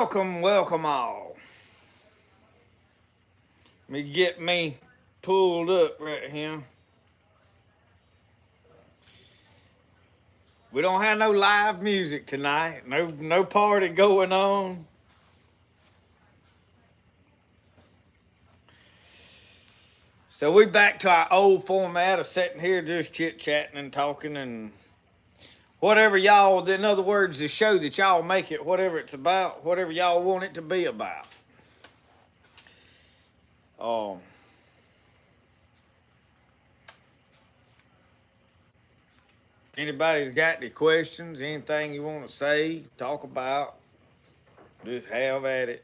Welcome all. Let me get me pulled up right here. We don't have no live music tonight. No party going on. So we back to our old format of sitting here just chit chatting and talking and whatever y'all. In other words, the show that y'all make it, whatever it's about, whatever y'all want it to be about. Um, if anybody's got any questions, anything you want to say, talk about, just have at it.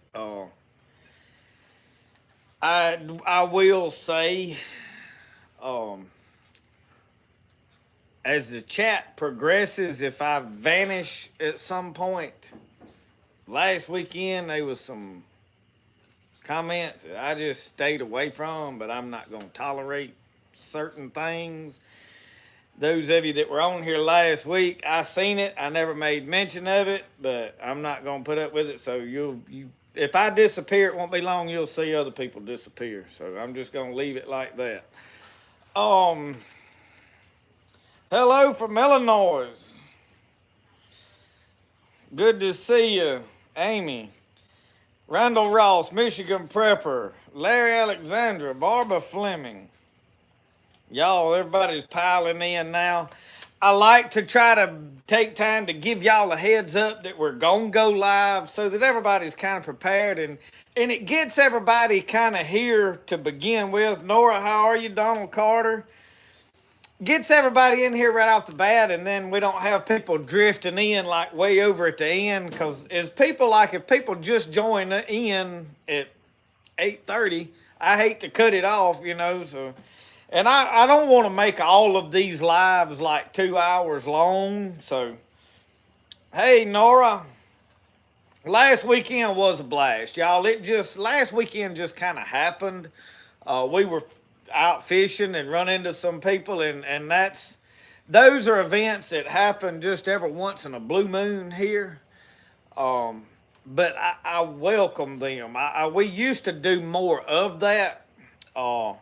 I will say, um, as the chat progresses, if I vanish at some point, last weekend there was some comments that I just stayed away from, but I'm not going to tolerate certain things. Those of you that were on here last week, I seen it. I never made mention of it, but I'm not going to put up with it. So if I disappear, it won't be long. You'll see other people disappear. So I'm just going to leave it like that. Um, Hello from Illinois. Good to see you, Amy. Randall Ross, Michigan Prepper. Larry Alexandra, Barbara Fleming. Y'all, everybody's piling in now. I like to try to take time to give y'all a heads up that we're going to go live so that everybody's kind of prepared and it gets everybody kind of here to begin with. Nora, how are you? Donald Carter. Gets everybody in here right off the bat, and then we don't have people drifting in like way over at the end. Because if people just join in at 8:30, I hate to cut it off, So, and I don't want to make all of these lives like 2 hours long. So, hey Nora, last weekend was a blast, y'all. Last weekend just kind of happened. We were out fishing and run into some people, and those are events that happen just every once in a blue moon here. But I welcome them. We used to do more of that. I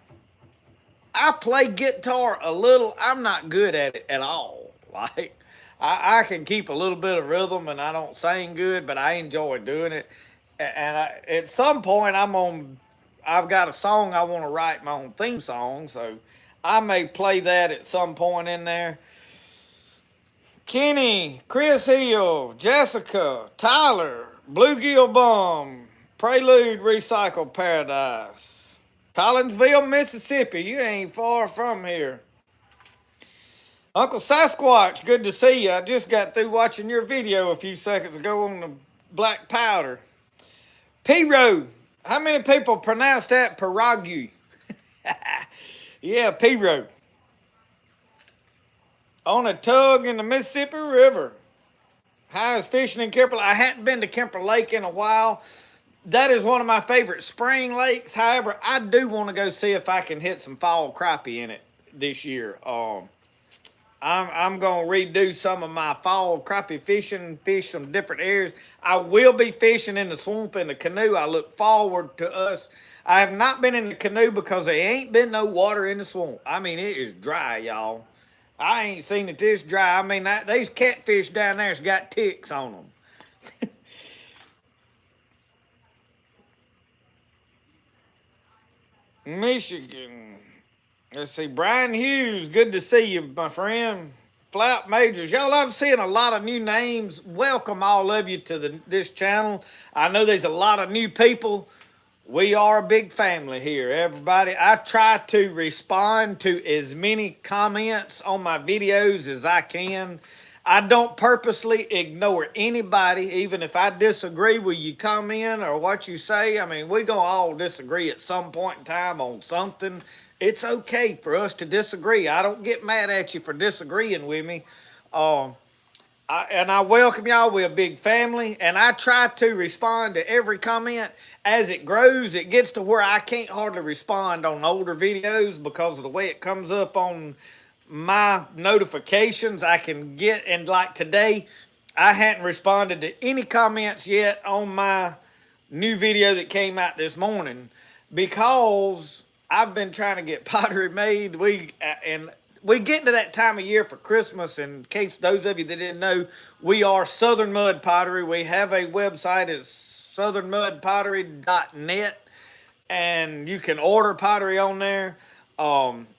play guitar a little. I'm not good at it at all. Like I can keep a little bit of rhythm, and I don't sing good, but I enjoy doing it. And at some point, I've got a song I want to write, my own theme song, so I may play that at some point in there. Kenny, Chris Hill, Jessica, Tyler, Bluegill Bum, Prelude Recycle Paradise, Collinsville, Mississippi. You ain't far from here. Uncle Sasquatch, good to see you. I just got through watching your video a few seconds ago on the black powder. P-Road, how many people pronounce that Piragu? Yeah, P-Road. On a tug in the Mississippi River. Highest fishing in Kemper. I hadn't been to Kemper Lake in a while. That is one of my favorite spring lakes. However, I do want to go see if I can hit some fall crappie in it this year. I'm going to redo some of my fall crappie fishing, fish some different areas. I will be fishing in the swamp in the canoe. I look forward to us. I have not been in the canoe because there ain't been no water in the swamp. I mean, it is dry, y'all. I ain't seen it this dry. I mean, these catfish down there's got ticks on them. Michigan. Let's see. Brian Hughes, good to see you, my friend. Flap Majors. Y'all, I'm seeing a lot of new names. Welcome all of you to this channel. I know there's a lot of new people. We are a big family here, everybody. I try to respond to as many comments on my videos as I can. I don't purposely ignore anybody, even if I disagree with you comment or what you say. I mean, we're going to all disagree at some point in time on something. It's okay for us to disagree. I don't get mad at you for disagreeing with me. I welcome y'all. We're a big family, and I try to respond to every comment. As it grows, it gets to where I can't hardly respond on older videos because of the way it comes up on my notifications. I can get, and like today, I hadn't responded to any comments yet on my new video that came out this morning because I've been trying to get pottery made. We get to that time of year for Christmas. In case those of you that didn't know, we are Southern Mud Pottery. We have a website. It's southernmudpottery.net, and you can order pottery on there.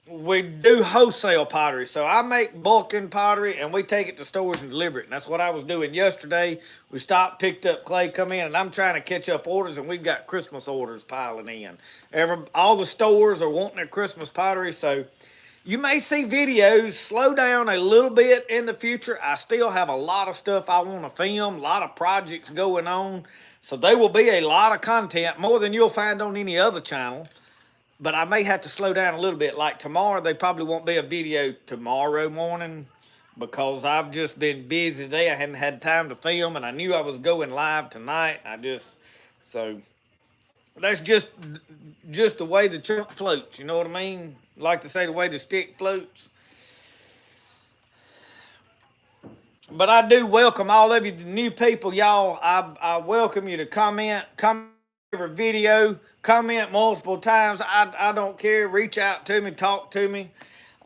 We do wholesale pottery, so I make bulking pottery and we take it to stores and deliver it. And that's what I was doing yesterday. We stopped, picked up clay, come in, and I'm trying to catch up orders, and we've got Christmas orders piling in. All the stores are wanting their Christmas pottery, so you may see videos slow down a little bit in the future. I still have a lot of stuff I want to film, a lot of projects going on. So there will be a lot of content, more than you'll find on any other channel. But I may have to slow down a little bit. Like tomorrow, there probably won't be a video tomorrow morning because I've just been busy today. I hadn't had time to film, and I knew I was going live tonight. So that's just the way the trunk floats. You know what I mean? Like to say the way the stick floats. But I do welcome all of you, the new people, y'all. I welcome you to comment every video, comment multiple times. I don't care. Reach out to me, talk to me.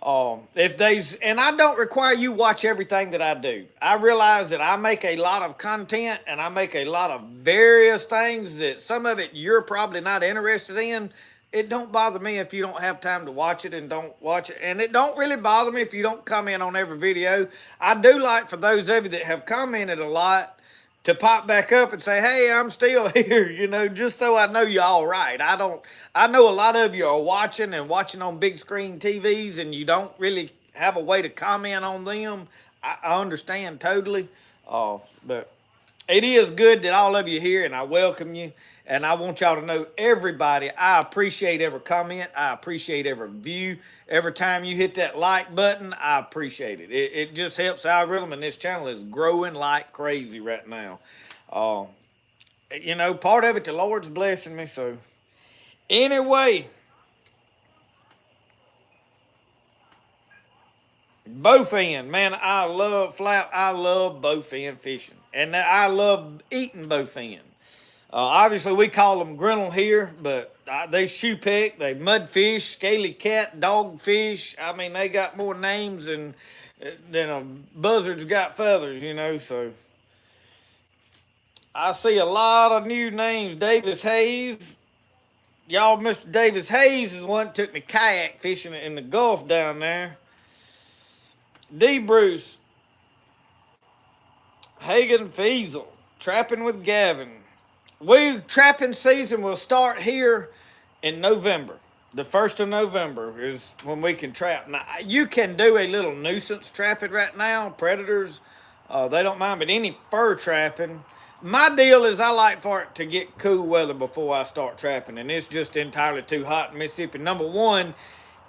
And I don't require you watch everything that I do. I realize that I make a lot of content and I make a lot of various things that some of it you're probably not interested in. It don't bother me if you don't have time to watch it and don't watch it. And it don't really bother me if you don't comment on every video. I do like for those of you that have commented a lot to pop back up and say, hey, I'm still here, just so I know you're all right. I know a lot of you are watching on big screen TVs and you don't really have a way to comment on them. I understand totally. But it is good that all of you are here, and I welcome you. And I want y'all to know, everybody, I appreciate every comment. I appreciate every view. Every time you hit that like button, I appreciate it. It just helps the algorithm, and this channel is growing like crazy right now. Part of it, the Lord's blessing me. So anyway, bowfin, man, I love bowfin fishing. And I love eating bowfin. Obviously, we call them grinnell here, but they shoepeck, they mudfish, scaly cat, dogfish. I mean, they got more names than a buzzard's got feathers, so. I see a lot of new names. Davis Hayes. Y'all, Mr. Davis Hayes is one that took me kayak fishing in the Gulf down there. D. Bruce. Hagen Fiesel. Trapping with Gavin. Trapping season will start here in November. The 1st of November is when we can trap. Now, you can do a little nuisance trapping right now. Predators, they don't mind, but any fur trapping. My deal is I like for it to get cool weather before I start trapping, and it's just entirely too hot in Mississippi. Number one,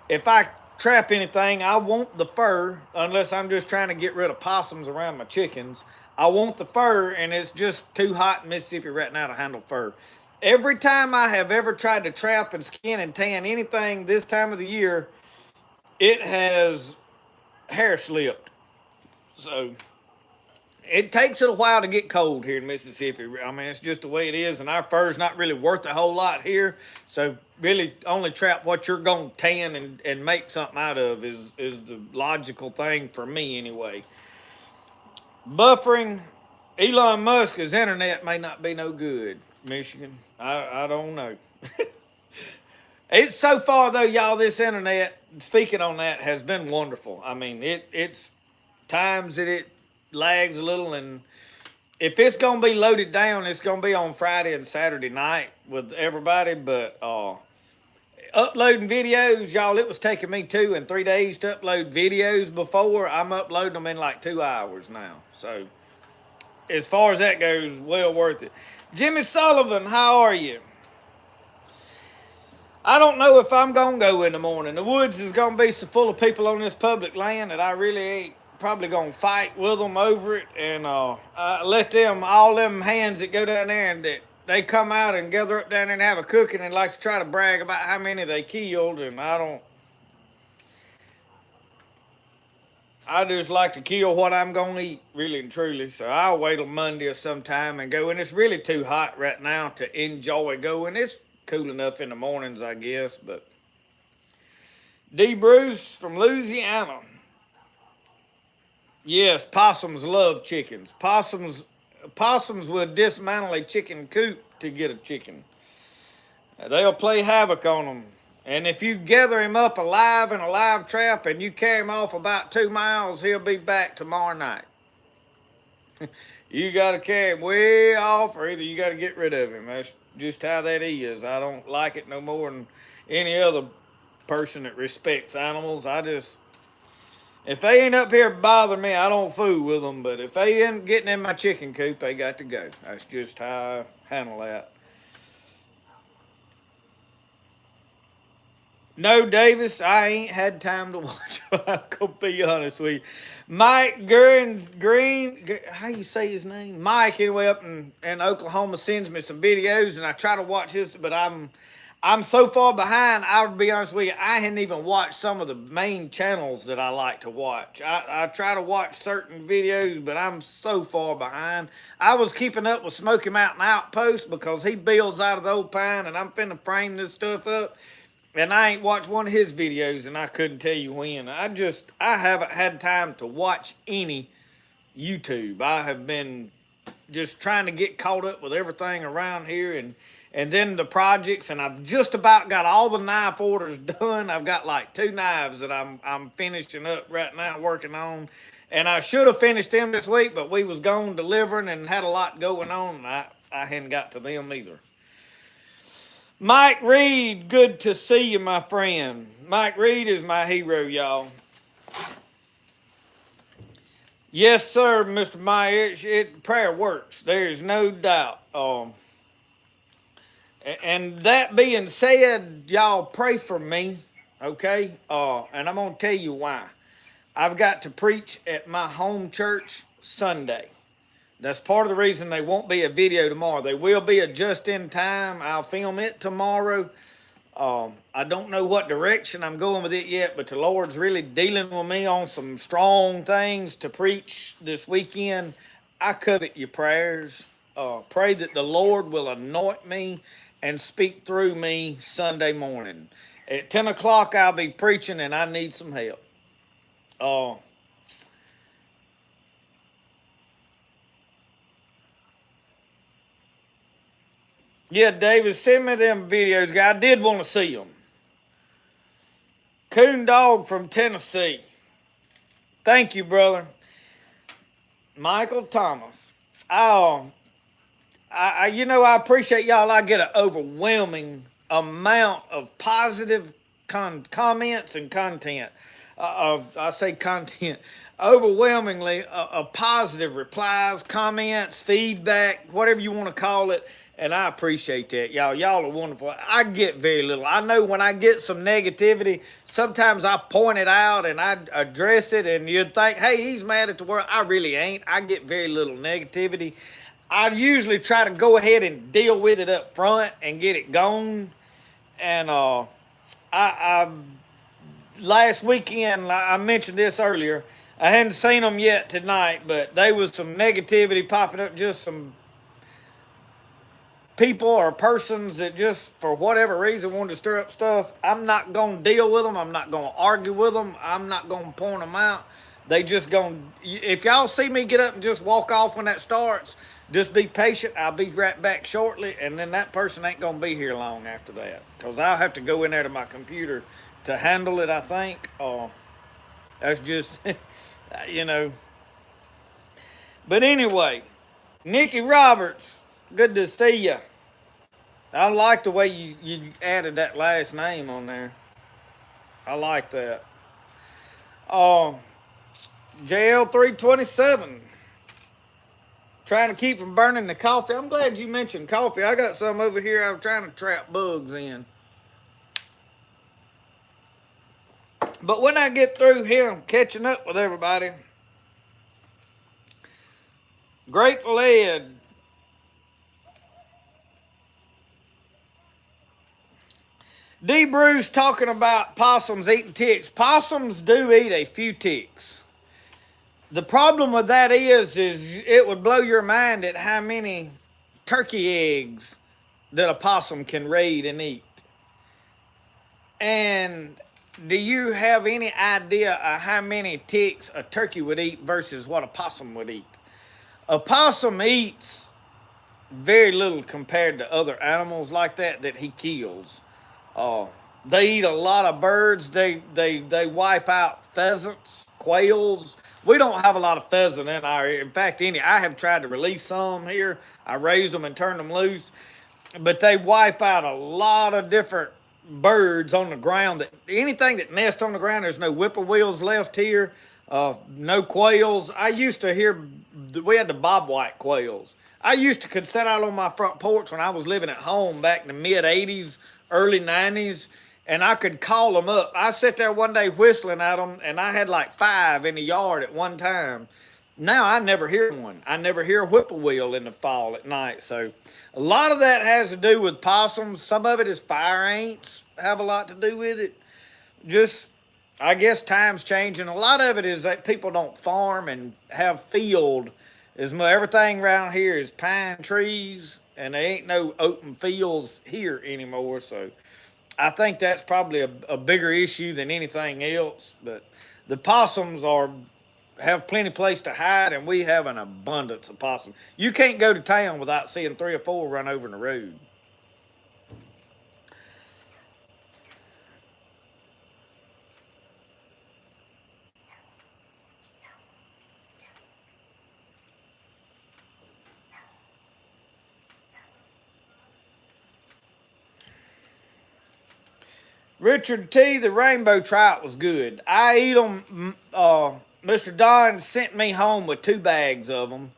if I trap anything, I want the fur, unless I'm just trying to get rid of possums around my chickens. I want the fur, and it's just too hot in Mississippi right now to handle fur. Every time I have ever tried to trap and skin and tan anything this time of the year, it has hair slipped. So it takes it a while to get cold here in Mississippi. I mean, it's just the way it is, and our fur's not really worth a whole lot here. So really only trap what you're going to tan and make something out of is the logical thing for me anyway. Buffering, Elon Musk's internet may not be no good, Michigan. I don't know. It's so far though, y'all, this internet, speaking on that, has been wonderful. I mean, it's times that it lags a little, and if it's gonna be loaded down, it's gonna be on Friday and Saturday night with everybody. But uploading videos, y'all, it was taking me 2 and 3 days to upload videos before. I'm uploading them in like 2 hours now. So as far as that goes, well worth it. Jimmy Sullivan, how are you? I don't know if I'm going to go in the morning. The woods is going to be so full of people on this public land that I really ain't probably going to fight with them over it. And I let all them hands that go down there and that they come out and gather up down there and have a cooking and like to try to brag about how many they killed. And I just like to kill what I'm going to eat, really and truly. So I'll wait till Monday or sometime and go. And it's really too hot right now to enjoy going. It's cool enough in the mornings, I guess. But D. Bruce from Louisiana. Yes, possums love chickens. Possums will dismantle a chicken coop to get a chicken. They'll play havoc on them. And if you gather him up alive in a live trap and you carry him off about 2 miles, he'll be back tomorrow night. You got to carry him way off, or either you got to get rid of him. That's just how that is. I don't like it no more than any other person that respects animals. If they ain't up here bothering me, I don't fool with them. But if they ain't getting in my chicken coop, they got to go. That's just how I handle that. No, Davis, I ain't had time to watch. I'm gonna be honest with you. Mike Green, how you say his name? Mike, anyway, up in Oklahoma sends me some videos, and I try to watch his, but I'm so far behind. I'll be honest with you, I hadn't even watched some of the main channels that I like to watch. I try to watch certain videos, but I'm so far behind. I was keeping up with Smoky Mountain Outpost because he builds out of the old pine, and I'm finna frame this stuff up. And I ain't watched one of his videos, and I couldn't tell you when. I haven't had time to watch any YouTube. I have been just trying to get caught up with everything around here, and then the projects, and I've just about got all the knife orders done. I've got like 2 knives that I'm finishing up right now, working on. And I should have finished them this week, but we was gone delivering and had a lot going on, and I hadn't got to them either. Mike Reed, good to see you, my friend. Mike Reed is my hero, y'all. Yes, sir, Mr. Meyer. Prayer works. There is no doubt. And that being said, y'all pray for me, okay? And I'm going to tell you why. I've got to preach at my home church Sunday. That's part of the reason there won't be a video tomorrow. There will be a just in time. I'll film it tomorrow. I don't know what direction I'm going with it yet, but the Lord's really dealing with me on some strong things to preach this weekend. I covet your prayers. Pray that the Lord will anoint me and speak through me Sunday morning. At 10 o'clock, I'll be preaching, and I need some help. Yeah, David, send me them videos, guy. I did want to see them. Coon Dog from Tennessee. Thank you, brother. Michael Thomas. I appreciate y'all. I get an overwhelming amount of positive comments and content. I say content. Overwhelmingly positive replies, comments, feedback, whatever you want to call it. And I appreciate that, y'all. Y'all are wonderful. I get very little. I know when I get some negativity, sometimes I point it out and I address it, and you'd think, hey, he's mad at the world. I really ain't. I get very little negativity. I usually try to go ahead and deal with it up front and get it gone. And last weekend, I mentioned this earlier, I hadn't seen them yet tonight, but there was some negativity popping up, just some people or persons that just for whatever reason wanted to stir up stuff. I'm not going to deal with them. I'm not going to argue with them. I'm not going to point them out. They just going to, if y'all see me get up and just walk off when that starts, just be patient. I'll be right back shortly, and then that person ain't going to be here long after that, because I'll have to go in there to my computer to handle it, I think. That's just, But anyway, Nikki Roberts, good to see you. I like the way you added that last name on there. I like that. JL327. Trying to keep from burning the coffee. I'm glad you mentioned coffee. I got some over here I was trying to trap bugs in. But when I get through here, I'm catching up with everybody. Grateful Ed. D. Bruce talking about possums eating ticks. Possums do eat a few ticks. The problem with that is it would blow your mind at how many turkey eggs that a possum can raid and eat. And do you have any idea of how many ticks a turkey would eat versus what a possum would eat? A possum eats very little compared to other animals like that he kills. Uh, they eat a lot of birds. They wipe out pheasants, quails. We don't have a lot of pheasant in our area. In fact, I have tried to release some here. I raise them and turn them loose, but they wipe out a lot of different birds on the ground. That anything that nests on the ground, there's no whippoorwills left here. No quails. I used to hear we had the bobwhite quails. I used to could sit out on my front porch when I was living at home back in the mid '80s, early '90s, and I could call them up. I sat there one day whistling at them, and I had like 5 in the yard at one time. Now I never hear one. I never hear a whippoorwill in the fall at night. So a lot of that has to do with possums. Some of it is fire ants have a lot to do with it. Just I guess times changing. A lot of it is that people don't farm and have field as much. Everything around here is pine trees, and there ain't no open fields here anymore. So I think that's probably a bigger issue than anything else. But the possums have plenty of place to hide, and we have an abundance of possums. You can't go to town without seeing 3 or 4 run over in the road. Richard T., the rainbow trout was good. I eat them. Mr. Don sent me home with 2 bags of them.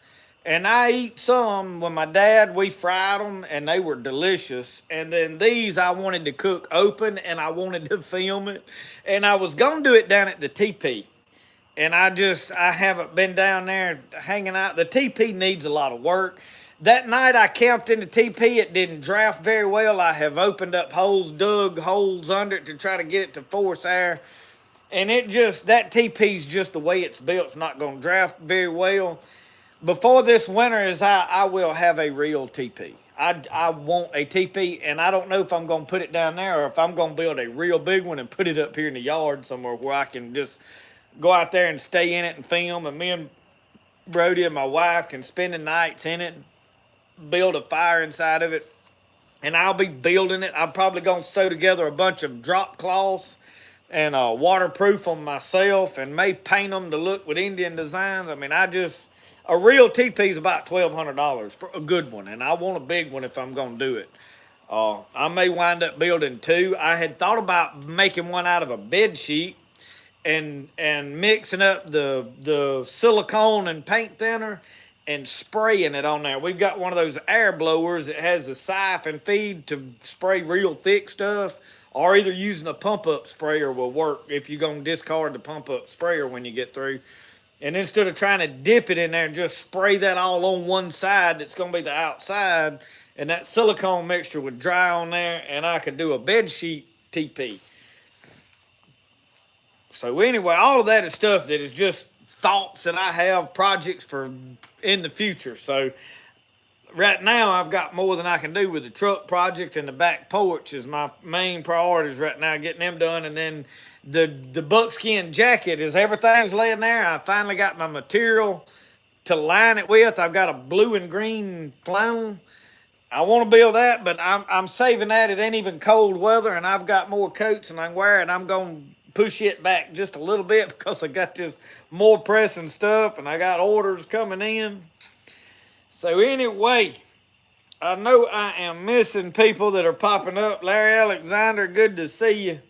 And I eat some with my dad. We fried them and they were delicious. And then these I wanted to cook open and I wanted to film it. And I was going to do it down at the teepee. And I haven't been down there hanging out. The teepee needs a lot of work. That night I camped in the teepee. It didn't draft very well. I have opened up holes, dug holes under it to try to get it to force air. And that teepee's just the way it's built. It's not going to draft very well. Before this winter is out, I will have a real teepee. I want a teepee, and I don't know if I'm going to put it down there or if I'm going to build a real big one and put it up here in the yard somewhere where I can just go out there and stay in it and film. And me and Brody and my wife can spend the nights in it, build a fire inside of it, and I'll be building it. I'm probably going to sew together a bunch of drop cloths and waterproof them myself and may paint them to look with Indian designs. I mean, a real teepee is about $1,200 for a good one, and I want a big one if I'm going to do it. I may wind up building 2. I had thought about making one out of a bed sheet and mixing up the silicone and paint thinner and spraying it on there. We've got one of those air blowers that has a siphon feed to spray real thick stuff, or either using a pump-up sprayer will work if you're going to discard the pump-up sprayer when you get through. And instead of trying to dip it in there and just spray that all on one side, that's going to be the outside, and that silicone mixture would dry on there, and I could do a bed sheet teepee. So anyway, all of that is stuff that is just thoughts that I have, projects for in the future. So right now I've got more than I can do with the truck project, and the back porch is my main priorities right now, getting them done. And then the buckskin jacket is everything's laying there. I finally got my material to line it with. I've got a blue and green flannel. I want to build that, but I'm saving that. It ain't even cold weather, and I've got more coats than I can wear, and I'm going to push it back just a little bit because I got this more pressing stuff, and I got orders coming in. So anyway, I know I am missing people that are popping up. Larry Alexander, good to see you.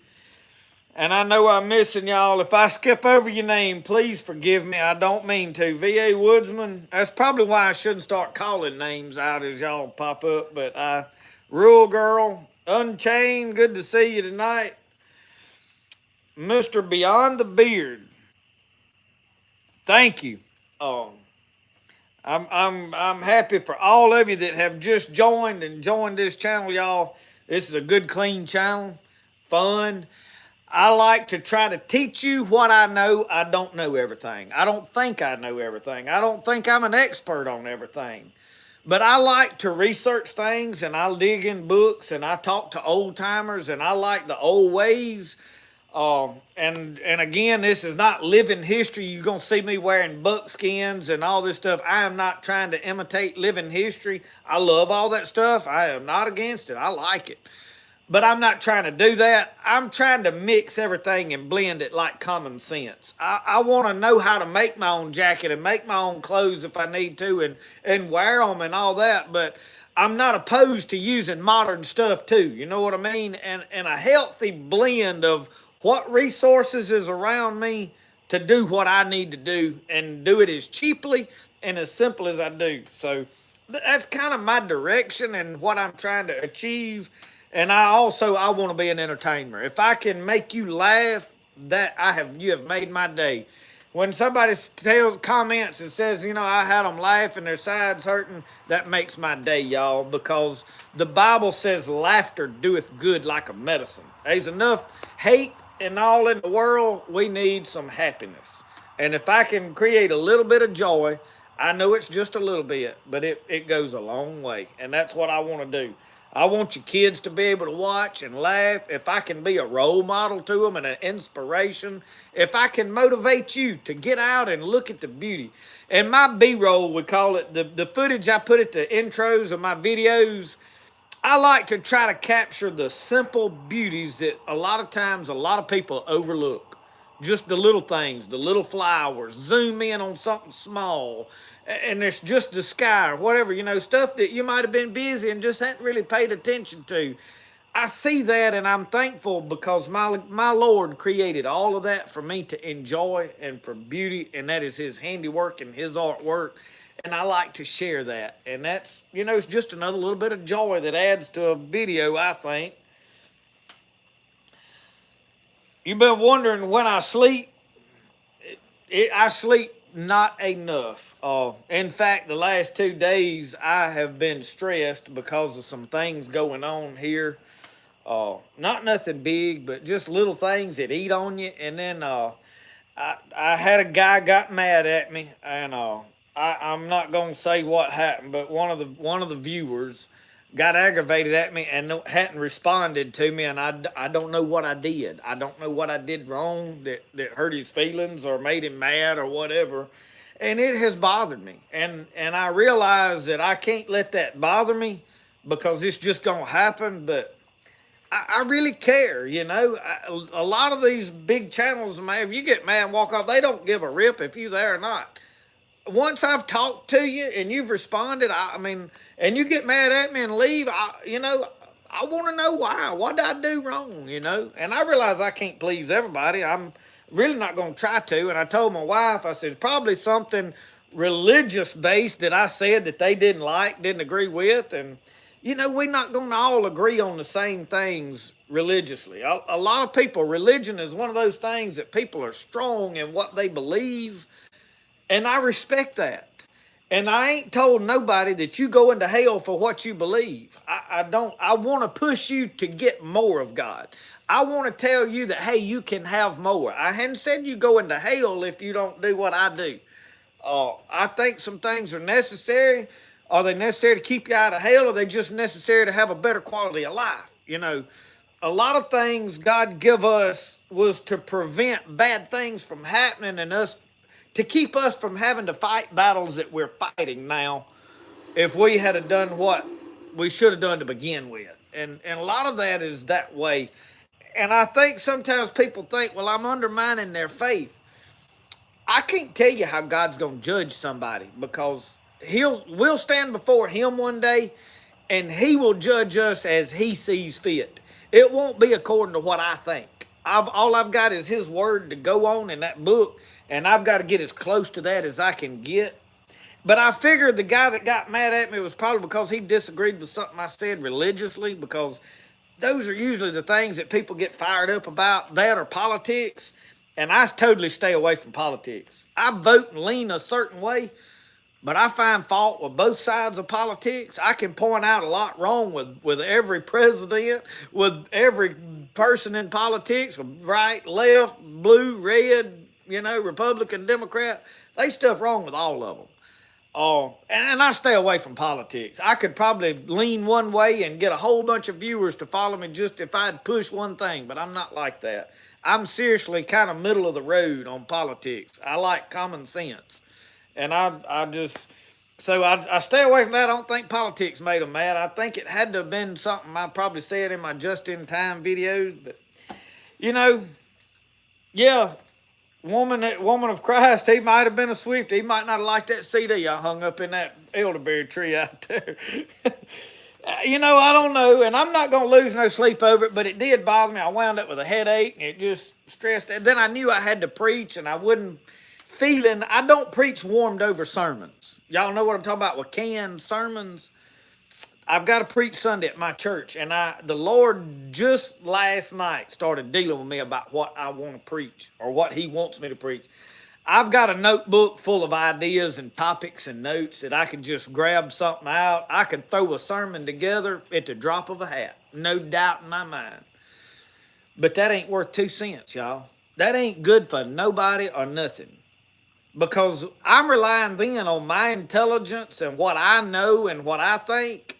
And I know I'm missing y'all. If I skip over your name, please forgive me. I don't mean to. V.A. Woodsman, that's probably why I shouldn't start calling names out as y'all pop up. But Rural Girl, Unchained, good to see you tonight. Mr. Beyond the Beard, thank you. I'm happy for all of you that have just joined this channel, y'all. This is a good, clean channel, fun. I like to try to teach you what I know. I don't know everything. I don't think I know everything. I don't think I'm an expert on everything. But I like to research things and I dig in books and I talk to old timers and I like the old ways. And again, this is not living history. You're gonna see me wearing buckskins and all this stuff. I am not trying to imitate living history. I love all that stuff. I am not against it. I like it. But I'm not trying to do that. I'm trying to mix everything and blend it like common sense. I want to know how to make my own jacket and make my own clothes if I need to and wear them and all that. But I'm not opposed to using modern stuff too. You know what I mean? And a healthy blend of what resources is around me to do what I need to do and do it as cheaply and as simple as I do. So that's kind of my direction and what I'm trying to achieve. And I want to be an entertainer. If I can make you laugh, you have made my day. When somebody comments and says, I had them laughing, their sides hurting, that makes my day, y'all, because the Bible says laughter doeth good like a medicine. There's enough hate and all in the world. We need some happiness. And if I can create a little bit of joy, I know it's just a little bit, but it goes a long way. And that's what I want to do. I want your kids to be able to watch and laugh. If I can be a role model to them and an inspiration, if I can motivate you to get out and look at the beauty. And my B-roll, we call it, the footage I put at the intros of my videos, I like to try to capture the simple beauties that a lot of times a lot of people overlook. Just the little things, the little flowers, zoom in on something small, and it's just the sky or whatever, stuff that you might have been busy and just hadn't really paid attention to. I see that and I'm thankful because my Lord created all of that for me to enjoy and for beauty, and that is his handiwork and his artwork. And I like to share that. And that's, it's just another little bit of joy that adds to a video, I think. You've been wondering when I sleep. I sleep not enough. In fact, the last 2 days I have been stressed because of some things going on here. Not nothing big, but just little things that eat on you. And then I had a guy got mad at me, and I'm not gonna say what happened, but one of the viewers got aggravated at me and hadn't responded to me, and I don't know what I did. I don't know what I did wrong that hurt his feelings or made him mad or whatever. And it has bothered me. And I realize that I can't let that bother me because it's just going to happen. But I really care, a lot of these big channels, man, if you get mad and walk off, they don't give a rip if you're there or not. Once I've talked to you and you've responded, and you get mad at me and leave, I want to know why. What did I do wrong, And I realize I can't please everybody. I'm really not going to try to. And I told my wife, I said, probably something religious based that I said that they didn't agree with. And, we're not going to all agree on the same things religiously. A lot of people, religion is one of those things that people are strong in what they believe. And I respect that. And I ain't told nobody that you go into hell for what you believe. I don't. I want to push you to get more of God. I want to tell you that, hey, you can have more. I hadn't said you go into hell if you don't do what I do. I think some things are necessary. Are they necessary to keep you out of hell, or are they just necessary to have a better quality of life? A lot of things God give us was to prevent bad things from happening and us to keep us from having to fight battles that we're fighting now if we had done what we should have done to begin with. And a lot of that is that way. And I think sometimes people think, well, I'm undermining their faith. I can't tell you how God's going to judge somebody because we'll stand before him one day and he will judge us as he sees fit. It won't be according to what I think. All I've got is his word to go on in that book. And I've got to get as close to that as I can get. But I figured the guy that got mad at me was probably because he disagreed with something I said religiously, because those are usually the things that people get fired up about, that or politics. And I totally stay away from politics. I vote and lean a certain way, but I find fault with both sides of politics. I can point out a lot wrong with every president, with every person in politics, right, left, blue, red, Republican, Democrat. They stuff wrong with all of them. And I stay away from politics. I could probably lean one way and get a whole bunch of viewers to follow me just if I'd push one thing, but I'm not like that. I'm seriously kind of middle of the road on politics. I like common sense. And I stay away from that. I don't think politics made them mad. I think it had to have been something I probably said in my just-in-time videos, but, yeah, woman of Christ, he might have been a Swiftie. He might not have liked that CD I hung up in that elderberry tree out there. I don't know, and I'm not going to lose no sleep over it, but it did bother me. I wound up with a headache, and it just stressed. And then I knew I had to preach, and I don't preach warmed over sermons. Y'all know what I'm talking about with canned sermons? I've got to preach Sunday at my church, and the Lord just last night started dealing with me about what I want to preach or what He wants me to preach. I've got a notebook full of ideas and topics and notes that I can just grab something out. I can throw a sermon together at the drop of a hat, no doubt in my mind. But that ain't worth 2 cents, y'all. That ain't good for nobody or nothing. Because I'm relying then on my intelligence and what I know and what I think.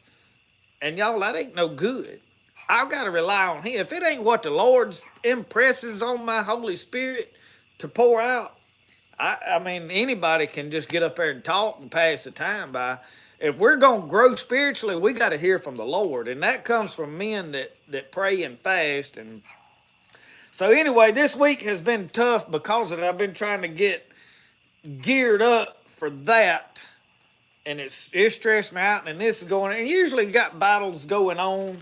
And y'all, that ain't no good. I've got to rely on Him. If it ain't what the Lord impresses on my Holy Spirit to pour out, I mean, anybody can just get up there and talk and pass the time by. If we're going to grow spiritually, we got to hear from the Lord. And that comes from men that pray and fast. And so anyway, this week has been tough because of it. I've been trying to get geared up for that. And it's stressed me out, and this is going on. And usually got battles going on.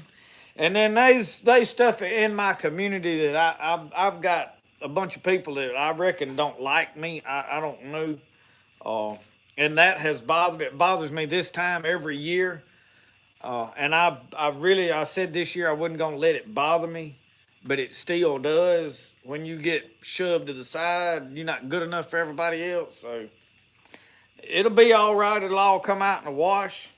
And then there's stuff in my community that I've got a bunch of people that I reckon don't like me. I don't know. And that has bothered me. It bothers me this time every year. And I said this year I wasn't going to let it bother me, but it still does. When you get shoved to the side, you're not good enough for everybody else. So it'll be all right. It'll all come out in a wash.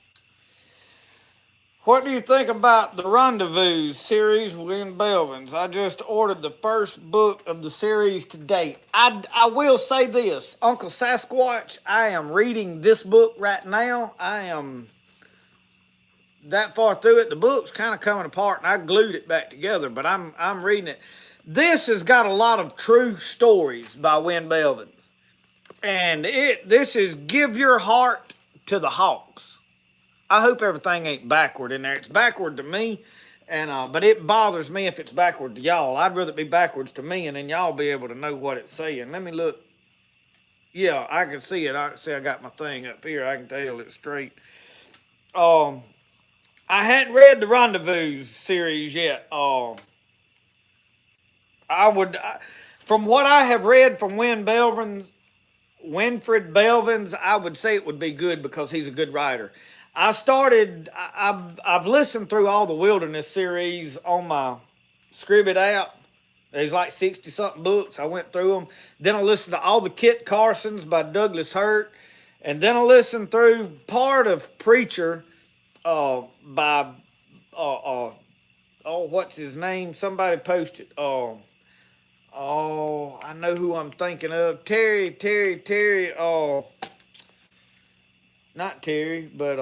What do you think about the Rendezvous series with Lynn Belvins? I just ordered the first book of the series today. I will say this, Uncle Sasquatch, I am reading this book right now. I am that far through it. The book's kind of coming apart, and I glued it back together, but I'm reading it. This has got a lot of true stories by Win Belvins. And this is Give Your Heart to the Hawks. I hope everything ain't backward in there. It's backward to me, but it bothers me if it's backward to y'all. I'd rather it be backwards to me, and then y'all be able to know what it's saying. Let me look. Yeah, I can see it. I got my thing up here. I can tell it's straight. I hadn't read the Rendezvous series yet. From what I have read from Winfred Belvins, I would say it would be good because he's a good writer. I've listened through all the Wilderness series on my Scribd app. There's like 60-something books. I went through them. Then I listened to all the Kit Carsons by Douglas Hurt. And then I listened through part of Preacher by, what's his name? Somebody posted. I know who I'm thinking of. Terry, not Terry, but,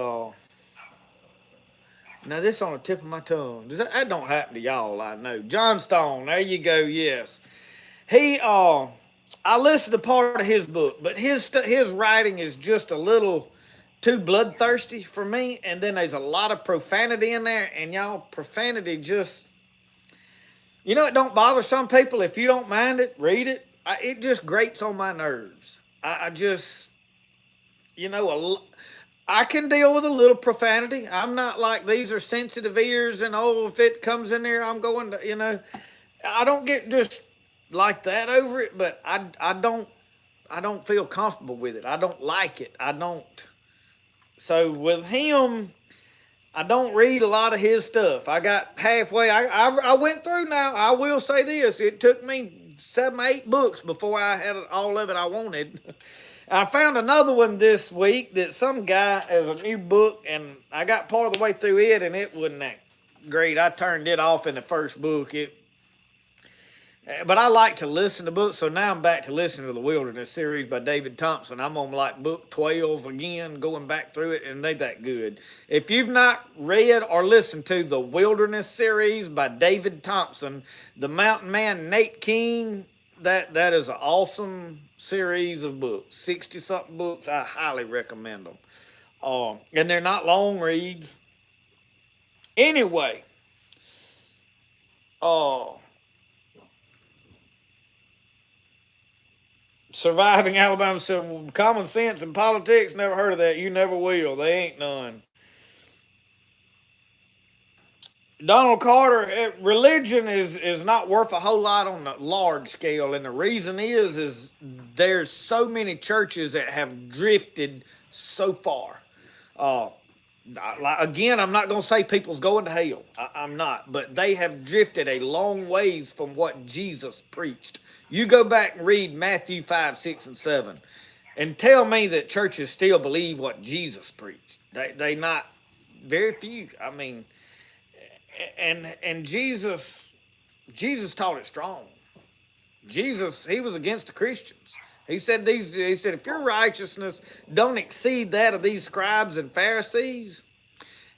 now this on the tip of my tongue. That don't happen to y'all, I know. John Stone, there you go, yes. I listened to part of his book, but his writing is just a little too bloodthirsty for me, and then there's a lot of profanity in there, and y'all, profanity just, it don't bother some people. If you don't mind it, read it. It just grates on my nerves. I can deal with a little profanity. I'm not like these are sensitive ears and if it comes in there, I'm going to, I don't get just like that over it, but I don't feel comfortable with it. I don't like it. So with him, I don't read a lot of his stuff. I got halfway. I went through now. I will say this. It took me 7, 8 books before I had all of it I wanted. I found another one this week that some guy has a new book, and I got part of the way through it, and it wasn't that great. I turned it off in the first book. But I like to listen to books, so now I'm back to listening to the Wilderness series by David Thompson. I'm on like book 12 again, going back through it, and they that good. If you've not read or listened to the Wilderness series by David Thompson, the Mountain Man Nate King, that is an awesome series of books. 60-something books. I highly recommend them. And they're not long reads. Anyway, Surviving Alabama said, well, common sense and politics, never heard of that. You never will. They ain't none. Donald Carter, religion is not worth a whole lot on the large scale, and the reason is there's so many churches that have drifted so far. Again, I'm not going to say people's going to hell. I'm not, but they have drifted a long ways from what Jesus preached. You go back and read Matthew 5, 6, and 7, and tell me that churches still believe what Jesus preached. They not, very few. I mean, and Jesus taught it strong. Jesus, he was against the Christians. He said if your righteousness don't exceed that of these scribes and Pharisees.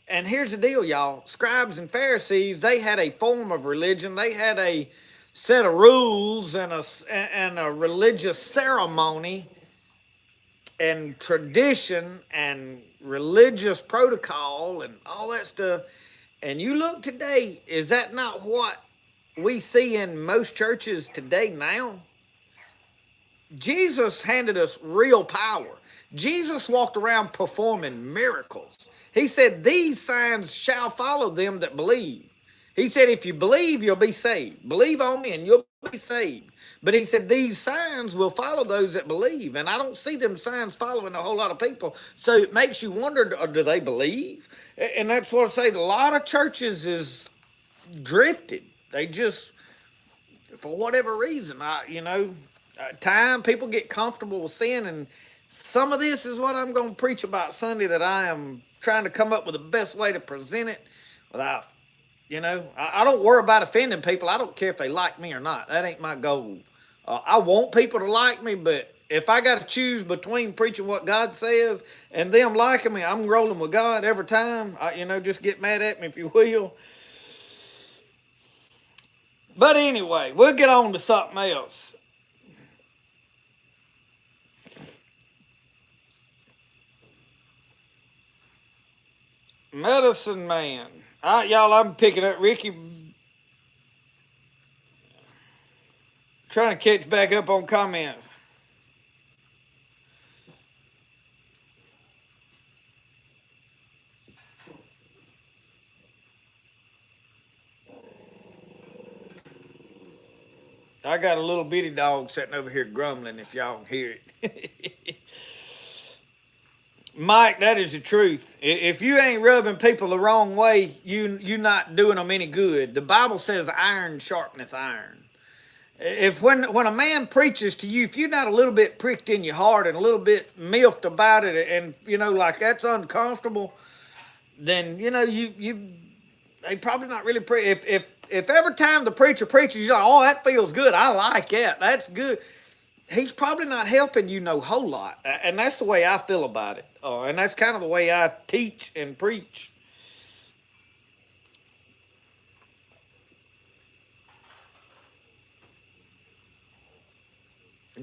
And here's the deal, y'all. Scribes and Pharisees, they had a form of religion. They had a set of rules and a religious ceremony and tradition and religious protocol and all that stuff. And you look today, is that not what we see in most churches today now? Jesus handed us real power. Jesus walked around performing miracles. He said, these signs shall follow them that believe. He said, if you believe, you'll be saved. Believe on me and you'll be saved. But he said, these signs will follow those that believe. And I don't see them signs following a whole lot of people. So it makes you wonder, do they believe? And that's what I say. A lot of churches is drifted. They just, for whatever reason, time, people get comfortable with sin. And some of this is what I'm going to preach about Sunday, that I am trying to come up with the best way to present it without, I don't worry about offending people. I don't care if they like me or not. That ain't my goal. I want people to like me, but if I got to choose between preaching what God says and them liking me, I'm rolling with God every time. Just get mad at me if you will. But anyway, we'll get on to something else. Medicine Man. All right, y'all, I'm picking up Ricky. Trying to catch back up on comments. I got a little bitty dog sitting over here grumbling, if y'all can hear it. Mike, that is the truth. If you ain't rubbing people the wrong way, you not doing them any good. The Bible says iron sharpeneth iron. If when a man preaches to you, if you're not a little bit pricked in your heart and a little bit miffed about it, and like that's uncomfortable, then they probably not really pray. If every time the preacher preaches, you're like, oh, that feels good, I like that, that's good, he's probably not helping you no whole lot. And that's the way I feel about it. And that's kind of the way I teach and preach.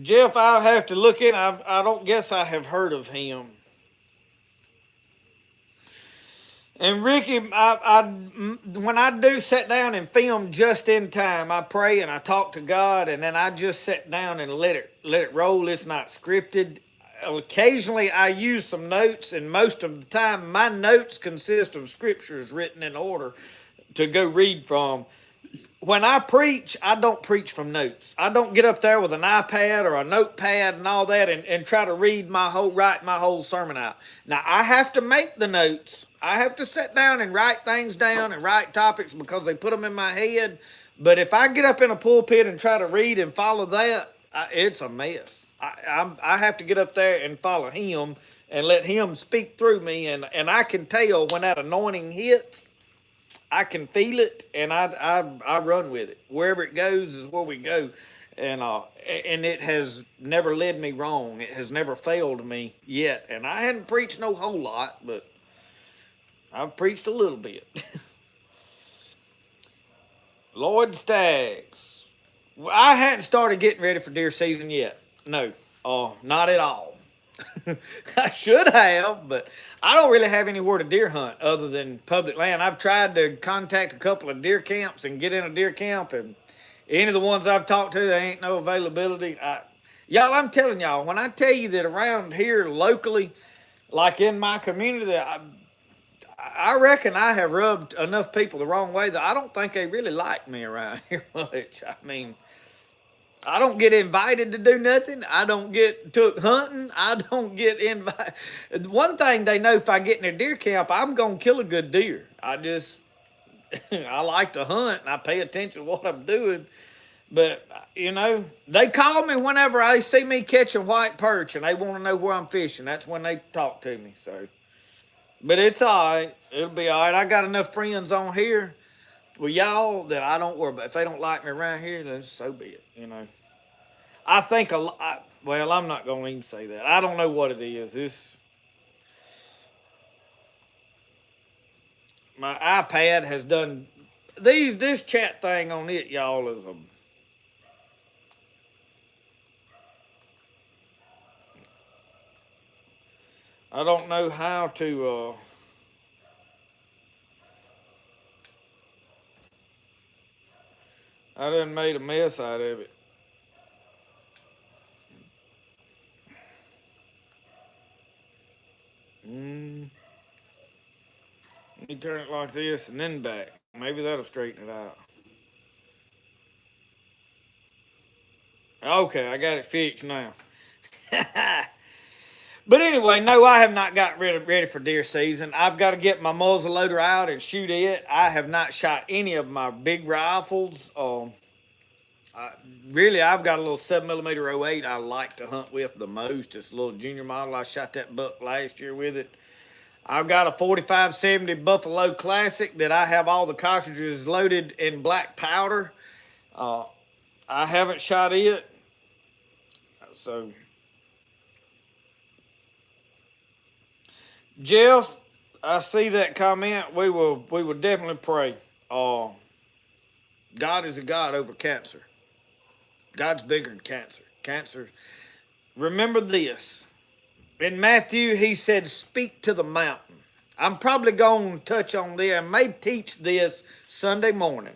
Jeff, I'll have to look in. I don't guess I have heard of him. And Ricky, when I do sit down and film just in time, I pray and I talk to God, and then I just sit down and let it roll. It's not scripted. Occasionally, I use some notes, and most of the time, my notes consist of scriptures written in order to go read from. When I preach, I don't preach from notes. I don't get up there with an iPad or a notepad and all that and try to write my whole sermon out. Now, I have to make the notes. I have to sit down and write things down and write topics because they put them in my head. But if I get up in a pulpit and try to read and follow that, it's a mess. I have to get up there and follow him and let him speak through me, and I can tell when that anointing hits. I can feel it, and I run with it. Wherever it goes is where we go, and it has never led me wrong. It has never failed me yet, and I hadn't preached no whole lot, but I've preached a little bit. Lloyd Staggs. Well, I hadn't started getting ready for deer season yet. No, not at all. I should have, but I don't really have anywhere to deer hunt other than public land. I've tried to contact a couple of deer camps and get in a deer camp, and any of the ones I've talked to, there ain't no availability. Y'all, I'm telling y'all, when I tell you that around here locally, like in my community, I reckon I have rubbed enough people the wrong way that I don't think they really like me around here much. I mean, I don't get invited to do nothing. I don't get took hunting. I don't get invited. One thing they know, if I get in a deer camp, I'm going to kill a good deer. I like to hunt and I pay attention to what I'm doing. But, they call me whenever they see me catching white perch and they want to know where I'm fishing. That's when they talk to me. But it's all right. It'll be all right. I got enough friends on here with y'all that I don't worry about. If they don't like me around here, then so be it, I think well, I'm not going to even say that. I don't know what it is. My iPad has done this chat thing on it, y'all, is I don't know how to I done made a mess out of it. Let me turn it like this and then back. Maybe that'll straighten it out. Okay, I got it fixed now. But anyway, no, I have not got ready for deer season. I've got to get my muzzle loader out and shoot it. I have not shot any of my big rifles. Really, I've got a little 7mm 08 I like to hunt with the most. It's a little junior model. I shot that buck last year with it. I've got a 4570 Buffalo Classic that I have all the cartridges loaded in black powder. I haven't shot it. So, Jeff, I see that comment. We will definitely pray. God is a God over cancer. God's bigger than cancer. Cancer. Remember this. In Matthew, he said, speak to the mountain. I'm probably going to touch on this. I may teach this Sunday morning.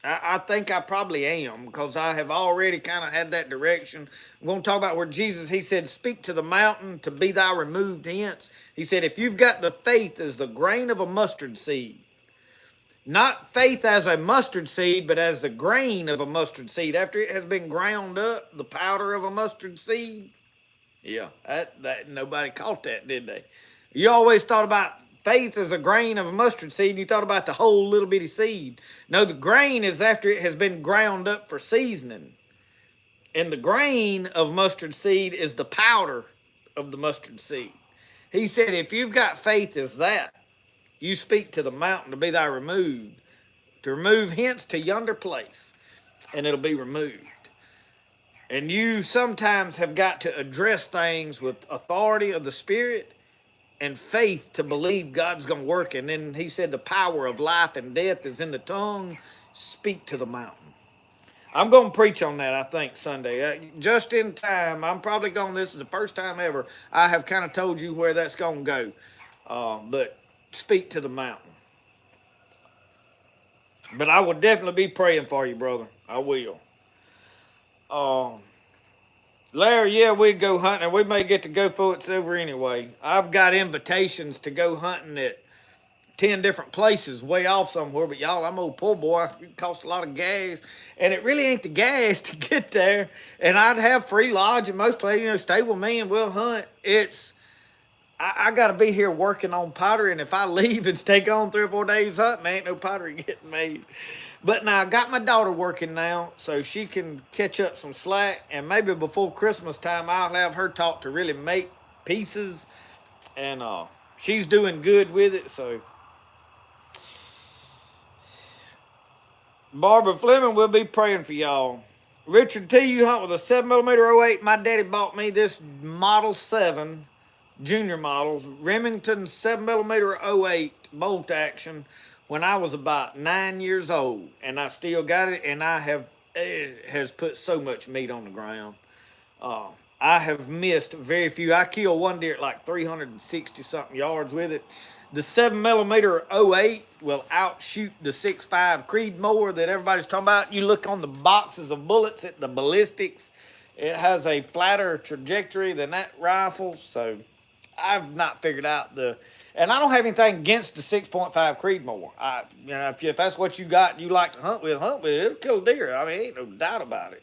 I think I probably am, because I have already kind of had that direction. I'm going to talk about where Jesus, he said, speak to the mountain to be thou removed hence. He said, if you've got the faith as the grain of a mustard seed, not faith as a mustard seed, but as the grain of a mustard seed, after it has been ground up, the powder of a mustard seed. Yeah, that nobody caught that, did they? You always thought about faith as a grain of a mustard seed, and you thought about the whole little bitty seed. No, the grain is after it has been ground up for seasoning. And the grain of mustard seed is the powder of the mustard seed. He said, if you've got faith as that, you speak to the mountain to be thy removed, to remove hence to yonder place, and it'll be removed. And you sometimes have got to address things with authority of the Spirit and faith to believe God's going to work. And then he said the power of life and death is in the tongue. Speak to the mountain. I'm going to preach on that, I think, Sunday. Just in time. I'm probably going, this is the first time ever I have kind of told you where that's going to go. But speak to the mountain. But I will definitely be praying for you, brother. I will. Larry, yeah, we'd go hunting, and we may get to go for it silver anyway. I've got invitations to go hunting at 10 different places way off somewhere, but y'all, I'm old poor boy. It costs a lot of gas, and it really ain't the gas to get there. And I'd have free lodge in most places, stay with me and we'll hunt. I got to be here working on pottery, and if I leave and stay gone 3 or 4 days hunting, there ain't no pottery getting made. But now I got my daughter working now, so she can catch up some slack, and maybe before Christmas time, I'll have her taught to really make pieces, and she's doing good with it. So Barbara Fleming will be praying for y'all. Richard T. You hunt with a 7mm 08. My daddy bought me this Model 7 junior model Remington 7mm 08 bolt action when I was about 9 years old, and I still got it, and it has put so much meat on the ground. I have missed very few. I killed one deer at like 360 something yards with it. The 7mm 08 will outshoot the 6.5 Creedmoor that everybody's talking about. You look on the boxes of bullets at the ballistics, it has a flatter trajectory than that rifle. So I've not figured out and I don't have anything against the 6.5 Creedmoor. If that's what you got and you like to hunt with, it'll kill deer. I mean, ain't no doubt about it.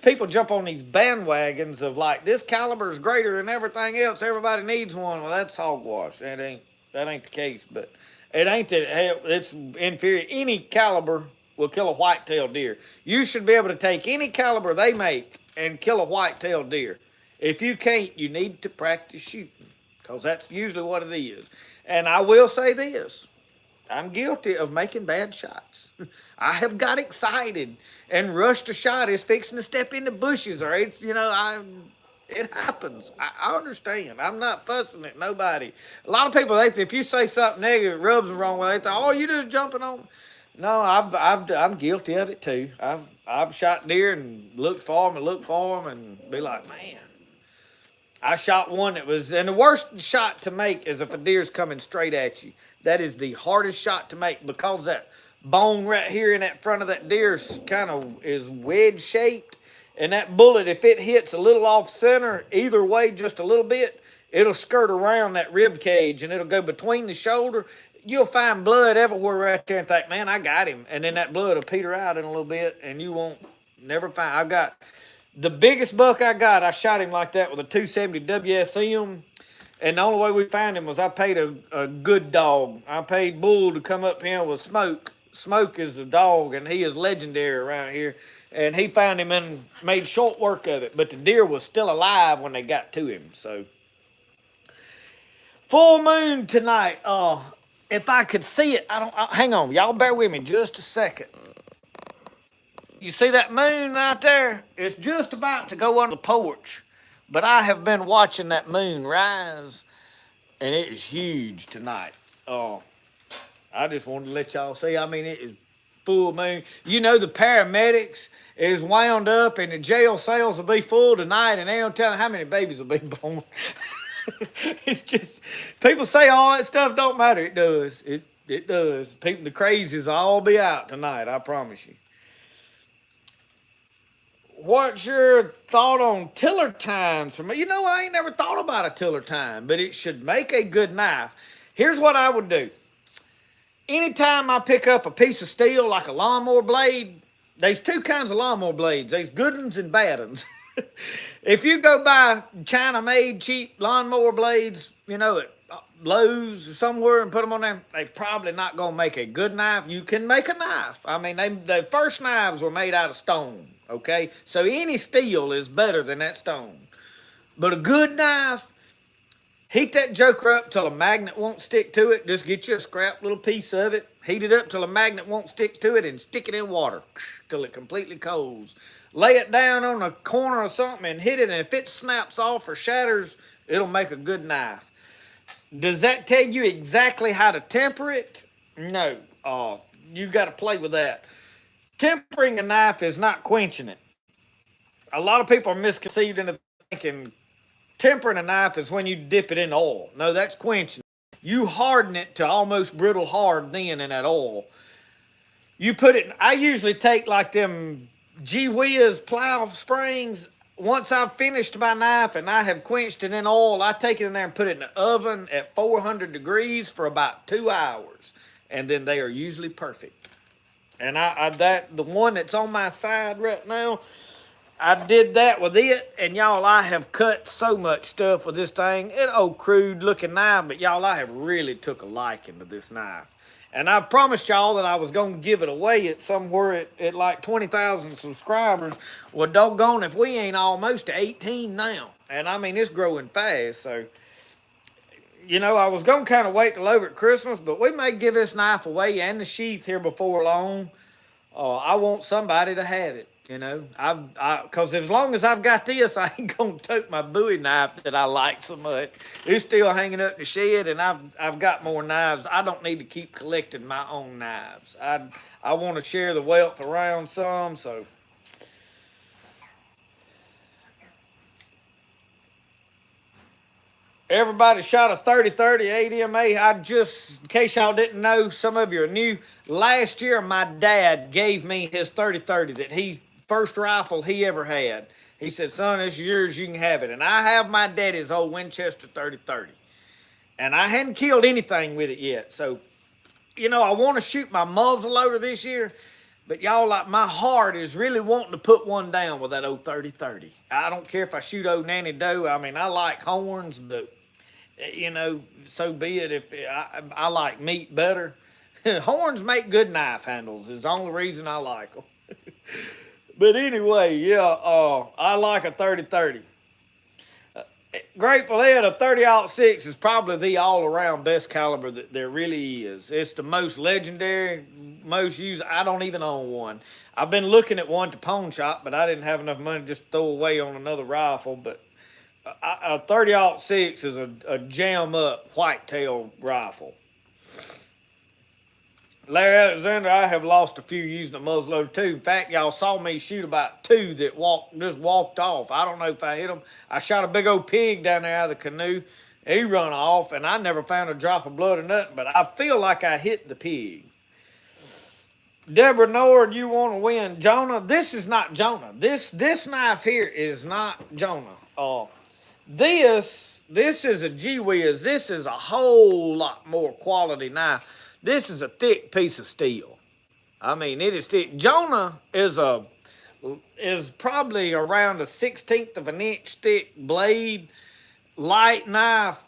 People jump on these bandwagons of like, this caliber is greater than everything else. Everybody needs one. Well, that's hogwash. That ain't the case. But it ain't that it's inferior. Any caliber will kill a white-tailed deer. You should be able to take any caliber they make and kill a white-tailed deer. If you can't, you need to practice shooting, because that's usually what it is. And I will say this. I'm guilty of making bad shots. I have got excited and rushed a shot is fixing to step in the bushes, or it happens. I understand. I'm not fussing at nobody. A lot of people, if you say something negative, it rubs them the wrong way. They think, oh, you just jumping on. No, I'm guilty of it too. I've shot deer and looked for them and be like, man. I shot one and the worst shot to make is if a deer's coming straight at you. That is the hardest shot to make, because that bone right here in that front of that deer is wedge shaped, and that bullet, if it hits a little off center, either way just a little bit, it'll skirt around that rib cage and it'll go between the shoulder. You'll find blood everywhere right there and think, man, I got him. And then that blood will peter out in a little bit and you won't never find. I got the biggest buck I shot him like that with a 270 WSM. And the only way we found him was I paid a good dog. I paid Bull to come up here with Smoke. Smoke is a dog, and he is legendary around here. And he found him and made short work of it. But the deer was still alive when they got to him. So, full moon tonight. If I could see it, hang on. Y'all bear with me just a second. You see that moon out there? It's just about to go under the porch. But I have been watching that moon rise, and it is huge tonight. I just wanted to let y'all see. I mean, it is full moon. You know, the paramedics is wound up, and the jail cells will be full tonight, and they don't tell how many babies will be born. It's just, people say all that stuff don't matter. It does. It does. The crazies will all be out tonight, I promise you. What's your thought on tiller tines for me? You know, I ain't never thought about a tiller tine, but it should make a good knife. Here's what I would do. Anytime I pick up a piece of steel like a lawnmower blade, there's two kinds of lawnmower blades. There's good ones and bad ones. If you go buy China-made cheap lawnmower blades, at Lowe's or somewhere and put them on there, they're probably not going to make a good knife. You can make a knife. I mean, the first knives were made out of stone, okay? So any steel is better than that stone. But a good knife, heat that joker up till a magnet won't stick to it. Just get you a scrap little piece of it. Heat it up till a magnet won't stick to it and stick it in water till it completely cools. Lay it down on a corner or something and hit it, and if it snaps off or shatters, it'll make a good knife. Does that tell you exactly how to temper it? No. You got to play with that. Tempering a knife is not quenching it. A lot of people are misconceived into thinking tempering a knife is when you dip it in oil. No, that's quenching. You harden it to almost brittle hard then in that oil. You put it, I usually take like them Gee Whiz plow springs. Once I've finished my knife and I have quenched it in oil, I take it in there and put it in the oven at 400 degrees for about 2 hours. And then they are usually perfect. And the one that's on my side right now, I did that with it. And y'all, I have cut so much stuff with this thing. It's an old crude looking knife, but y'all, I have really took a liking to this knife. And I promised y'all that I was going to give it away at somewhere at like 20,000 subscribers. Well, doggone if we ain't almost to 18 now. And I mean, it's growing fast. So, I was going to kind of wait till over at Christmas, but we may give this knife away and the sheath here before long. I want somebody to have it. Because as long as I've got this, I ain't gonna tote my Bowie knife that I like so much. It's still hanging up in the shed, and I've got more knives. I don't need to keep collecting my own knives. I want to share the wealth around some. So everybody shot a 30-30 ADMA. In case y'all didn't know, some of you are new. Last year, my dad gave me his 30-30 first rifle he ever had. He said, son, this is yours, you can have it. And I have my daddy's old Winchester 30-30. And I hadn't killed anything with it yet. So, I want to shoot my muzzleloader this year. But y'all, like, my heart is really wanting to put one down with that old 30-30. I don't care if I shoot old Nanny Doe. I mean, I like horns, but so be it. If I like meat better. Horns make good knife handles is the only reason I like them. But anyway, yeah, I like a 30-30. Grateful Dead, a 30-06 is probably the all-around best caliber that there really is. It's the most legendary, most used. I don't even own one. I've been looking at one to pawn shop, but I didn't have enough money to just throw away on another rifle. But a 30-06 is a jam-up whitetail rifle. Larry Alexander, I have lost a few using a muzzleloader too. In fact, y'all saw me shoot about two that just walked off. I don't know if I hit them. I shot a big old pig down there out of the canoe. He run off, and I never found a drop of blood or nothing, but I feel like I hit the pig. Deborah Nord, you want to win. Jonah, this is not Jonah. This knife here is not Jonah. This is a Gee Whiz. This is a whole lot more quality knife. This is a thick piece of steel. I mean, it is thick. Jonah is probably around a 1/16 of an inch thick blade, light knife,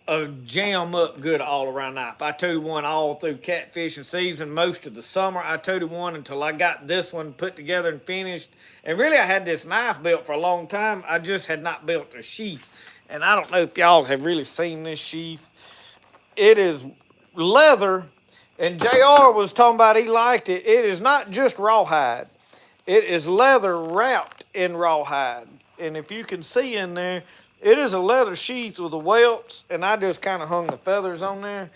a jam up good all around knife. I toted one all through catfishing season, most of the summer. I toted one until I got this one put together and finished. And really, I had this knife built for a long time. I just had not built a sheath. And I don't know if y'all have really seen this sheath. It is leather. And JR was talking about he liked it. It is not just rawhide. It is leather wrapped in rawhide. And if you can see in there, it is a leather sheath with the welts. And I just kind of hung the feathers on there.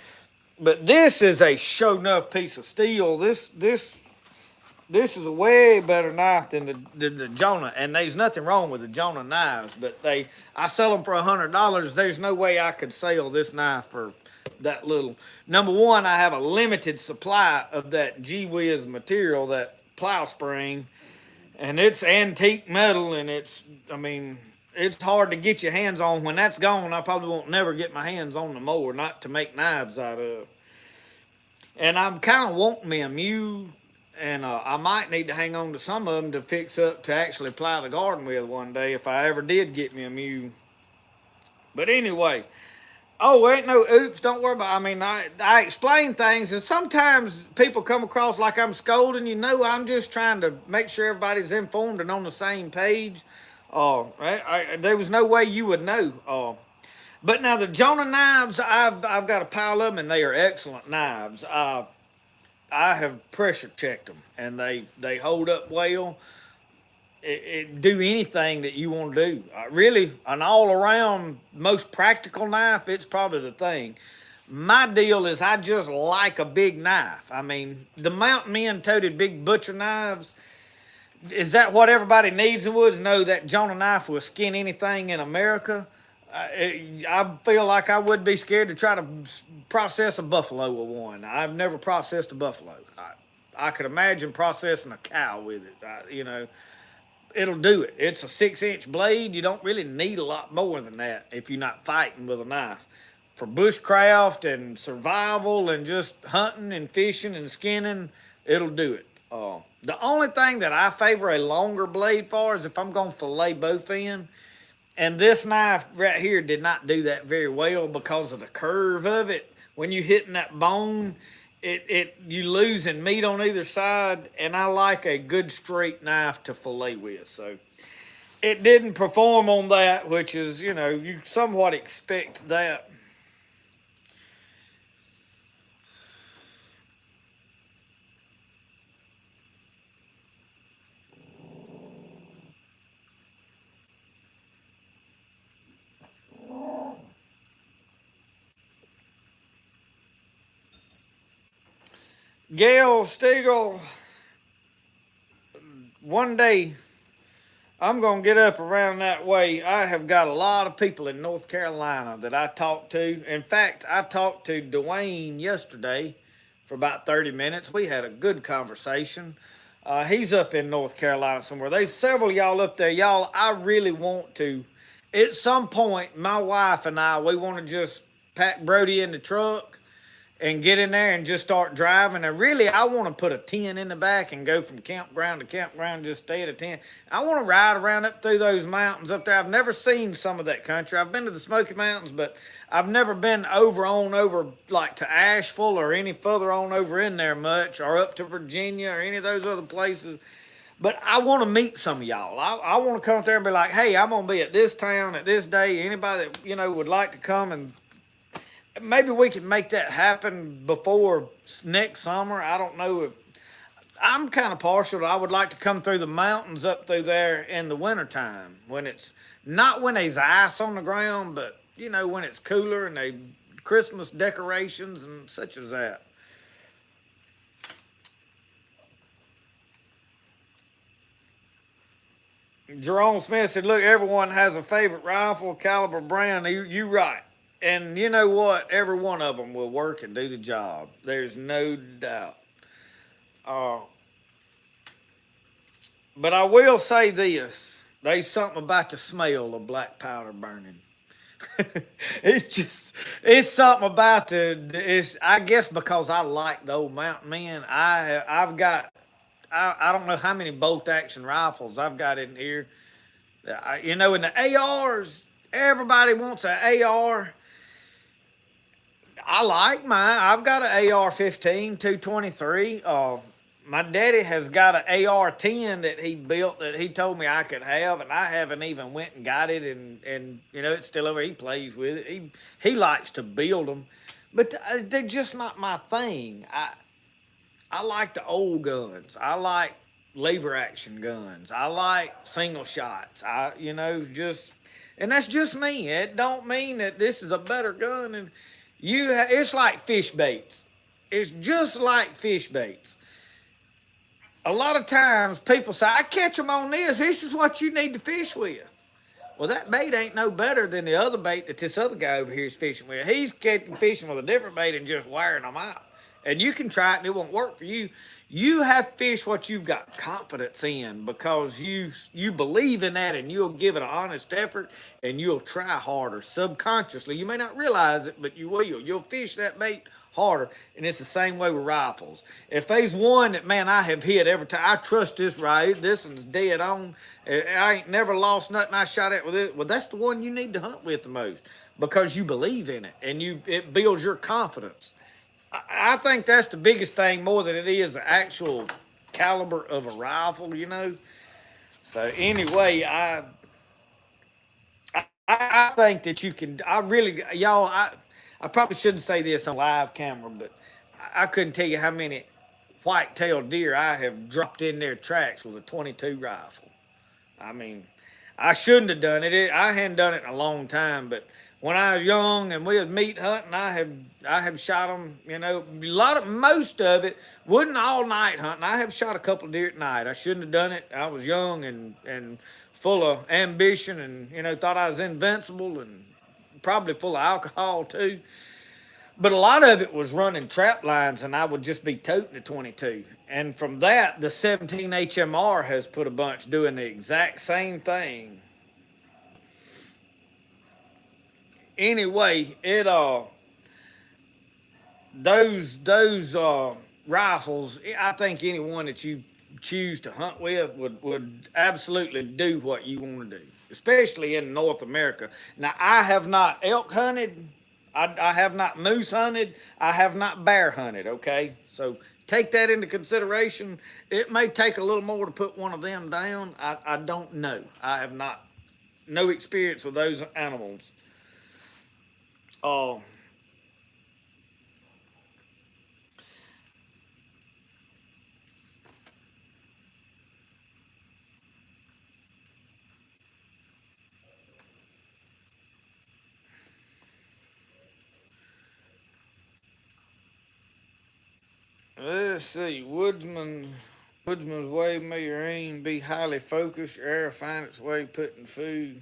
But this is a show enough piece of steel. This is a way better knife than the Jonah. And there's nothing wrong with the Jonah knives. But I sell them for $100. There's no way I could sell this knife for that little. Number one, I have a limited supply of that Gee Whiz material, that plow spring, and it's antique metal, and it's hard to get your hands on. When that's gone, I probably won't never get my hands on the mower, not to make knives out of. And I'm kind of wanting me a mule, and I might need to hang on to some of them to fix up to actually plow the garden with one day if I ever did get me a mule. But anyway. Oh, ain't no oops, don't worry about it. I explain things, and sometimes people come across like I'm scolding. I'm just trying to make sure everybody's informed and on the same page. There was no way you would know. But now the Jonah knives, I've got a pile of them, and they are excellent knives. I have pressure checked them, and they hold up well. Do anything that you want to do. Really, an all-around, most practical knife, it's probably the thing. My deal is I just like a big knife. I mean, the mountain men toted big butcher knives. Is that what everybody needs in woods? No, that Jonah knife will skin anything in America. I feel like I would be scared to try to process a buffalo with one. I've never processed a buffalo. I could imagine processing a cow with it, It'll do it. It's a 6-inch blade. You don't really need a lot more than that if you're not fighting with a knife. For bushcraft and survival and just hunting and fishing and skinning, it'll do it. The only thing that I favor a longer blade for is if I'm going to fillet both ends. And this knife right here did not do that very well because of the curve of it. When you're hitting that bone, you losing meat on either side, and I like a good straight knife to fillet with. So it didn't perform on that, which is, you somewhat expect that. Gail Stiegel, one day I'm going to get up around that way. I have got a lot of people in North Carolina that I talked to. In fact, I talked to Dwayne yesterday for about 30 minutes. We had a good conversation. He's up in North Carolina somewhere. There's several of y'all up there. Y'all, I really want to, at some point, my wife and I, we want to just pack Brody in the truck and get in there and just start driving. And really, I want to put a tent in the back and go from campground to campground, just stay at a tent. I want to ride around up through those mountains up there. I've never seen some of that country. I've been to the Smoky Mountains, but I've never been over like to Asheville or any further on over in there much, or up to Virginia or any of those other places. But I want to meet some of y'all. I want to come up there and be like, hey, I'm going to be at this town at this day. Anybody that, would like to come, and maybe we can make that happen before next summer. I don't know if I'm kind of partial. I would like to come through the mountains up through there in the wintertime, when it's not when there's ice on the ground, but when it's cooler and they Christmas decorations and such as that. Jerome Smith said, look, everyone has a favorite rifle, caliber, brand. You right. And you know what? Every one of them will work and do the job. There's no doubt. But I will say this. There's something about the smell of black powder burning. It's something about I guess because I like the old mountain men. I've got, I don't know how many bolt action rifles I've got in here. In the ARs, everybody wants an AR. I like mine. I've got an AR-15, 223. My daddy has got an AR-10 that he built that he told me I could have, and I haven't even went and got it, and it's still over. He plays with it. He likes to build them, but they're just not my thing. I like the old guns. I like lever action guns. I like single shots. And that's just me. It don't mean that this is a better gun. And it's like fish baits. It's just like fish baits. A lot of times people say, I catch them on this. This is what you need to fish with. Well, that bait ain't no better than the other bait that this other guy over here is fishing with. He's fishing with a different bait and just wearing them out. And you can try it and it won't work for you. You have to fish what you've got confidence in, because you believe in that, and you'll give it an honest effort, and you'll try harder subconsciously. You may not realize it, but you will. You'll fish that bait harder. And it's the same way with rifles. If there's one that, man, I have hit every time, I trust this right, this one's dead on, I ain't never lost nothing I shot at with it, well, that's the one you need to hunt with the most, because you believe in it, and it builds your confidence. I think that's the biggest thing, more than it is the actual caliber of a rifle, So anyway, I think that you can. I probably shouldn't say this on live camera, but I couldn't tell you how many white-tailed deer I have dropped in their tracks with a 22 rifle. I mean, I shouldn't have done it. I hadn't done it in a long time, but when I was young and we was meat hunting, I have shot them. Most of it wasn't all night hunting. I have shot a couple of deer at night. I shouldn't have done it. I was young and full of ambition, and thought I was invincible, and probably full of alcohol too. But a lot of it was running trap lines, and I would just be toting the 22. And from that, the 17 HMR has put a bunch doing the exact same thing. Anyway, those rifles, I think anyone that you choose to hunt with would absolutely do what you want to do, especially in North America. Now, I have not elk hunted I have not moose hunted. I have not bear hunted. Okay, so take that into consideration. It may take a little more to put one of them down. I don't know. I have not no experience with those animals. Oh, let's see. Woodsman's way may your aim be highly focused. Your arrow find its way putting food.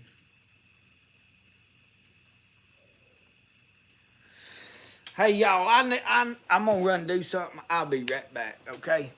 Hey y'all, I'm gonna run and do something. I'll be right back. Okay.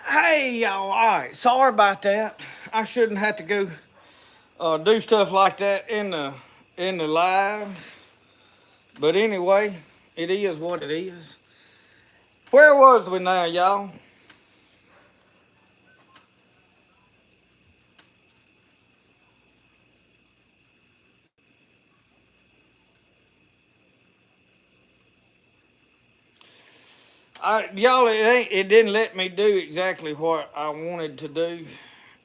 Hey y'all, all right. Sorry about that. I shouldn't have to go do stuff like that in the live. But anyway, it is what it is. Where was we now, y'all? Y'all, it didn't let me do exactly what I wanted to do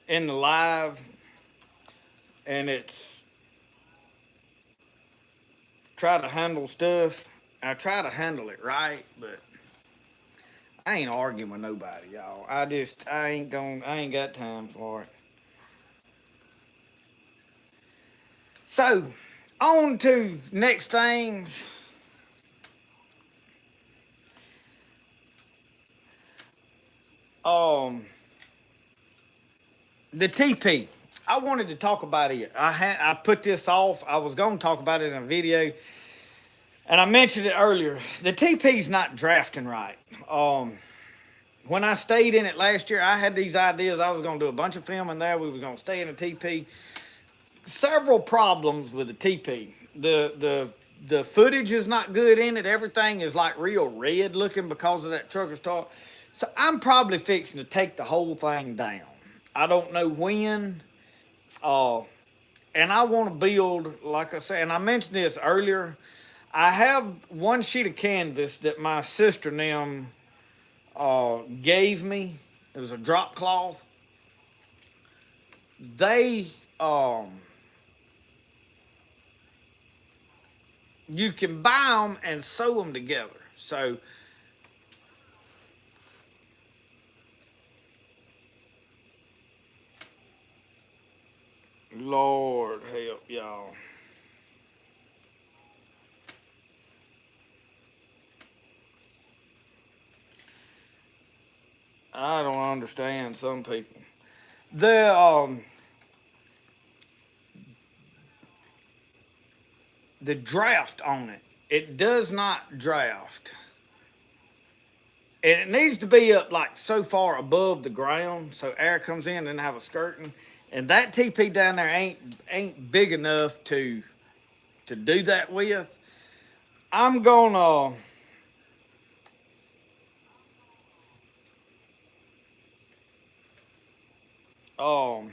in the live, and it's try to handle stuff. I try to handle it right, but I ain't arguing with nobody, y'all. I ain't got time for it. So, on to next things. Um, the TP. I wanted to talk about it. I put this off. I was going to talk about it in a video, and I mentioned it earlier. The TP's not drafting right. When I stayed in it last year, I had these ideas. I was going to do a bunch of filming there. We was going to stay in a TP. Several problems with the TP. The footage is not good in it. Everything is like real red looking because of that trucker's talk. So I'm probably fixing to take the whole thing down. I don't know when. Uh, and I want to build, like I said, and I mentioned this earlier. I have one sheet of canvas that my sister and them gave me. It was a drop cloth. They you can buy them and sew them together. So, Lord help y'all. I don't understand some people. The the draft on it, it does not draft. And it needs to be up like so far above the ground so air comes in and have a skirting. And that TP down there ain't big enough to do that with. I'm gonna um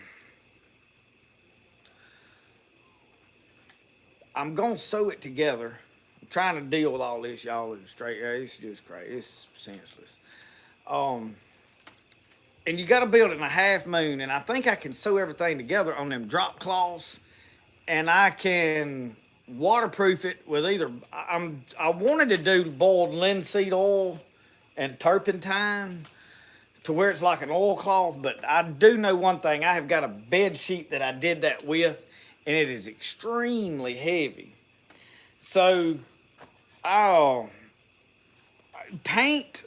I'm gonna sew it together. I'm trying to deal with all this, y'all. It's straight. It's just crazy. It's senseless. Um, and you got to build it in a half moon. And I think I can sew everything together on them drop cloths, and I can waterproof it with either. I wanted to do boiled linseed oil and turpentine to where it's like an oilcloth, but I do know one thing. I have got a bed sheet that I did that with, and it is extremely heavy. So I'll paint.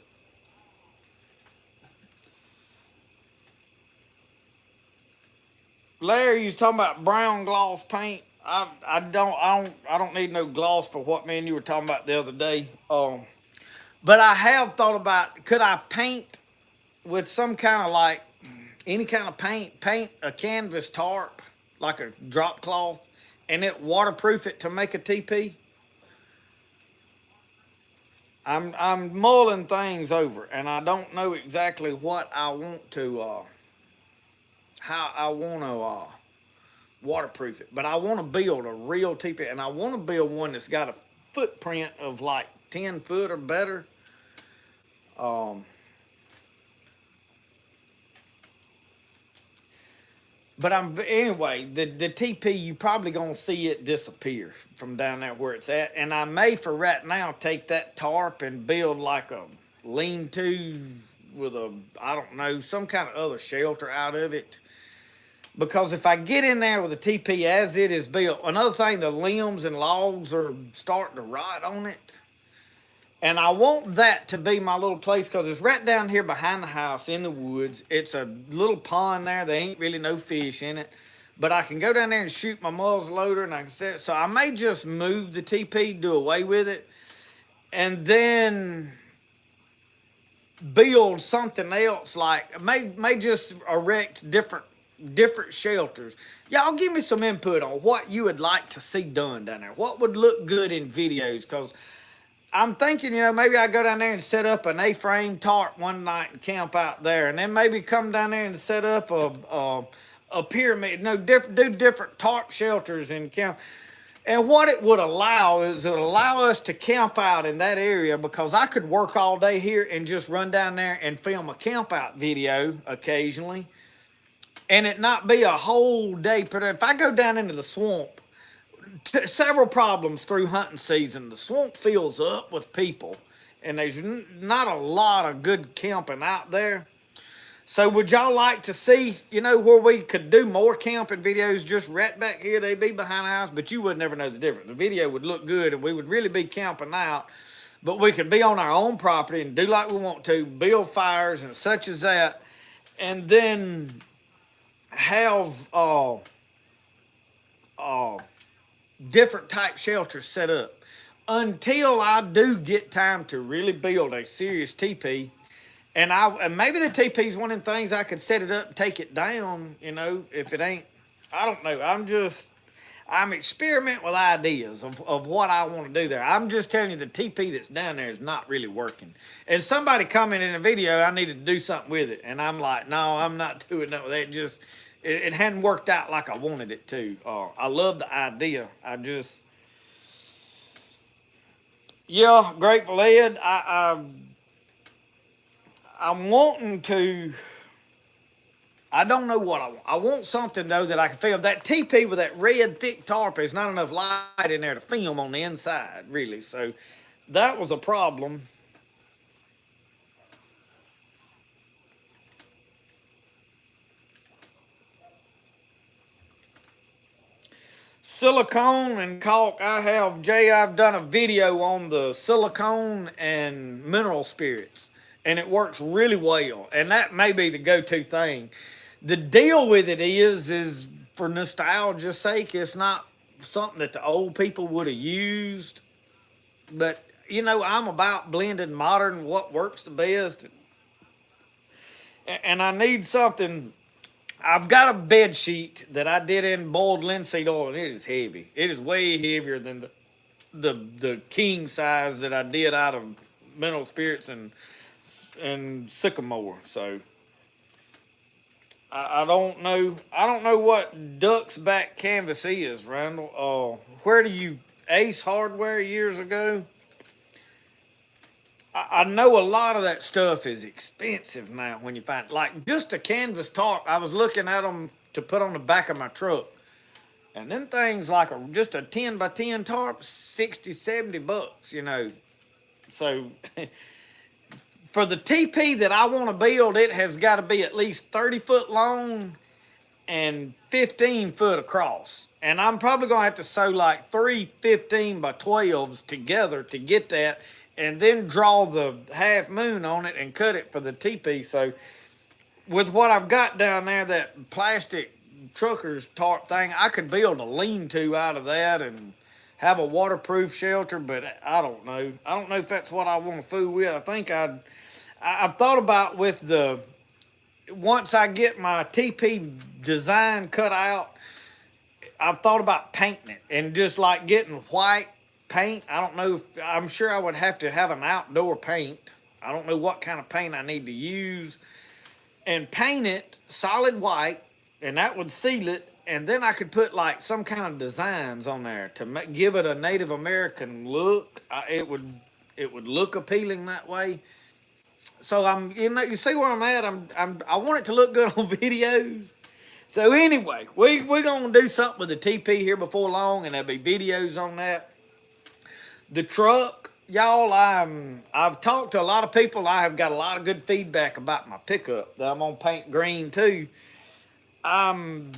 Larry, you was talking about brown gloss paint. I don't need no gloss for what me and you were talking about the other day. But I have thought about, could I paint with some kind of like any kind of paint a canvas tarp like a drop cloth, and it waterproof it to make a TP. I'm mulling things over, and I don't know exactly what I want to how I want to waterproof it. But I want to build a real teepee, and I want to build one that's got a footprint of like 10 foot or better. Um, but I'm anyway. The TP, you probably gonna see it disappear from down there where it's at, and I may for right now take that tarp and build like a lean-to with a, I don't know, some kind of other shelter out of it. Because if I get in there with a TP as it is built, another thing, the limbs and logs are starting to rot on it. And I want that to be my little place because it's right down here behind the house in the woods. It's a little pond there. There ain't really no fish in it. But I can go down there and shoot my muzzle loader, and I can set. So I may just move the TP, do away with it, and then build something else. Like may just erect different shelters. Y'all give me some input on what you would like to see done down there. What would look good in videos? Because I'm thinking, maybe I go down there and set up an A-frame tarp one night and camp out there, and then maybe come down there and set up a pyramid. No, do different tarp shelters and camp. And what it would allow is it would allow us to camp out in that area, because I could work all day here and just run down there and film a camp out video occasionally, and it not be a whole day. But if I go down into the swamp, several problems through hunting season. The swamp fills up with people, and there's not a lot of good camping out there. So would y'all like to see, where we could do more camping videos just right back here? They'd be behind the house, but you would never know the difference. The video would look good, and we would really be camping out, but we could be on our own property and do like we want to, build fires and such as that, and then have different type shelters set up until I do get time to really build a serious TP. And maybe the TP is one of the things I could set it up, take it down, if it ain't, I don't know. I'm experimenting with ideas of what I want to do there. I'm just telling you the TP that's down there is not really working. And somebody commented in a video, I needed to do something with it. And I'm like, no, I'm not doing that with that. It hadn't worked out like I wanted it to. I love the idea. Yeah, Grateful Ed. I'm wanting to. I don't know what I want. I want something though that I can film. That TP with that red thick tarp is not enough light in there to film on the inside, really. So that was a problem. Silicone and caulk. I've done a video on the silicone and mineral spirits. and it works really well. And that may be the go-to thing. The deal with it is for nostalgia's sake, it's not something that the old people would have used. But you know, I'm about blending modern what works the best, and I need something. I've got a bed sheet that I did in boiled linseed oil, and it is heavy. It is way heavier than the king size that I did out of mineral spirits and sycamore. So I don't know. I don't know what duck's back canvas is, Randall. Where do you Ace Hardware years ago? I know a lot of that stuff is expensive now when you find like just a canvas tarp. I was looking at them to put on the back of my truck. And them things like just a 10 by 10 tarp, 60, $70, you know. So for the TP that I want to build, it has got to be at least 30 foot long and 15 foot across. And I'm probably going to have to sew like 3 15 by 12s together to get that, and then draw the half moon on it and cut it for the TP. So with what I've got down there, that plastic trucker's tarp thing, I could build a lean-to out of that and have a waterproof shelter, but I don't know. I don't know if that's what I want to fool with. I think I've thought about with the, once I get my TP design cut out, I've thought about painting it and just like getting white paint. I don't know. I'm sure I would have to have an outdoor paint. I don't know what kind of paint I need to use, and paint it solid white, and that would seal it. And then I could put like some kind of designs on there to give it a Native American look. It would look appealing that way. So you see where I'm at. I want it to look good on videos. So anyway, we're gonna do something with the TP here before long, and there'll be videos on that. The truck, y'all, I've talked to a lot of people. I have got a lot of good feedback about my pickup that I'm gonna paint green too. I'm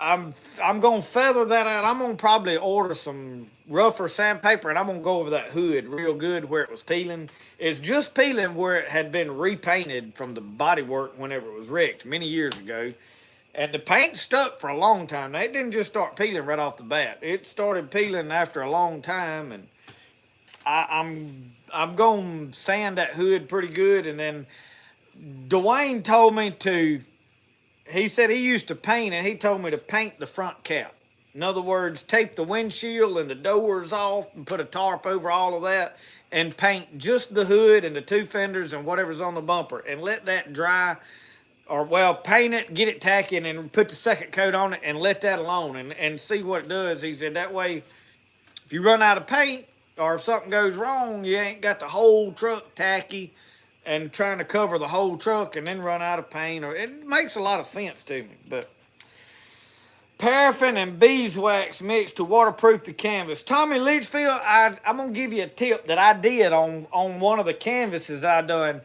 gonna feather that out. I'm gonna probably order some rougher sandpaper, and I'm gonna go over that hood real good where it was peeling. It's just peeling where it had been repainted from the bodywork whenever it was wrecked many years ago. And the paint stuck for a long time. Now, it didn't just start peeling right off the bat. It started peeling after a long time, and I'm gonna sand that hood pretty good. And then Dwayne told me to. He said he used to paint, and he told me to paint the front cap. In other words, tape the windshield and the doors off and put a tarp over all of that and paint just the hood and the two fenders and whatever's on the bumper and let that dry. Or, well, paint it, get it tacky, and then put the second coat on it and let that alone and see what it does. He said that way, if you run out of paint or if something goes wrong, you ain't got the whole truck tacky and trying to cover the whole truck and then run out of paint. Or it makes a lot of sense to me. But paraffin and beeswax mixed to waterproof the canvas. Tommy Litchfield, I'm going to give you a tip that I did on one of the canvases I done.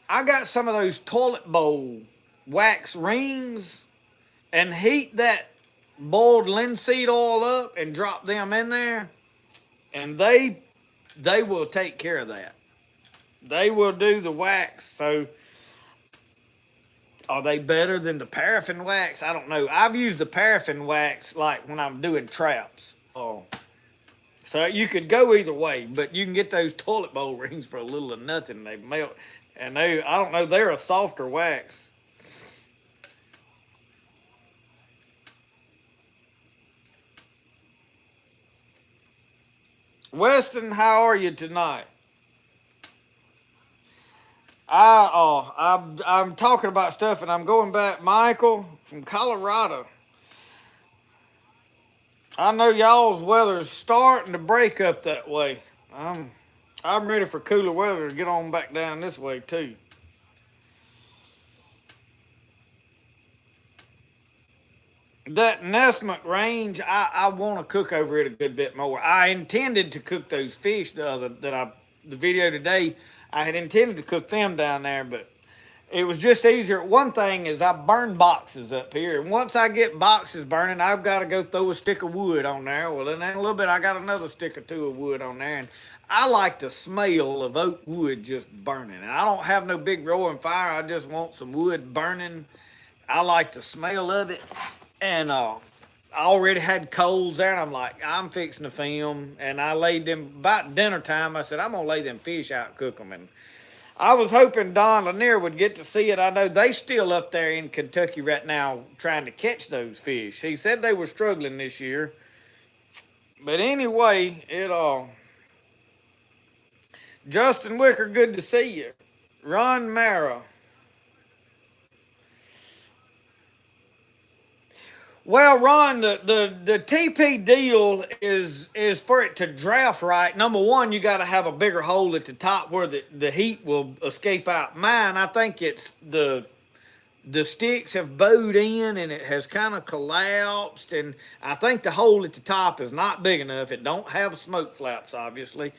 I got some of those toilet bowl wax rings and heat that boiled linseed oil up and drop them in there, and they will take care of that. They will do the wax. So are they better than the paraffin wax? I don't know. I've used the paraffin wax like when I'm doing traps. So you could go either way, but you can get those toilet bowl rings for a little of nothing. They melt, and I don't know, they're a softer wax. Weston, how are you tonight? I'm talking about stuff, and I'm going back. Michael from Colorado. I know y'all's weather's starting to break up that way. I'm ready for cooler weather to get on back down this way too. That Nessmuk range, I want to cook over it a good bit more. I intended to cook those fish the video today. I had intended to cook them down there, but it was just easier. One thing is I burn boxes up here, and once I get boxes burning, I've got to go throw a stick of wood on there. Well, then in a little bit, I got another stick or two of wood on there, and I like the smell of oak wood just burning. And I don't have no big roaring fire. I just want some wood burning. I like the smell of it. And I already had coals there, and I'm like, I'm fixing to film. And I laid them about dinner time. I said, I'm gonna lay them fish out, cook them. And I was hoping Don Lanier would get to see it. I know they still up there in Kentucky right now trying to catch those fish. He said they were struggling this year. But anyway, Justin Wicker, good to see you. Ron Mara. Well, Ron, the TP deal is for it to draft right. Number one, you got to have a bigger hole at the top where the heat will escape out. Mine, I think it's the sticks have bowed in and it has kind of collapsed, and I think the hole at the top is not big enough. It don't have smoke flaps, obviously.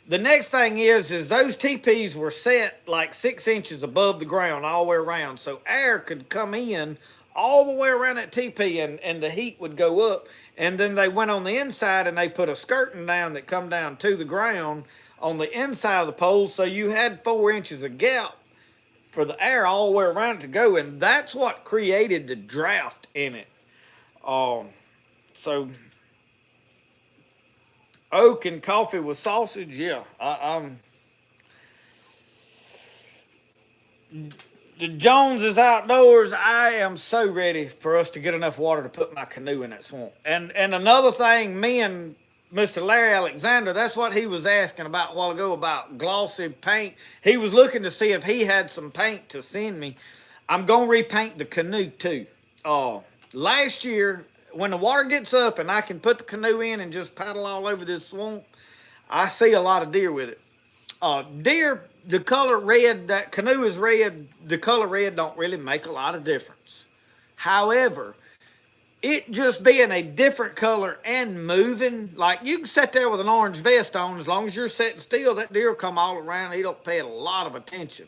The next thing is those teepees were set like 6 inches above the ground all the way around, so air could come in all the way around that teepee, and the heat would go up. And then they went on the inside and they put a skirting down that come down to the ground on the inside of the pole, so you had 4 inches of gap for the air all the way around it to go, and that's what created the draft in it. So oak and coffee with sausage, yeah. The Jones is outdoors. I am so ready for us to get enough water to put my canoe in that swamp. And another thing, me and Mr. Larry Alexander, that's what he was asking about a while ago about glossy paint. He was looking to see if he had some paint to send me. I'm going to repaint the canoe too. Last year, when the water gets up and I can put the canoe in and just paddle all over this swamp, I see a lot of deer with it. Deer, the color red, that canoe is red, the color red don't really make a lot of difference. However, it just being a different color and moving, like you can sit there with an orange vest on, as long as you're sitting still, that deer will come all around. He don't pay a lot of attention.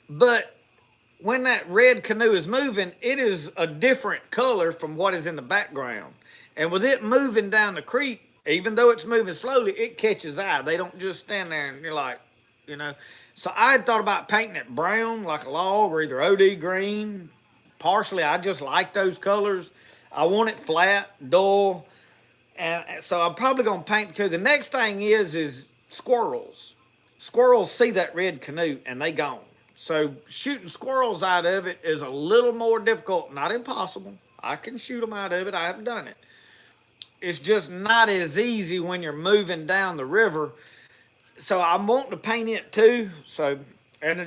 But when that red canoe is moving, it is a different color from what is in the background. And with it moving down the creek, even though it's moving slowly, it catches eye. They don't just stand there and you're like, you know. So I had thought about painting it brown like a log, or either OD green. Partially, I just like those colors. I want it flat, dull. And so I'm probably going to paint the canoe. The next thing is squirrels. Squirrels see that red canoe and they gone. So shooting squirrels out of it is a little more difficult, not impossible. I can shoot them out of it. I have done it. It's just not as easy when you're moving down the river. So I'm wanting to paint it too. So, and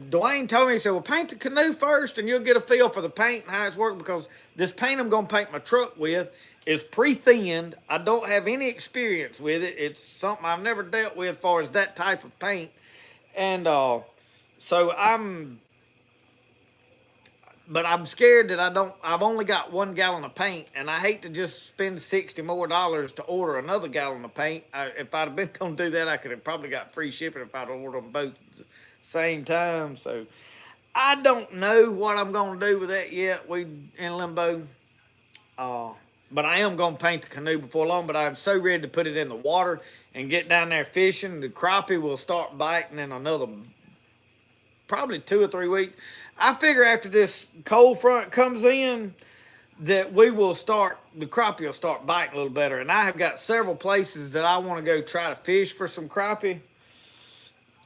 Dwayne told me, he said, well, paint the canoe first and you'll get a feel for the paint and how it's working, because this paint I'm going to paint my truck with is pre-thinned. I don't have any experience with it. It's something I've never dealt with as far as that type of paint. And so but I'm scared that I've only got 1 gallon of paint, and I hate to just spend $60 more to order another gallon of paint. If I'd have been going to do that, I could have probably got free shipping if I'd ordered them both at the same time. So I don't know what I'm going to do with that yet. We in limbo. But I am going to paint the canoe before long, but I'm so ready to put it in the water and get down there fishing. The crappie will start biting in another probably 2 or 3 weeks. I figure after this cold front comes in that the crappie will start biting a little better. And I have got several places that I want to go try to fish for some crappie.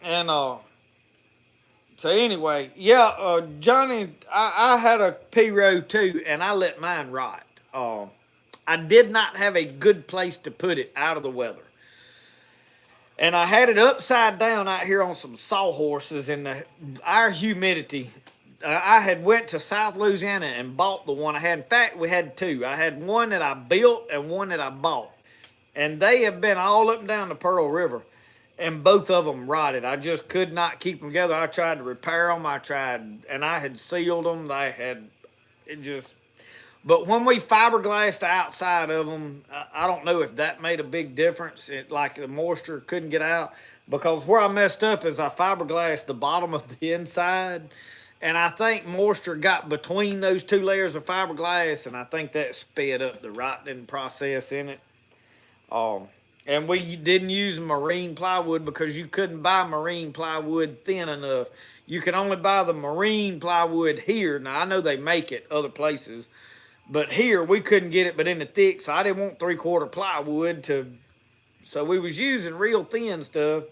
And so anyway, yeah, Johnny, I had a P-row too, and I let mine rot. I did not have a good place to put it out of the weather. And I had it upside down out here on some sawhorses, and our humidity. I had went to South Louisiana and bought the one I had. In fact, we had 2. I had one that I built and one that I bought. And they have been all up and down the Pearl River, and both of them rotted. I just could not keep them together. I tried to repair them. And I had sealed them. But when we fiberglassed the outside of them, I don't know if that made a big difference. Like the moisture couldn't get out, because where I messed up is I fiberglassed the bottom of the inside, And I think moisture got between those two layers of fiberglass, and I think that sped up the rotting process in it. Um, and we didn't use marine plywood because you couldn't buy marine plywood thin enough. You can only buy the marine plywood here. Now I know they make it other places, but here we couldn't get it but in the thick. So I didn't want 3/4 plywood to. So we was using real thin stuff.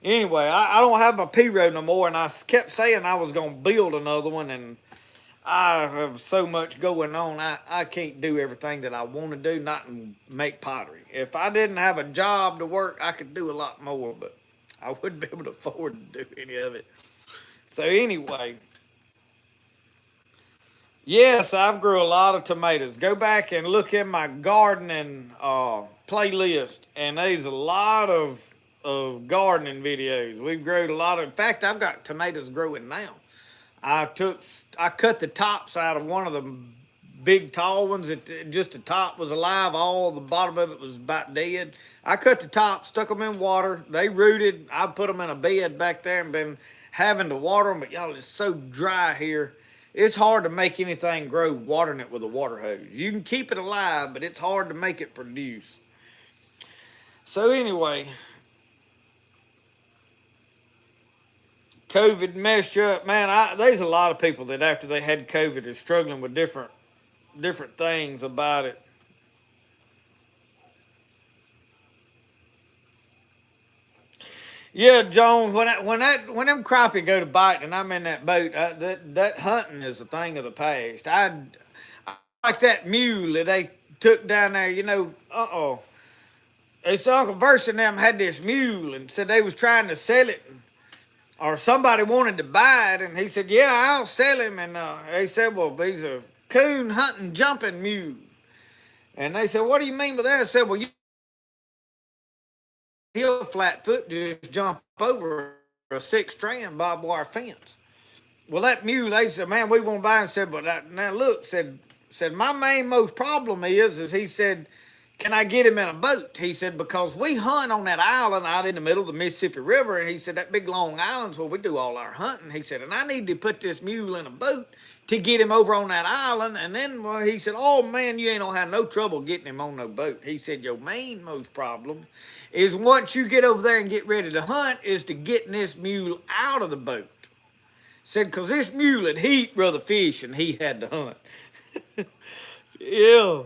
Anyway, I don't have my P road no more, and I kept saying I was gonna build another one, and I have so much going on. I can't do everything that I want to do, not make pottery. If I didn't have a job to work, I could do a lot more, but I wouldn't be able to afford to do any of it. So anyway, yes, I've grew a lot of tomatoes. Go back and look in my gardening playlist, and there's a lot of gardening videos. We've grown a lot of. In fact, I've got tomatoes growing now. I cut the tops out of one of the big tall ones. Just the top was alive. All the bottom of it was about dead. I cut the top, stuck them in water. They rooted. I put them in a bed back there and been having to water them. But y'all, it's so dry here. It's hard to make anything grow watering it with a water hose. You can keep it alive, but it's hard to make it produce. So anyway, COVID messed you up, man. There's a lot of people that after they had COVID are struggling with different things about it. Yeah, Jones. When them crappie go to bite and I'm in that boat, that hunting is a thing of the past. I like that mule that they took down there. It's Uncle Verse and them had this mule and said they was trying to sell it, or somebody wanted to buy it, and he said, "Yeah, I'll sell him." And they said, "Well, he's a coon hunting jumping mule." And they said, "What do you mean by that?" I said, "Well, he'll flat foot just jump over a 6 strand barbed wire fence." Well, that mule, they said, "Man, we won't buy him." Said, "But now look," said my main most problem is he said, "Can I get him in a boat?" He said, "Because we hunt on that island out in the middle of the Mississippi River." And he said, "That big long island's where we do all our hunting." He said, "And I need to put this mule in a boat to get him over on that island." And then he said, "Oh man, you ain't gonna have no trouble getting him on no boat." He said, "Your main most problem is once you get over there and get ready to hunt is to getting this mule out of the boat." Said, "Because this mule would heat brother fish and he had to hunt." Yeah.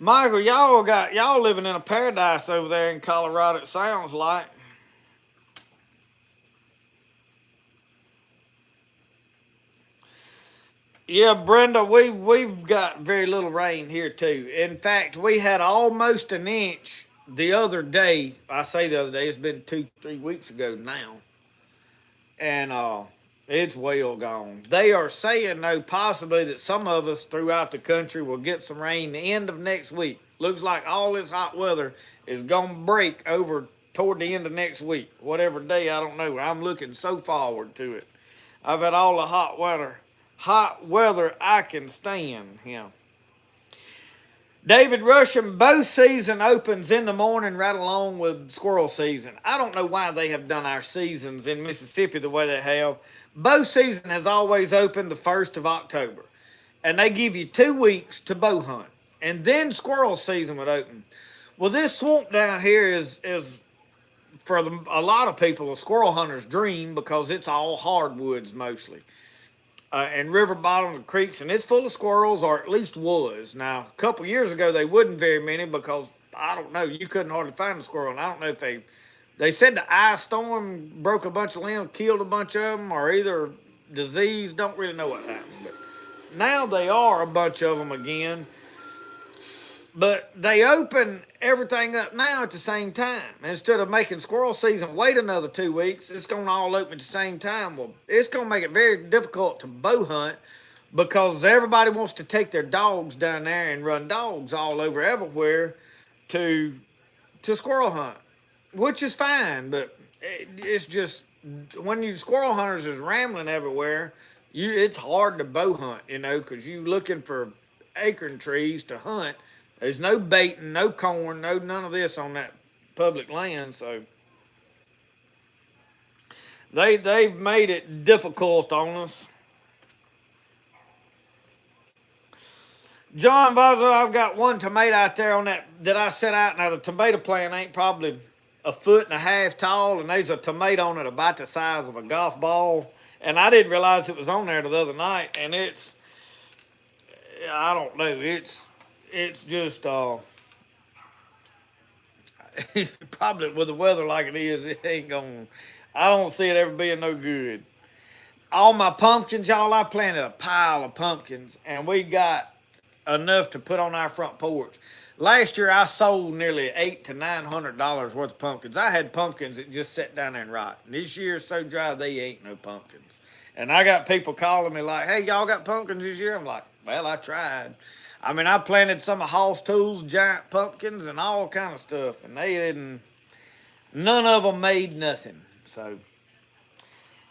Michael, y'all living in a paradise over there in Colorado, it sounds like. Yeah, Brenda, we've got very little rain here too. In fact, we had almost an inch the other day. I say the other day, it's been 2, 3 weeks ago now. And it's well gone. They are saying though possibly that some of us throughout the country will get some rain the end of next week. Looks like all this hot weather is gonna break over toward the end of next week. Whatever day, I don't know. I'm looking so forward to it. I've had all the hot weather I can stand. Yeah. David Rusham, bow season opens in the morning right along with squirrel season. I don't know why they have done our seasons in Mississippi the way they have. Bow season has always opened the 1st of October, and they give you 2 weeks to bow hunt, and then squirrel season would open. Well, this swamp down here is for a lot of people a squirrel hunter's dream because it's all hardwoods mostly. And river bottoms and creeks, and it's full of squirrels, or at least was. Now, a couple years ago, they wouldn't very many because I don't know, you couldn't hardly find a squirrel. And I don't know if they said the ice storm broke a bunch of limbs, killed a bunch of them, or either disease. Don't really know what happened. But now they are a bunch of them again. But they open everything up now at the same time. Instead of making squirrel season wait another 2 weeks, it's going to all open at the same time. Well, it's going to make it very difficult to bow hunt because everybody wants to take their dogs down there and run dogs all over everywhere to squirrel hunt, which is fine. But it's just when you squirrel hunters is rambling everywhere, it's hard to bow hunt, because you looking for acorn trees to hunt. There's no baiting, no corn, no none of this on that public land. So they've made it difficult on us. John Vazo, I've got one tomato out there on that I set out. Now the tomato plant ain't probably a foot and a half tall, and there's a tomato on it about the size of a golf ball. And I didn't realize it was on there the other night, and I don't know, it's just probably with the weather like it is, it ain't gonna. I don't see it ever being no good. All my pumpkins, y'all, I planted a pile of pumpkins, and we got enough to put on our front porch. Last year, I sold nearly $800 to $900 worth of pumpkins. I had pumpkins that just sat down there and rot. This year's so dry, they ain't no pumpkins. And I got people calling me like, "Hey, y'all got pumpkins this year?" I'm like, "Well, I tried." I mean, I planted some of Hoss Tools' giant pumpkins and all kind of stuff, and they didn't. None of them made nothing. So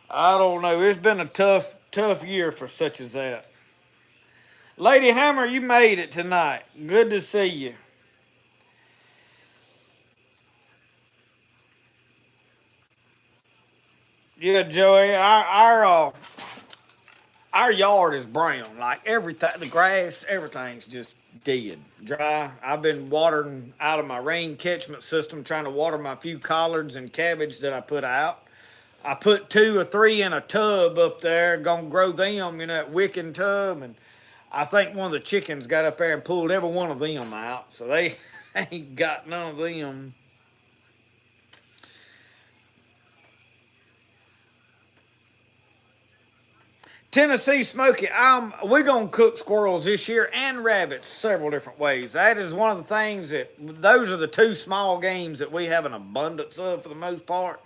I don't know. It's been a tough year for such as that. Lady Hammer, you made it tonight. Good to see you. Yeah, Joey, our yard is brown. Like everything, the grass, everything's just dead, dry. I've been watering out of my rain catchment system, trying to water my few collards and cabbage that I put out. I put 2 or 3 in a tub up there, gonna grow them in that wicking tub, and I think one of the chickens got up there and pulled every one of them out, so they ain't got none of them. Tennessee Smoky, we're gonna cook squirrels this year and rabbits several different ways. That is one of the things those are the 2 small games that we have an abundance of for the most part.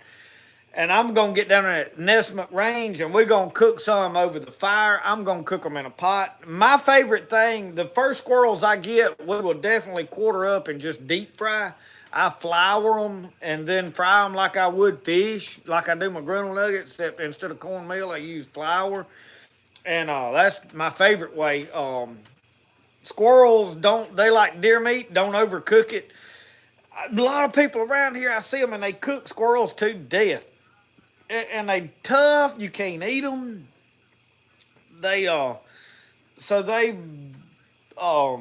And I'm gonna get down at Nessmuk Range and we're gonna cook some over the fire. I'm gonna cook them in a pot. My favorite thing, the first squirrels I get, we will definitely quarter up and just deep fry. I flour them and then fry them like I would fish, like I do my griddle nuggets, except instead of cornmeal, I use flour. And that's my favorite way. Squirrels they like deer meat, don't overcook it. A lot of people around here, I see them and they cook squirrels to death. And they tough, you can't eat them. So they, I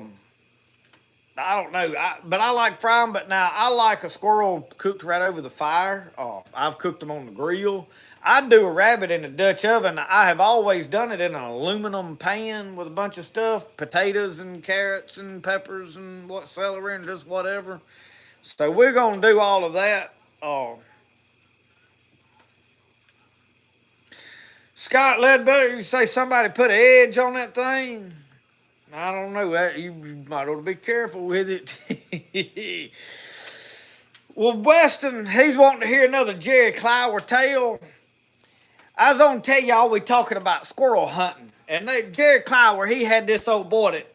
don't know, but I like frying. But now I like a squirrel cooked right over the fire. I've cooked them on the grill. I do a rabbit in the Dutch oven. I have always done it in an aluminum pan with a bunch of stuff, potatoes and carrots and peppers and celery and just whatever. So we're gonna do all of that. Scott Ledbetter, you say somebody put an edge on that thing? I don't know. You might ought to be careful with it. Well, Weston, he's wanting to hear another Jerry Clower tale. I was going to tell y'all we talking about squirrel hunting. And Jerry Clower, he had this old boy that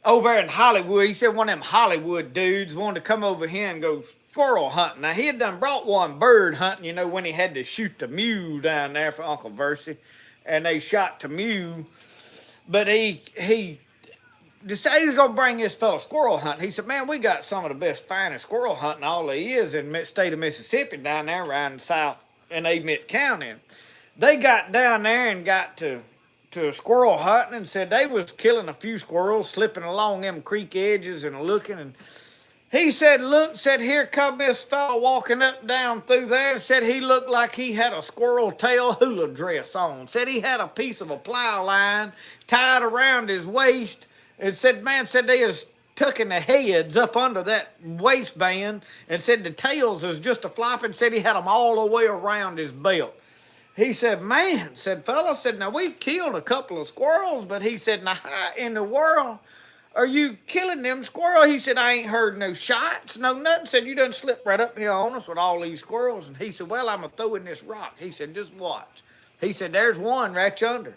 over in Hollywood. He said one of them Hollywood dudes wanted to come over here and go squirrel hunting. Now, he had done brought one bird hunting, when he had to shoot the mule down there for Uncle Versi. And they shot the mule. But he decided he was going to bring this fellow squirrel hunting. He said, "Man, we got some of the best, finest squirrel hunting all there is in the state of Mississippi down there around south in Amite County." They got down there and got to squirrel hunting and said they was killing a few squirrels, slipping along them creek edges and looking. And he said, "Here come this fellow walking up down through there," and said he looked like he had a squirrel tail hula dress on. Said he had a piece of a plow line tied around his waist. And said they was tucking the heads up under that waistband, and said the tails was just a flopping. Said he had them all the way around his belt. He said, "Man," said fella, said, "now we've killed a couple of squirrels," but he said, "Now how in the world are you killing them squirrels?" He said, "I ain't heard no shots, no nothing." Said, "You done slipped right up here on us with all these squirrels." And he said, "Well, I'm going to throw in this rock." He said, "Just watch." He said, "There's one right yonder."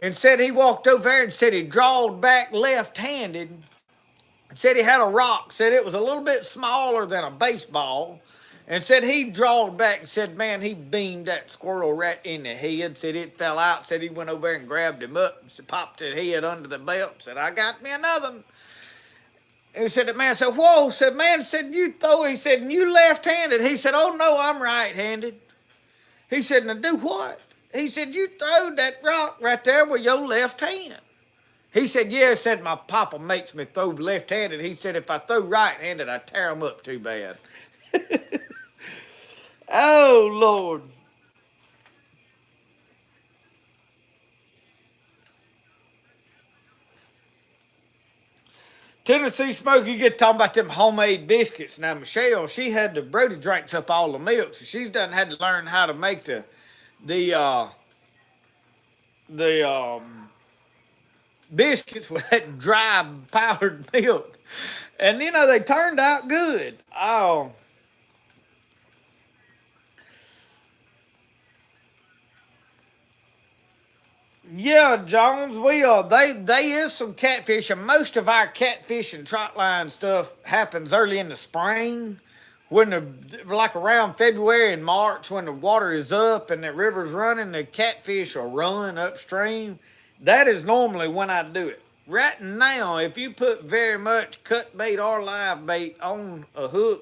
And said he walked over there and said he drawed back left-handed. Said he had a rock. Said it was a little bit smaller than a baseball. And said he drawed back and said, man, he beamed that squirrel right in the head. Said it fell out. Said he went over there and grabbed him up and popped his head under the belt. Said, I got me another one. And he said, the man said, whoa. Said, man, said, you throw it. He said, and you left-handed. He said, oh, no, I'm right-handed. He said, now do what? He said, you throw that rock right there with your left hand. He said, yeah, he said, my papa makes me throw left-handed. He said, if I throw right-handed, I tear him up too bad. Oh, Lord. Tennessee Smoky, you get talking about them homemade biscuits. Now, Michelle, she had the Brody drinks up all the milk, so she's done had to learn how to make the biscuits with that dry powdered milk. And, you know, they turned out good. Oh, yeah, Jones, they is some catfish, and most of our catfish and trotline stuff happens early in the spring, when like around February and March, when the water is up and the river's running, the catfish will run upstream. That is normally when I do it. Right now, if you put very much cut bait or live bait on a hook,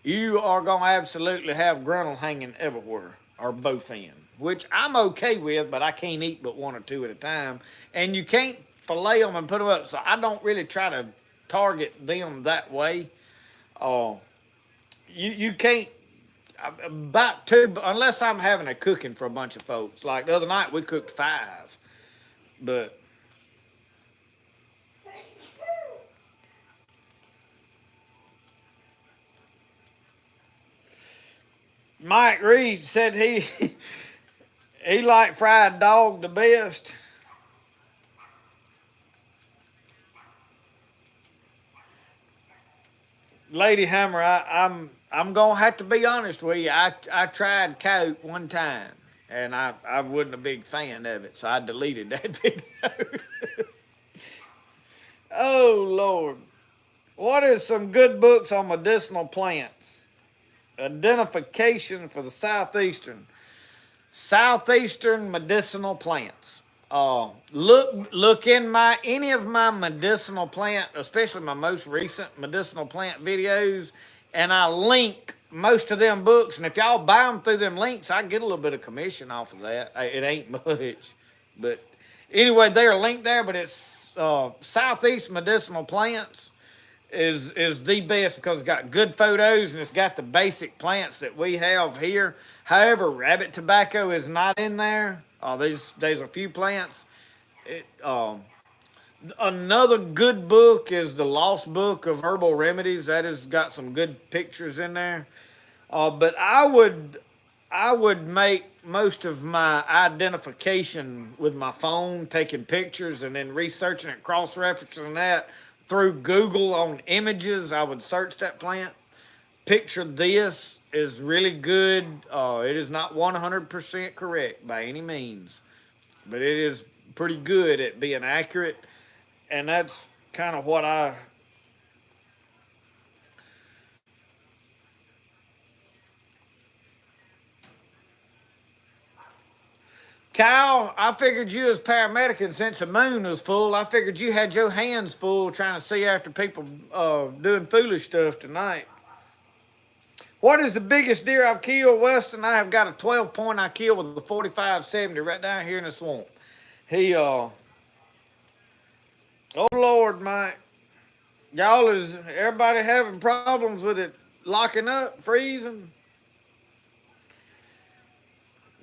you are going to absolutely have grunnel hanging everywhere, or both ends, which I'm okay with, but I can't eat but one or two at a time. And you can't fillet them and put them up, so I don't really try to target them that way. Uh, you can't, about two, unless I'm having a cooking for a bunch of folks. Like the other night, we cooked 5, but Mike Reed said he liked fried dog the best. Lady Hammer, I'm gonna have to be honest with you. I tried coke one time, and I wasn't a big fan of it, so I deleted that video. Oh Lord, what is some good books on medicinal plants? Identification for the southeastern medicinal plants. Look in any of my medicinal plant, especially my most recent medicinal plant videos, and I link most of them books. And if y'all buy them through them links, I get a little bit of commission off of that. It ain't much, but anyway, they're linked there. But it's Southeast Medicinal Plants is the best because it's got good photos and it's got the basic plants that we have here. However, rabbit tobacco is not in there. There's a few plants. Another good book is the Lost Book of Herbal Remedies. That has got some good pictures in there. But I would make most of my identification with my phone, taking pictures and then researching it, cross-referencing that through Google on images. I would search that plant. Picture this is really good. It is not 100% correct by any means, but it is pretty good at being accurate. And that's kind of what Kyle, I figured you as paramedic, and since the moon was full, I figured you had your hands full trying to see after people doing foolish stuff tonight. What is the biggest deer I've killed, Weston? I have got a 12 point I killed with a 45-70 right down here in the swamp. Oh Lord, Mike. Y'all, is everybody having problems with it locking up, freezing?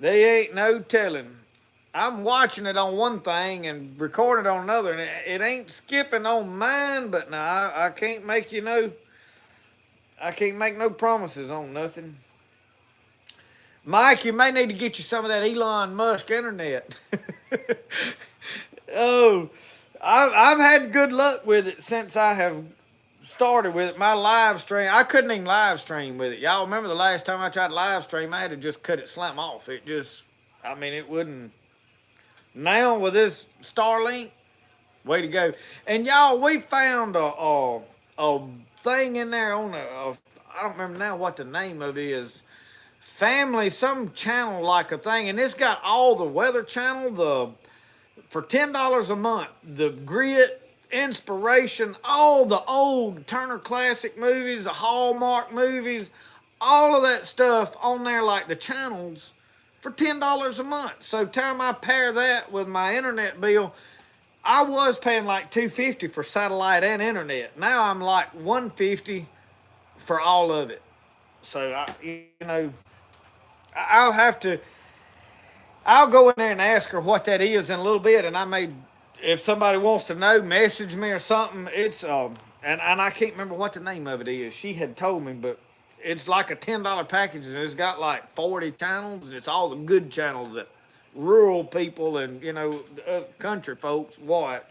They ain't no telling. I'm watching it on one thing and recording it on another, and it ain't skipping on mine, but no, I can't make I can't make no promises on nothing. Mike, you may need to get you some of that Elon Musk internet. Oh, I've had good luck with it since I have started with it. My live stream, I couldn't even live stream with it. Y'all remember the last time I tried to live stream, I had to just cut it slam off. It wouldn't. Now with this Starlink, way to go. And y'all, we found a thing in there on I don't remember now what the name of it is. Family, some channel like a thing, and it's got all the Weather Channel, the for $10 a month, the Grit, Inspiration, all the old Turner Classic movies, the Hallmark movies, all of that stuff on there, like the channels, for $10 a month. So time I pair that with my internet bill, I was paying like $250 for satellite and internet. Now I'm like $150 for all of it. So I'll have to. I'll go in there and ask her what that is in a little bit, and I may, if somebody wants to know, message me or something. It's and I can't remember what the name of it is. She had told me, but it's like a $10 package, and it's got like 40 channels, and it's all the good channels that rural people and country folks watch.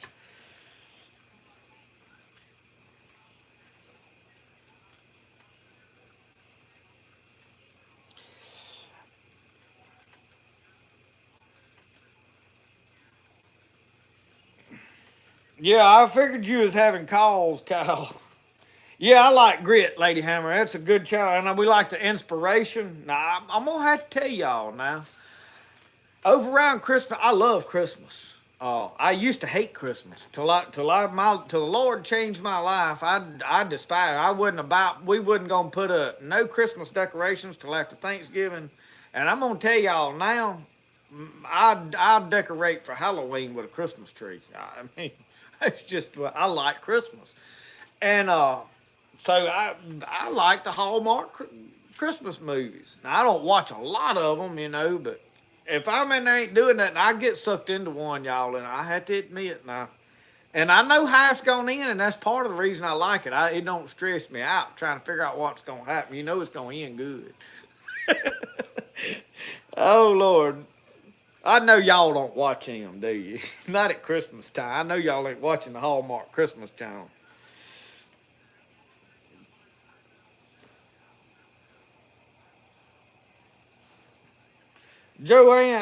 Yeah, I figured you was having calls, Kyle. Yeah, I like Grit, Lady Hammer. That's a good channel, and we like the Inspiration. Now, I'm gonna have to tell y'all now. Over around Christmas, I love Christmas. I used to hate Christmas till the Lord changed my life. I despise. I wasn't about. We wasn't gonna put no Christmas decorations till after Thanksgiving, and I'm gonna tell y'all now. I'll decorate for Halloween with a Christmas tree. I mean, it's just I like Christmas, and so I like the Hallmark Christmas movies. Now I don't watch a lot of them, but if I'm in there ain't doing that, I get sucked into one, y'all, and I have to admit now. And I know how it's going to end, and that's part of the reason I like it. It don't stress me out trying to figure out what's going to happen. You know it's going to end good. Oh, Lord. I know y'all don't watch him, do you? Not at Christmas time. I know y'all ain't watching the Hallmark Christmas channel. Joanne,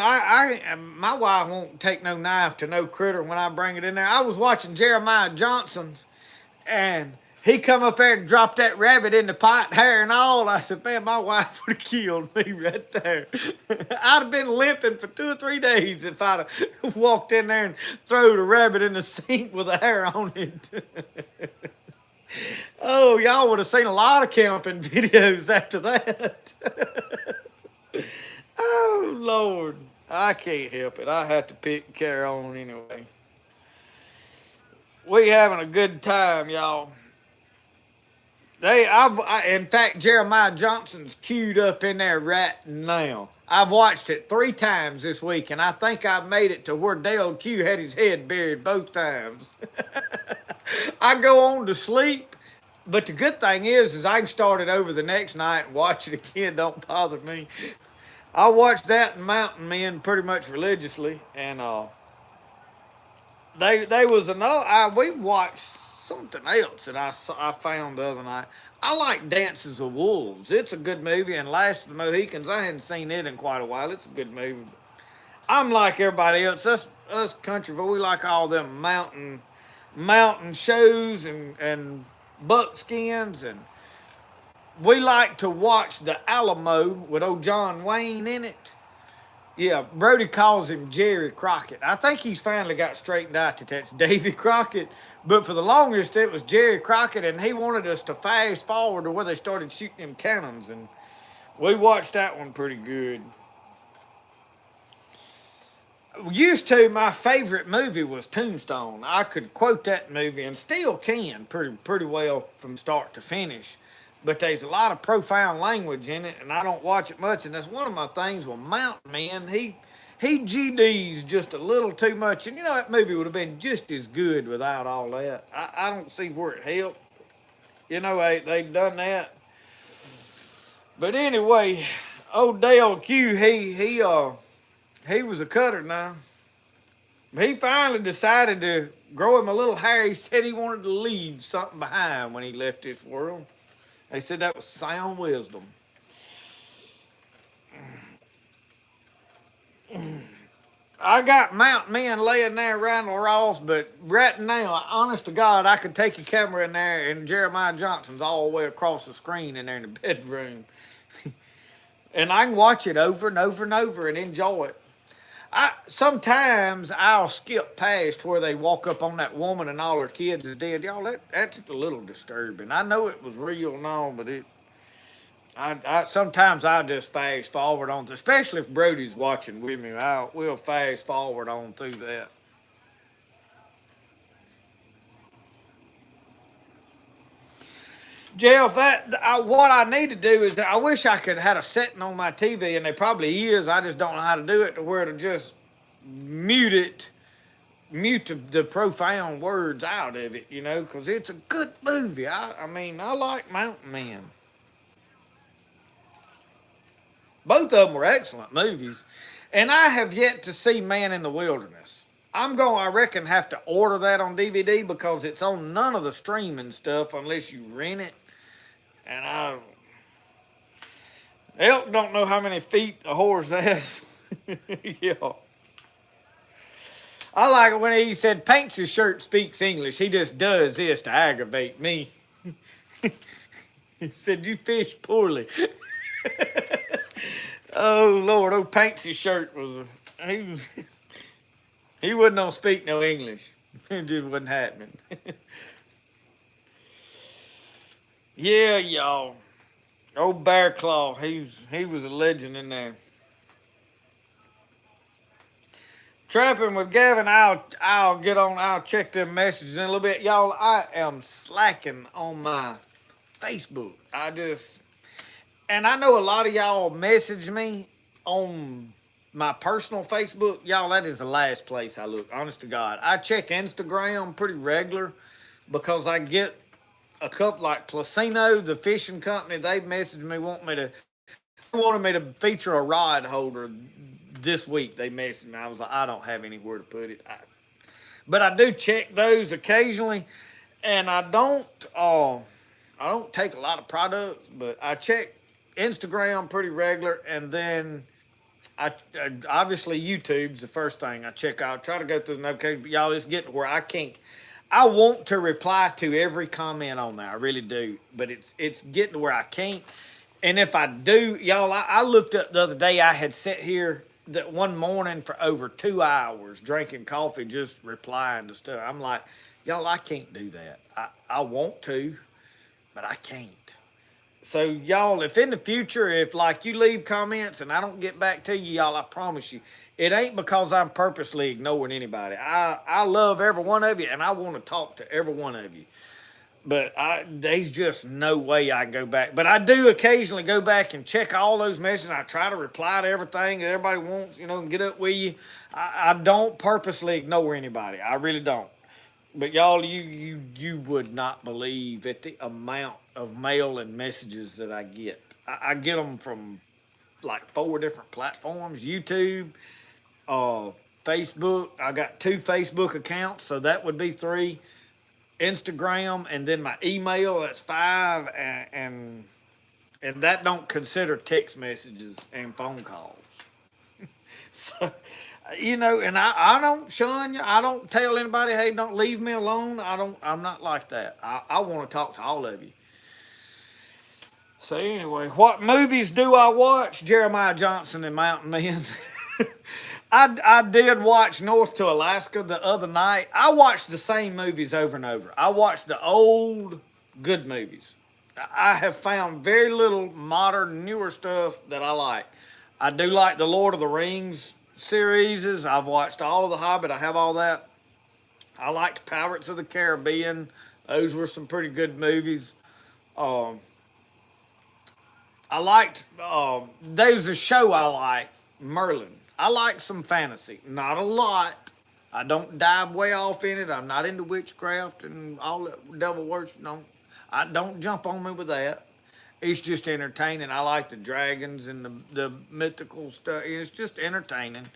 my wife won't take no knife to no critter when I bring it in there. I was watching Jeremiah Johnson, and he come up there and dropped that rabbit in the pot, hair and all. I said, man, my wife would have killed me right there. I'd have been limping for 2 or 3 days if I'd have walked in there and threw the rabbit in the sink with the hair on it. Oh, y'all would have seen a lot of camping videos after that. Oh, Lord. I can't help it. I have to carry on anyway. We having a good time, y'all. In fact, Jeremiah Johnson's queued up in there right now. I've watched it 3 times this week, and I think I've made it to where Dale Q had his head buried both times. I go on to sleep, but the good thing is I can start it over the next night and watch it again. Don't bother me. I watched that and Mountain Men pretty much religiously, and they was another. We watched something else that I found the other night. I like Dances with Wolves. It's a good movie, and Last of the Mohicans. I hadn't seen it in quite a while. It's a good movie. I'm like everybody else. Us country, but we like all them mountain shows and buckskins, and we like to watch the Alamo with old John Wayne in it. Yeah, Brody calls him Jerry Crockett. I think he's finally got straightened out that that's Davy Crockett. But for the longest, it was Jerry Crockett, and he wanted us to fast forward to where they started shooting them cannons, and we watched that one pretty good. Used to, my favorite movie was Tombstone. I could quote that movie and still can pretty well from start to finish. But there's a lot of profound language in it, and I don't watch it much. And that's one of my things with Mountain Man. He GDs just a little too much, and that movie would have been just as good without all that. I don't see where it helped. They've done that. But anyway, old Dale Q, he was a cutter now. He finally decided to grow him a little hair. He said he wanted to leave something behind when he left this world. They said that was sound wisdom. I got Mountain Men laying there, Randall Ross, but right now, honest to God, I could take your camera in there and Jeremiah Johnson's all the way across the screen in there in the bedroom. And I can watch it over and over and over and enjoy it. Sometimes I'll skip past where they walk up on that woman and all her kids is dead. Y'all, that's a little disturbing. I know it was real and all, but sometimes I just fast forward on, especially if Brody's watching with me. We'll fast forward on through that. Jeff, what I need to do is that I wish I could have had a setting on my TV, and there probably is. I just don't know how to do it to where to just mute it, mute the profound words out of it, because it's a good movie. I mean, I like Mountain Men. Both of them were excellent movies, and I have yet to see Man in the Wilderness. I reckon, have to order that on DVD because it's on none of the streaming stuff unless you rent it. And Elk don't know how many feet a horse has. Yeah. I like it when he said paints his shirt, speaks English. He just does this to aggravate me. He said, you fish poorly. Oh, Lord. Oh, paints his shirt was... He wouldn't know speak no English. It just wasn't happening. Yeah, y'all. Old Bear Claw, he was a legend in there. Trapping with Gavin, I'll check them messages in a little bit. Y'all, I am slacking on my Facebook. And I know a lot of y'all message me on my personal Facebook. Y'all, that is the last place I look, honest to God. I check Instagram pretty regular because I get a couple like Placino, the fishing company. They messaged me wanted me to feature a rod holder this week. They messaged me. I was like, I don't have anywhere to put it. But I do check those occasionally, and I don't take a lot of products, but I check Instagram pretty regular, and then obviously YouTube's the first thing I check out. Try to go through the notifications, but y'all, it's getting where I can't. I want to reply to every comment on there. I really do, but it's getting to where I can't. And if I do, y'all, I looked up the other day. I had sat here that one morning for over 2 hours drinking coffee, just replying to stuff. I'm like, y'all, I can't do that. I want to, but I can't. So y'all, if in the future, if like you leave comments and I don't get back to you, y'all, I promise you, it ain't because I'm purposely ignoring anybody. I love every one of you, and I want to talk to every one of you. But there's just no way I go back. But I do occasionally go back and check all those messages. I try to reply to everything that everybody wants, and get up with you. I don't purposely ignore anybody. I really don't. But y'all, you would not believe at the amount of mail and messages that I get. I get them from like 4 different platforms: YouTube, Facebook. I got 2 Facebook accounts, so that would be 3. Instagram, and then my email, that's 5, and that don't consider text messages and phone calls. So, and I don't shun you. I don't tell anybody, hey, don't leave me alone. I'm not like that. I want to talk to all of you. So anyway, what movies do I watch? Jeremiah Johnson and Mountain Men. I did watch North to Alaska the other night. I watched the same movies over and over. I watched the old good movies. I have found very little modern, newer stuff that I like. I do like the Lord of the Rings series. I've watched all of The Hobbit. I have all that. I liked Pirates of the Caribbean. Those were some pretty good movies. I liked, there's a show I like, Merlin. I like some fantasy, not a lot. I don't dive way off in it. I'm not into witchcraft and all that devil worship. No, I don't jump on me with that. It's just entertaining. I like the dragons and the mythical stuff. It's just entertaining.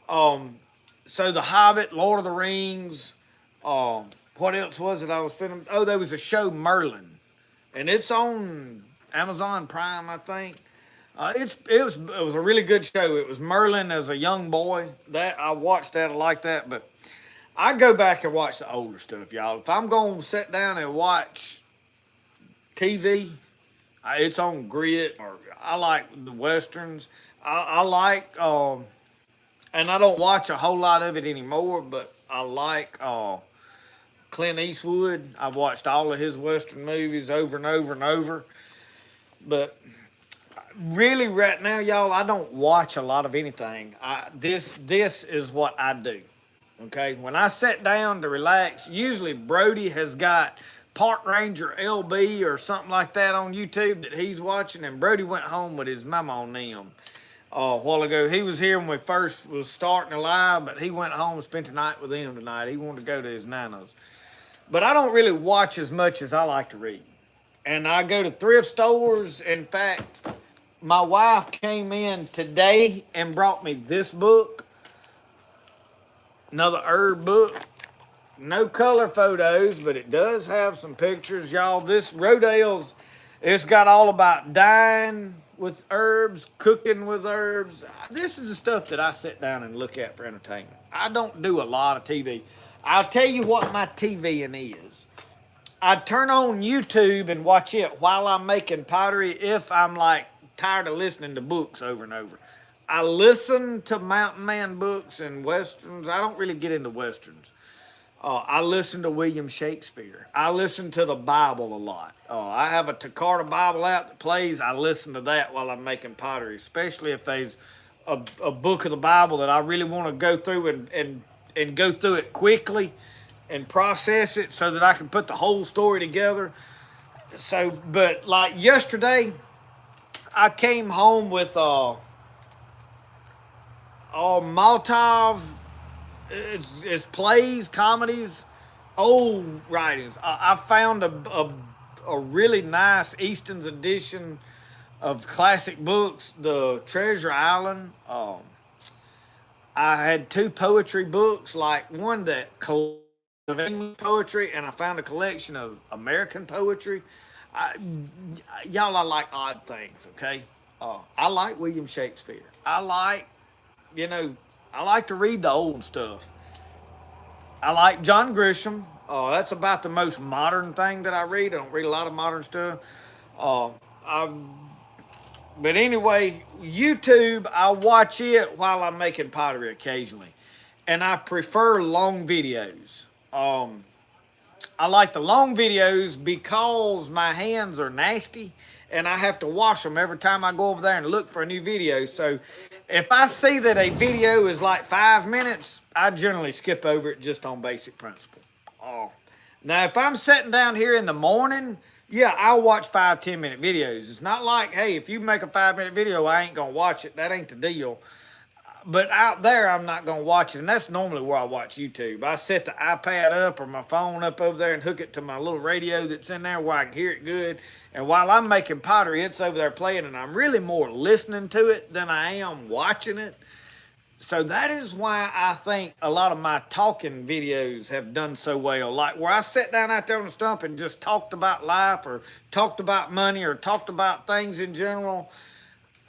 So The Hobbit, Lord of the Rings. What else was it I was filming? Oh, there was a show, Merlin, and it's on Amazon Prime, I think. It was a really good show. It was Merlin as a young boy. That I watched that. I like that. But I go back and watch the older stuff, y'all. If I'm gonna sit down and watch TV, it's on Grit, or I like the westerns. I like, and I don't watch a whole lot of it anymore. But I like Clint Eastwood. I've watched all of his western movies over and over and over. But really, right now, y'all, I don't watch a lot of anything. This is what I do. Okay, when I sit down to relax, usually Brody has got Park Ranger LB or something like that on YouTube that he's watching, and Brody went home with his mama on them a while ago. He was here when we first was starting to live, but he went home and spent the night with them tonight. He wanted to go to his nana's. But I don't really watch as much as I like to read. And I go to thrift stores. In fact, my wife came in today and brought me this book, another herb book. No color photos, but it does have some pictures, y'all. This Rodale's, it's got all about dying with herbs, cooking with herbs. This is the stuff that I sit down and look at for entertainment. I don't do a lot of TV. I'll tell you what my TVing is. I turn on YouTube and watch it while I'm making pottery if I'm like tired of listening to books over and over. I listen to mountain man books and westerns. I don't really get into westerns. I listen to William Shakespeare. I listen to the Bible a lot. I have a Takarta Bible app that plays. I listen to that while I'm making pottery, especially if there's a book of the Bible that I really want to go through and go through it quickly and process it so that I can put the whole story together. So, but like yesterday, I came home with Maltov. It's plays, comedies, old writings. I found a really nice Easton's edition of classic books, the Treasure Island. I had two poetry books, like one that of English poetry, and I found a collection of American poetry. I, y'all, I like odd things. Okay, I like William Shakespeare. You know, I like to read the old stuff. I like John Grisham. That's about the most modern thing that I read. I don't read a lot of modern stuff. Uh, I, but anyway, YouTube, I watch it while I'm making pottery occasionally. And I prefer long videos. I like the long videos because my hands are nasty and I have to wash them every time I go over there and look for a new video. So if I see that a video is like 5 minutes, I generally skip over it just on basic principle. Oh. Now, if I'm sitting down here in the morning, yeah, I'll watch 5, 10 minute videos. It's not like, hey, if you make a 5 minute video, I ain't gonna watch it. That ain't the deal. But out there, I'm not going to watch it. And that's normally where I watch YouTube. I set the iPad up or my phone up over there and hook it to my little radio that's in there where I can hear it good. And while I'm making pottery, it's over there playing. And I'm really more listening to it than I am watching it. So that is why I think a lot of my talking videos have done so well. Like where I sat down out there on the stump and just talked about life or talked about money or talked about things in general.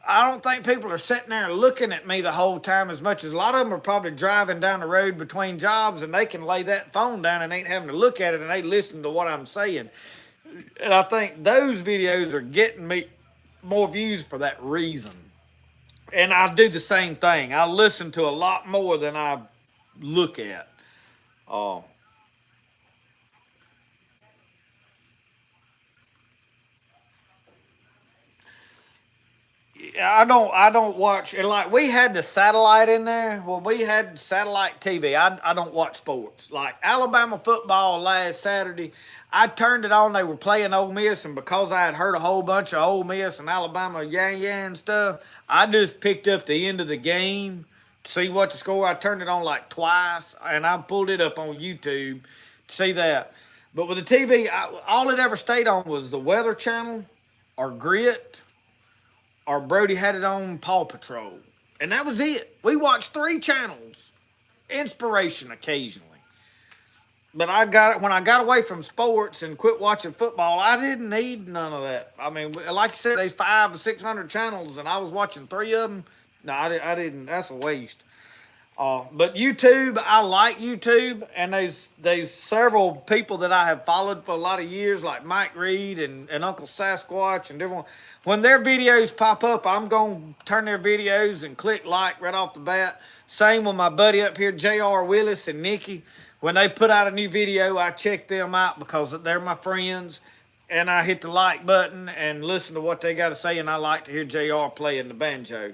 I don't think people are sitting there looking at me the whole time as much as a lot of them are probably driving down the road between jobs and they can lay that phone down and ain't having to look at it and they listen to what I'm saying. And I think those videos are getting me more views for that reason. And I do the same thing. I listen to a lot more than I look at. Uh, I don't watch and like we had the satellite in there. Well, we had satellite TV. I don't watch sports. Like Alabama football last Saturday, I turned it on. They were playing Ole Miss, and because I had heard a whole bunch of Ole Miss and Alabama yan stuff, I just picked up the end of the game to see what the score. I turned it on like twice, and I pulled it up on YouTube to see that. But with the TV, all it ever stayed on was the Weather Channel or Grit or Brody had it on Paw Patrol. And that was it. We watched 3 channels. Inspiration occasionally. But I got it when I got away from sports and quit watching football. I didn't need none of that. I mean, like you said, there's 500 or 600 channels, and I was watching three of them. No, I didn't. That's a waste. But YouTube, I like YouTube, and there's several people that I have followed for a lot of years, like Mike Reed and Uncle Sasquatch and different. When their videos pop up, I'm gonna turn their videos and click like right off the bat. Same with my buddy up here, J.R. Willis and Nikki. When they put out a new video, I check them out because they're my friends, and I hit the like button and listen to what they got to say. And I like to hear J.R. playing the banjo.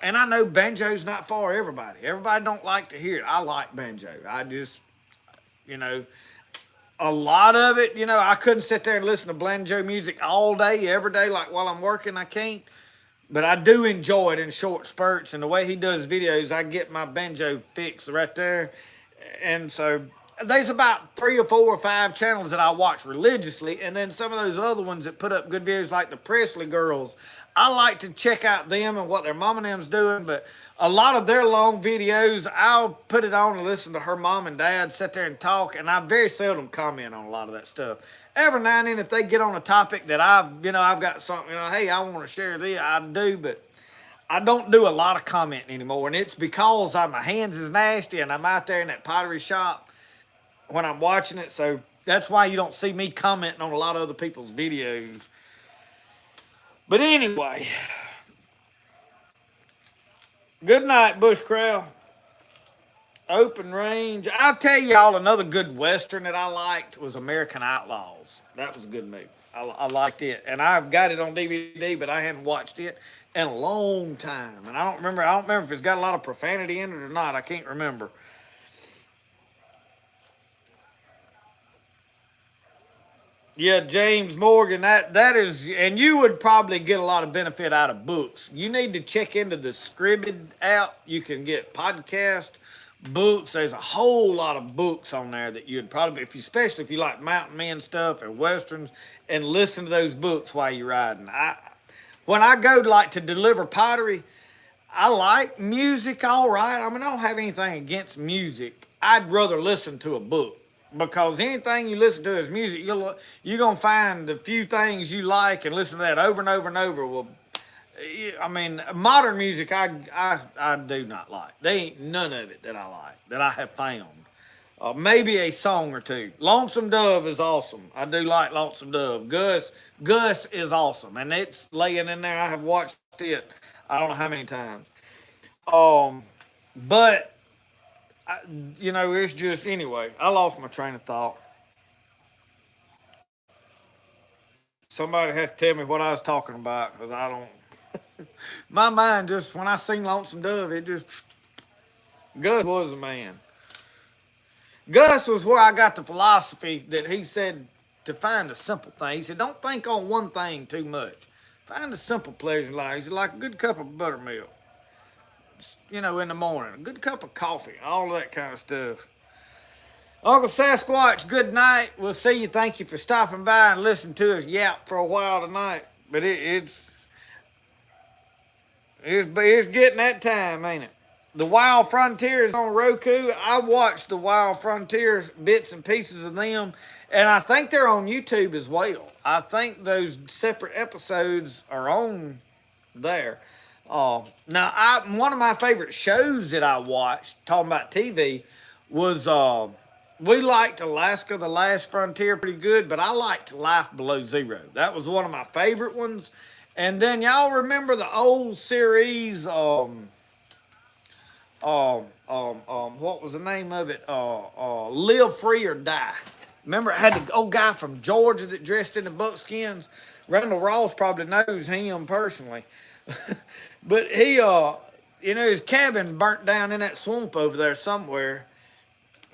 And I know banjo's not for everybody. Everybody don't like to hear it. I like banjo. I just, you know, a lot of it, I couldn't sit there and listen to banjo music all day, every day, like while I'm working. I can't. But I do enjoy it in short spurts. And the way he does videos, I get my banjo fix right there. And so there's about 3 or 4 or 5 channels that I watch religiously. And then some of those other ones that put up good videos, like the Presley girls. I like to check out them and what their mom and them's doing, but a lot of their long videos, I'll put it on and listen to her mom and dad sit there and talk, and I very seldom comment on a lot of that stuff. Every now and then, if they get on a topic that I've got something, hey, I want to share this, I do, but I don't do a lot of commenting anymore, and it's because my hands is nasty and I'm out there in that pottery shop when I'm watching it, so that's why you don't see me commenting on a lot of other people's videos. But anyway, good night, Bush Crowd. Open Range. I'll tell y'all another good Western that I liked was American Outlaws. That was a good movie. I liked it. And I've got it on DVD, but I hadn't watched it in a long time. And I don't remember if it's got a lot of profanity in it or not. I can't remember. Yeah, James Morgan, that is, and you would probably get a lot of benefit out of books. You need to check into the Scribd app. You can get podcast, books. There's a whole lot of books on there that you'd probably, especially if you like mountain men stuff and westerns, and listen to those books while you're riding. When I go to deliver pottery, I like music, all right. I mean, I don't have anything against music. I'd rather listen to a book. Because anything you listen to is music, you're going to find a few things you like and listen to that over and over and over. Well, I mean, modern music I do not like. There ain't none of it that I like, that I have found. Maybe a song or two. Lonesome Dove is awesome. I do like Lonesome Dove. Gus is awesome. And it's laying in there. I have watched it I don't know how many times. But it's just, anyway, I lost my train of thought. Somebody had to tell me what I was talking about, because I don't. My mind just, when I seen Lonesome Dove, it just. Gus was a man. Gus was where I got the philosophy that he said to find a simple thing. He said, don't think on one thing too much. Find a simple pleasure in life. He said, like a good cup of buttermilk. In the morning, a good cup of coffee, all that kind of stuff. Uncle Sasquatch, good night. We'll see you. Thank you for stopping by and listening to us yap for a while tonight. But it's getting that time, ain't it? The Wild Frontier is on Roku. I watched the Wild Frontier, bits and pieces of them, and I think they're on YouTube as well. I think those separate episodes are on there. Now, one of my favorite shows that I watched, talking about TV, was we liked Alaska, The Last Frontier pretty good, but I liked Life Below Zero. That was one of my favorite ones. And then y'all remember the old series, what was the name of it? Live Free or Die. Remember, it had the old guy from Georgia that dressed in the buckskins? Randall Ross probably knows him personally. But he, his cabin burnt down in that swamp over there somewhere.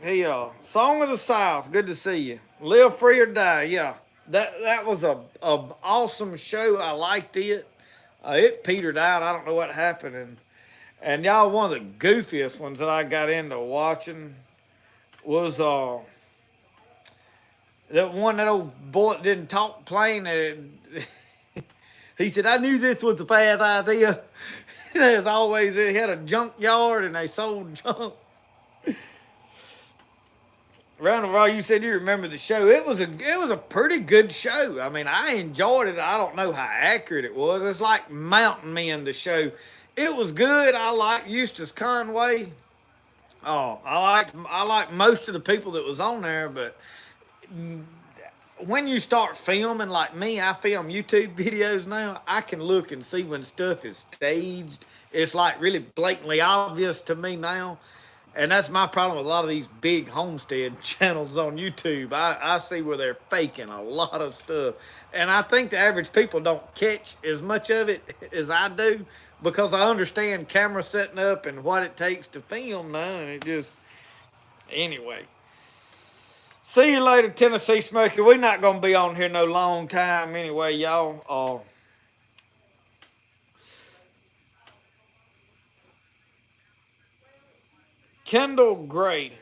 He, Song of the South, good to see you. Live Free or Die, yeah. That was a awesome show. I liked it. It petered out. I don't know what happened. And y'all, one of the goofiest ones that I got into watching was that old boy that didn't talk plain. He said, I knew this was a bad idea. As always, he had a junkyard and they sold junk. Randall Raw, you said you remember the show. It was a pretty good show. I mean, I enjoyed it. I don't know how accurate it was. It's like Mountain Men, the show. It was good. I like Eustace Conway. Oh, I like most of the people that was on there, but when you start filming like me, I film YouTube videos now. I can look and see when stuff is staged. It's like really blatantly obvious to me now. And that's my problem with a lot of these big homestead channels on YouTube. I see where they're faking a lot of stuff. And I think the average people don't catch as much of it as I do because I understand camera setting up and what it takes to film now. And it just, anyway. See you later, Tennessee Smoker. We're not going to be on here no long time anyway, y'all. Kendall Gray.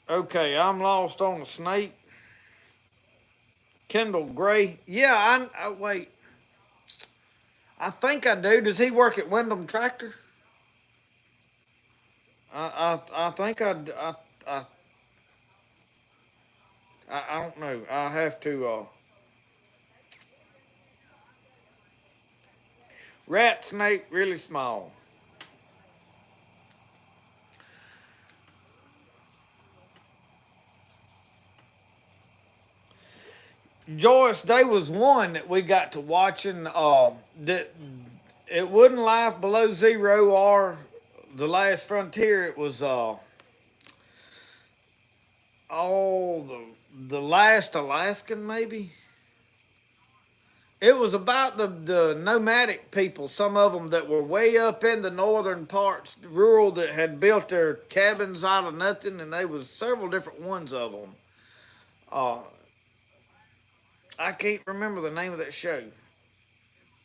Okay, I'm lost on the snake. Kendall Gray. Yeah, wait. I think I do. Does he work at Wyndham Tractor? I think I, I don't know. I have to. Rat snake, really small. Joyce, there was one that we got to watching. That it wasn't Life Below Zero or The Last Frontier. It was oh the Last Alaskan maybe. It was about the nomadic people, some of them that were way up in the northern parts, rural, that had built their cabins out of nothing, and there was several different ones of them. Uh, I can't remember the name of that show.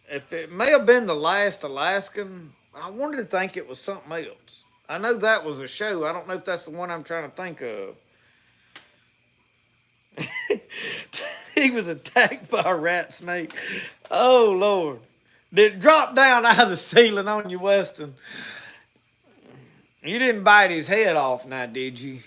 If it may have been The Last Alaskan, I wanted to think it was something else. I know that was a show. I don't know if that's the one I'm trying to think of. He was attacked by a rat snake. Oh Lord! Did it drop down out of the ceiling on you, Weston? You didn't bite his head off, now did you?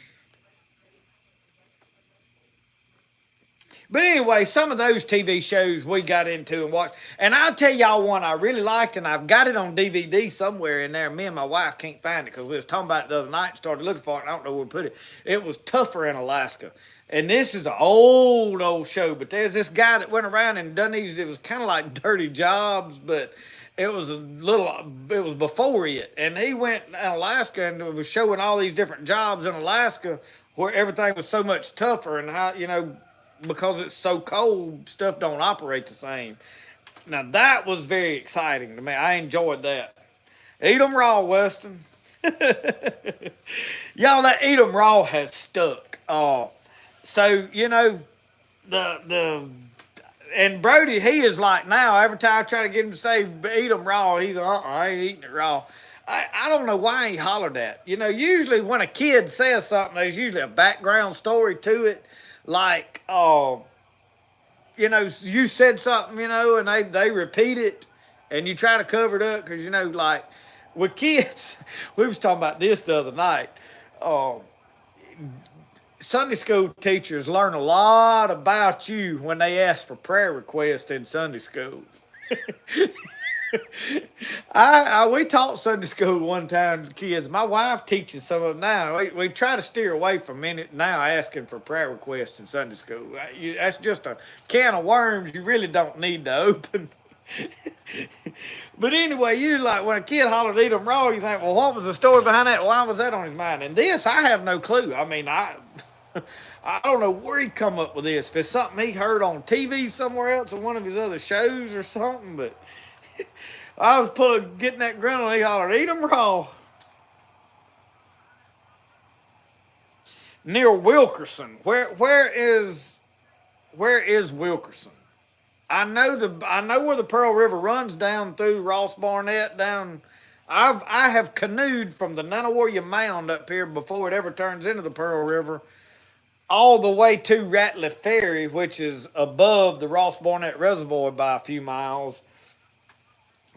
But anyway, some of those TV shows we got into and watched. And I'll tell y'all one I really liked, and I've got it on DVD somewhere in there. Me and my wife can't find it because we was talking about it the other night and started looking for it, and I don't know where to put it. It was Tougher in Alaska. And this is an old show, but there's this guy that went around and done these. It was kind of like dirty jobs, but it was it was before it. And he went in Alaska and was showing all these different jobs in Alaska where everything was so much tougher and how, because it's so cold, stuff don't operate the same. Now that was very exciting to me. I enjoyed that. Eat 'em raw, Weston. Y'all, that Eat 'em raw has stuck. So the and Brody, he is like now. Every time I try to get him to say eat 'em raw, he's I ain't eating it raw. I don't know why he hollered that. Usually when a kid says something, there's usually a background story to it. Like, you said something, and they repeat it, and you try to cover it up because, like with kids, we was talking about this the other night. Sunday school teachers learn a lot about you when they ask for prayer requests in Sunday school. We taught Sunday school one time to kids. My wife teaches some of them now. We try to steer away from it now asking for prayer requests in Sunday school. That's just a can of worms you really don't need to open. But anyway, you like when a kid hollered eat them raw, you think, well, what was the story behind that? Why was that on his mind? And this, I have no clue. I mean, I don't know where he come up with this. If it's something he heard on TV somewhere else or one of his other shows or something, but I was getting that grunt and he hollered, eat them raw. Near Wilkerson. Where is Wilkerson? I know where the Pearl River runs down through Ross Barnett down. I have canoed from the Nanawarya Mound up here before it ever turns into the Pearl River, all the way to Ratliff Ferry, which is above the Ross Barnett Reservoir by a few miles.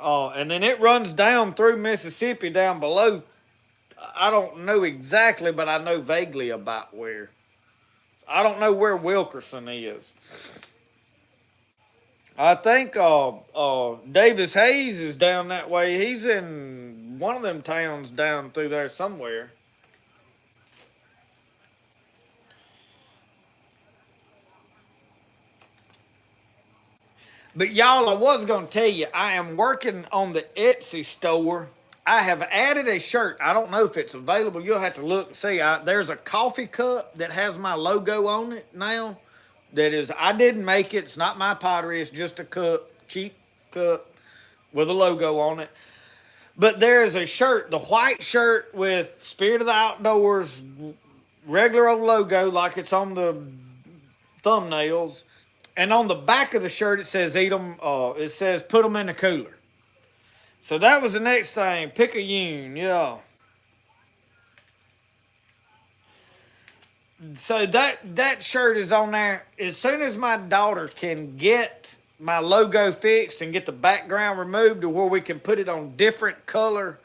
And then it runs down through Mississippi down below. I don't know exactly, but I know vaguely about where. I don't know where Wilkerson is. I think Davis Hayes is down that way. He's in one of them towns down through there somewhere. But y'all, I was gonna tell you, I am working on the Etsy store. I have added a shirt. I don't know if it's available. You'll have to look and see. There's a coffee cup that has my logo on it now. That is, I didn't make it. It's not my pottery. It's just a cup, cheap cup with a logo on it. But there is a shirt, the white shirt with Spirit of the Outdoors regular old logo like it's on the thumbnails. And on the back of the shirt, it says eat them. It says put them in the cooler. So that was the next thing. Picayune, yeah. So that shirt is on there. As soon as my daughter can get my logo fixed and get the background removed to where we can put it on different color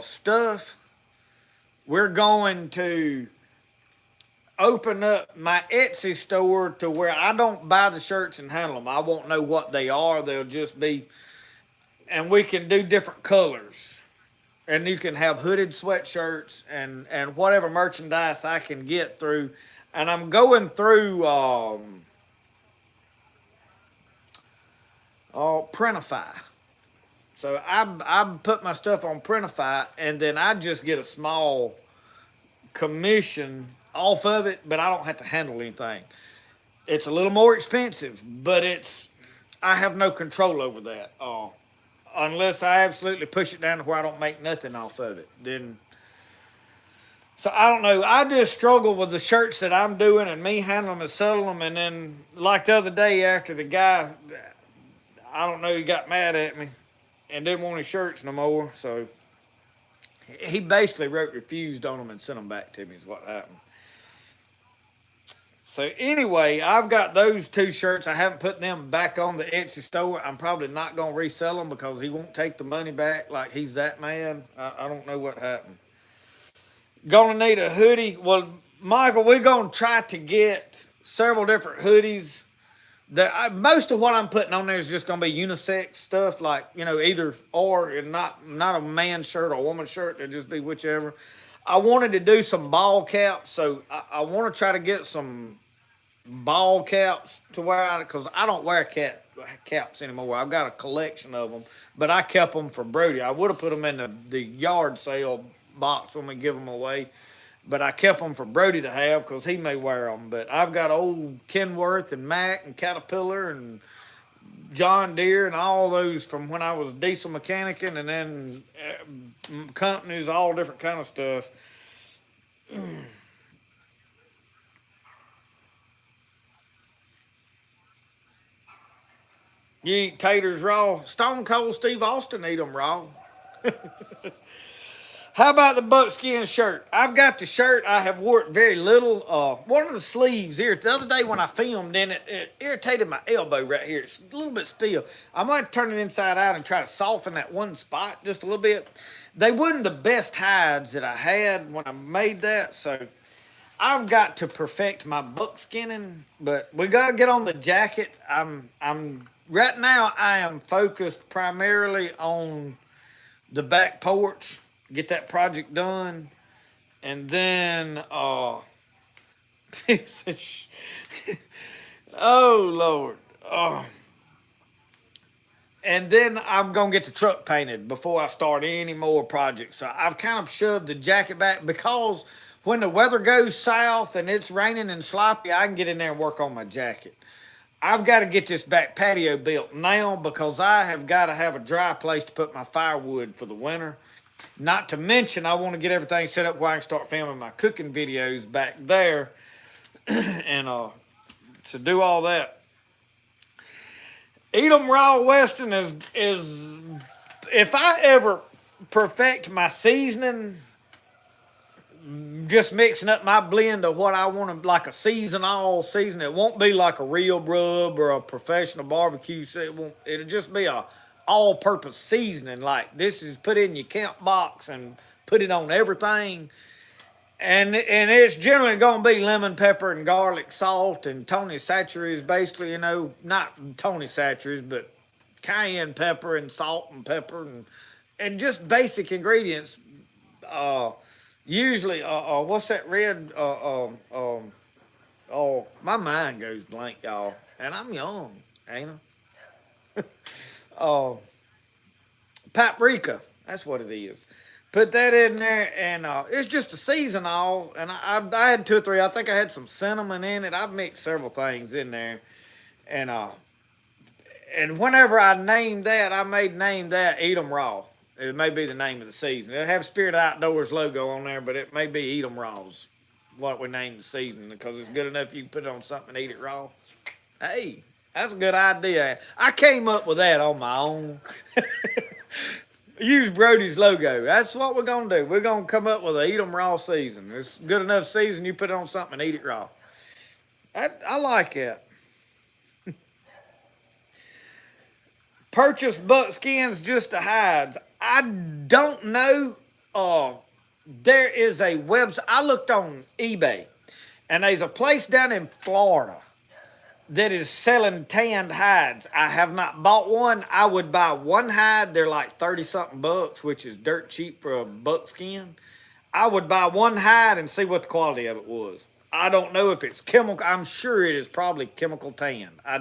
stuff, we're going to open up my Etsy store to where I don't buy the shirts and handle them. I won't know what they are. They'll just be, and we can do different colors. And you can have hooded sweatshirts and whatever merchandise I can get through. And I'm going through Printify. So I put my stuff on Printify, and then I just get a small commission off of it, but I don't have to handle anything. It's a little more expensive, but I have no control over that. Unless I absolutely push it down to where I don't make nothing off of it. Then, so I don't know. I just struggle with the shirts that I'm doing and me handling them and selling them. And then, like the other day, after the guy, I don't know, he got mad at me and didn't want his shirts no more. So he basically wrote refused on them and sent them back to me. Is what happened. So anyway, I've got those two shirts. I haven't put them back on the Etsy store. I'm probably not going to resell them because he won't take the money back like he's that man. I don't know what happened. Gonna need a hoodie. Well, Michael, we're going to try to get several different hoodies. Most of what I'm putting on there is just going to be unisex stuff, like, either or, and not a man shirt or a woman shirt. It'll just be whichever. I wanted to do some ball caps, so I want to try to get some ball caps to wear, because I don't wear caps anymore. I've got a collection of them, but I kept them for Brody. I would have put them in the yard sale box when we give them away, but I kept them for Brody to have because he may wear them. But I've got old Kenworth and Mack and Caterpillar and John Deere and all those from when I was diesel mechanicing, and then companies, all different kind of stuff. You eat taters raw. Stone Cold Steve Austin eat them raw. How about the buckskin shirt? I've got the shirt. I have wore it very little. One of the sleeves here, the other day when I filmed in it, it irritated my elbow right here. It's a little bit still. I might turn it inside out and try to soften that one spot just a little bit. They wasn't the best hides that I had when I made that, so I've got to perfect my buckskinning. But we got to get on the jacket. I'm right now. I am focused primarily on the back porch. Get that project done, and then oh Lord, and then I'm gonna get the truck painted before I start any more projects. So I've kind of shoved the jacket back because when the weather goes south and it's raining and sloppy, I can get in there and work on my jacket. I've got to get this back patio built now because I have got to have a dry place to put my firewood for the winter. Not to mention, I want to get everything set up where I can start filming my cooking videos back there, and to do all that. Edom Raw Western is if I ever perfect my seasoning, just mixing up my blend of what I want to, like a season. It won't be like a real rub or a professional barbecue. It'll just be a all-purpose seasoning. Like this is put in your camp box and put it on everything. And it's generally going to be lemon pepper and garlic salt and Tony Chachere's basically, not Tony Chachere's, but cayenne pepper and salt and pepper and just basic ingredients. Uh, Usually, what's that red? Oh, my mind goes blank, y'all, and I'm young, ain't I? Uh, Paprika, that's what it is. Put that in there, and it's just a seasonal. And I had two or three. I think I had some cinnamon in it. I've mixed several things in there, and whenever I named that, I made name that Eat 'em Raw. It may be the name of the season. It'll have Spirit Outdoors logo on there, but it may be Eat 'em Raws, what we named the season, because it's good enough you can put it on something and eat it raw. Hey, that's a good idea. I came up with that on my own. Use Brody's logo. That's what we're going to do. We're going to come up with a Eat 'em Raw season. It's good enough season, you put it on something and eat it raw. I like that. Purchase buckskins just to hides. I don't know. There is a website. I looked on eBay, and there's a place down in Florida that is selling tanned hides. I have not bought one. I would buy one hide. They're like 30 something bucks, which is dirt cheap for a buckskin. I would buy one hide and see what the quality of it was. I don't know if it's chemical. I'm sure it is probably chemical tanned. I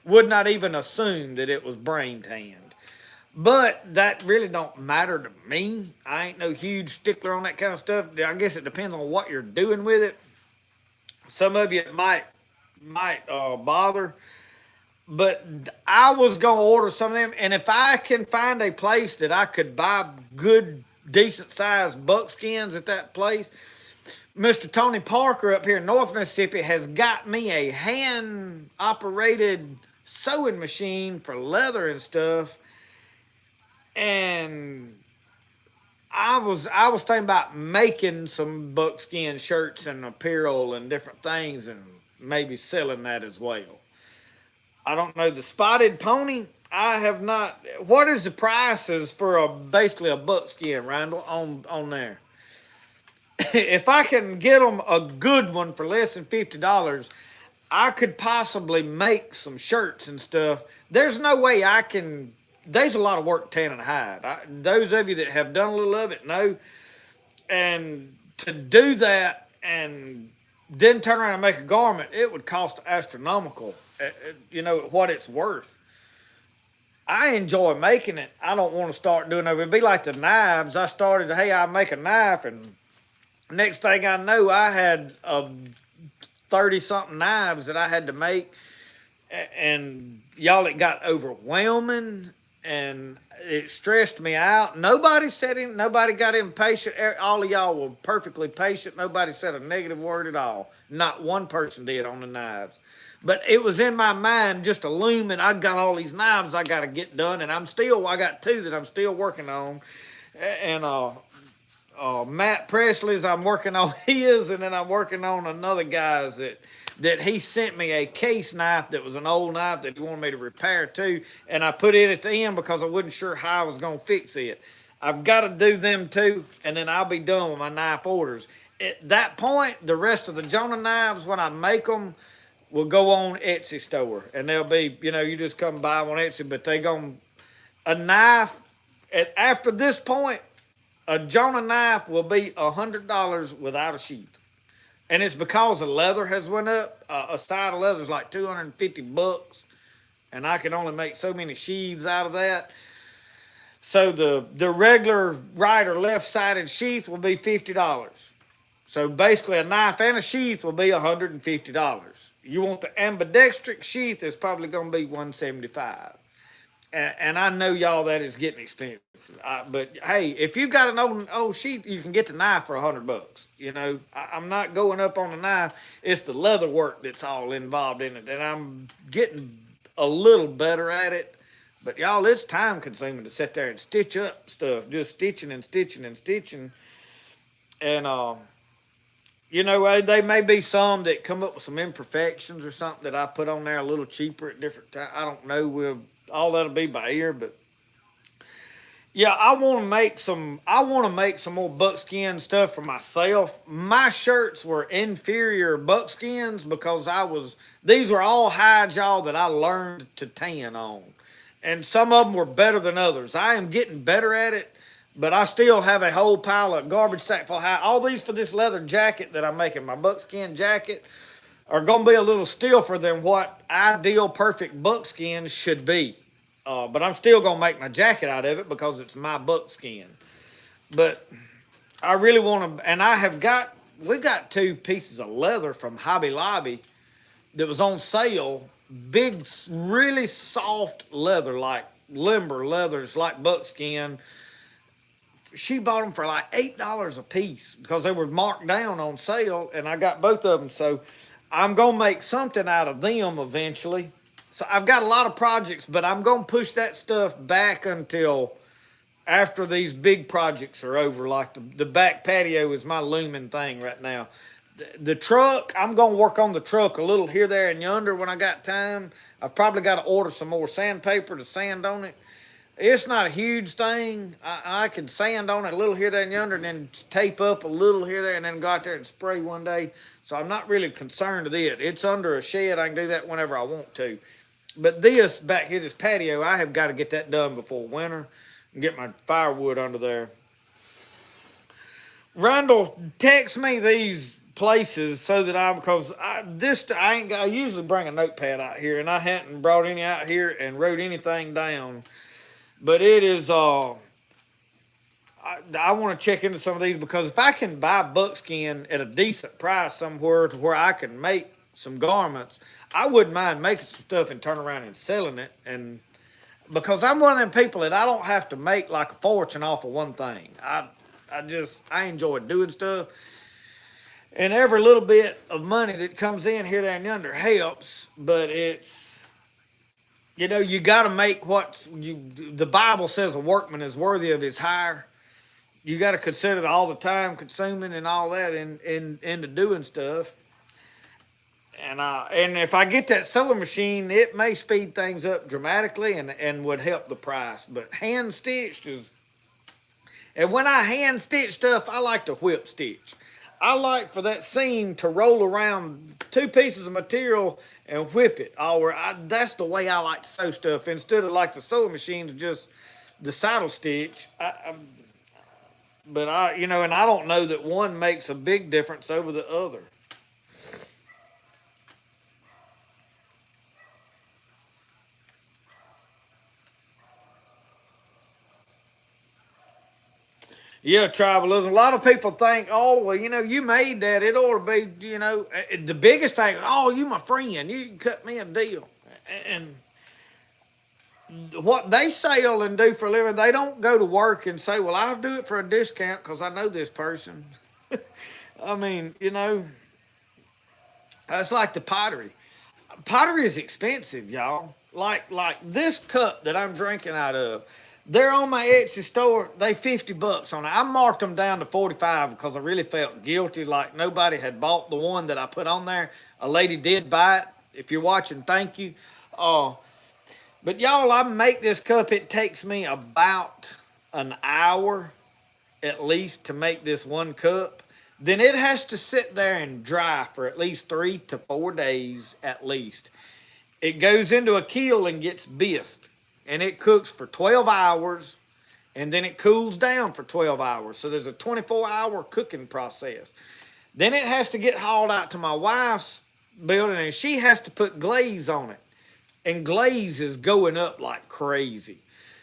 would not even assume that it was brain tanned. But that really don't matter to me. I ain't no huge stickler on that kind of stuff. I guess it depends on what you're doing with it. Some of you might bother. But I was going to order some of them. And if I can find a place that I could buy good, decent-sized buckskins at that place, Mr. Tony Parker up here in North Mississippi has got me a hand-operated sewing machine for leather and stuff. And I was thinking about making some buckskin shirts and apparel and different things and maybe selling that as well. I don't know. The Spotted Pony, I have not. What is the prices for basically a buckskin, Randall, on there? If I can get them a good one for less than $50, I could possibly make some shirts and stuff. There's no way I can. There's a lot of work tanning a hide. Those of you that have done a little of it know. And to do that and then turn around and make a garment, it would cost astronomical, what it's worth. I enjoy making it. I don't want to start doing it. It'd be like the knives. I started, hey, I make a knife, and next thing I know, I had 30-something knives that I had to make. And y'all, it got overwhelming, and it stressed me out. Nobody got impatient. All of y'all were perfectly patient. Nobody said a negative word at all. Not one person did on the knives. But it was in my mind just a looming. I got all these knives I got to get done, and I got two that I'm still working on. And Matt Presley's, I'm working on his, and then I'm working on another guy's that he sent me a case knife that was an old knife that he wanted me to repair too, and I put it at the end because I wasn't sure how I was going to fix it. I've got to do them too, and then I'll be done with my knife orders. At that point, the rest of the Jonah knives, when I make them, will go on Etsy store, and they'll be, you just come buy them on Etsy, but a knife, after this point, a Jonah knife will be $100 without a sheath. And it's because the leather has went up. A side of leather is like $250, and I can only make so many sheaths out of that. So the regular right or left-sided sheath will be $50. So basically a knife and a sheath will be $150. You want the ambidextrous sheath, is probably going to be $175. And I know y'all that is getting expensive. But hey, if you've got an old sheath, you can get the knife for $100. I'm not going up on the knife. It's the leather work that's all involved in it. And I'm getting a little better at it. But y'all, it's time consuming to sit there and stitch up stuff. Just stitching and stitching and stitching. And You know, they may be some that come up with some imperfections or something that I put on there a little cheaper at different times. I don't know. All that'll be by ear, but yeah, I want to make some. I want to make some more buckskin stuff for myself. My shirts were inferior buckskins because I was. These were all hides, y'all, that I learned to tan on, and some of them were better than others. I am getting better at it, but I still have a whole pile of garbage sack full of hide. All these for this leather jacket that I'm making. My buckskin jacket are gonna be a little stiffer than what ideal perfect buckskin should be. But I'm still gonna make my jacket out of it because it's my buckskin. But I really want to, and we got two pieces of leather from Hobby Lobby that was on sale. Big, really soft leather, like limber leathers, like buckskin. She bought them for like $8 a piece because they were marked down on sale, and I got both of them. So I'm gonna make something out of them eventually. So I've got a lot of projects, but I'm gonna push that stuff back until after these big projects are over. Like the back patio is my looming thing right now. The truck, I'm gonna work on the truck a little here, there, and yonder when I got time. I've probably got to order some more sandpaper to sand on it. It's not a huge thing. I can sand on it a little here, there, and yonder, and then tape up a little here, there, and then go out there and spray one day. So I'm not really concerned with it. It's under a shed. I can do that whenever I want to. But this back here, this patio, I have got to get that done before winter and get my firewood under there. Randall, text me these places so that I usually bring a notepad out here, and I hadn't brought any out here and wrote anything down. But it is, I want to check into some of these because if I can buy buckskin at a decent price somewhere to where I can make some garments, I wouldn't mind making some stuff and turn around and selling it. And because I'm one of them people that I don't have to make like a fortune off of one thing. I enjoy doing stuff. And every little bit of money that comes in here, there, and yonder helps. But it's, you got to make the Bible says a workman is worthy of his hire. You got to consider all the time consuming and all that into doing stuff. And if I get that sewing machine, it may speed things up dramatically and would help the price. But hand stitched is, and when I hand stitch stuff, I like to whip stitch. I like for that seam to roll around two pieces of material and whip it. That's the way I like to sew stuff instead of like the sewing machines, just the saddle stitch. And I don't know that one makes a big difference over the other. Yeah, tribalism. A lot of people think, oh, well, you made that. It ought to be, the biggest thing, oh, you my friend. You can cut me a deal. And what they sell and do for a living, they don't go to work and say, well, I'll do it for a discount because I know this person. I mean, it's like the pottery. Pottery is expensive, y'all. Like this cup that I'm drinking out of, they're on my Etsy store. They $50 on it. I marked them down to 45 because I really felt guilty. Like nobody had bought the one that I put on there. A lady did buy it. If you're watching, thank you. But y'all, I make this cup. It takes me about an hour at least to make this one cup. Then it has to sit there and dry for at least 3 to 4 days at least. It goes into a kiln and gets bisqued. And it cooks for 12 hours, and then it cools down for 12 hours. So there's a 24-hour cooking process. Then it has to get hauled out to my wife's building, and she has to put glaze on it. And glaze is going up like crazy.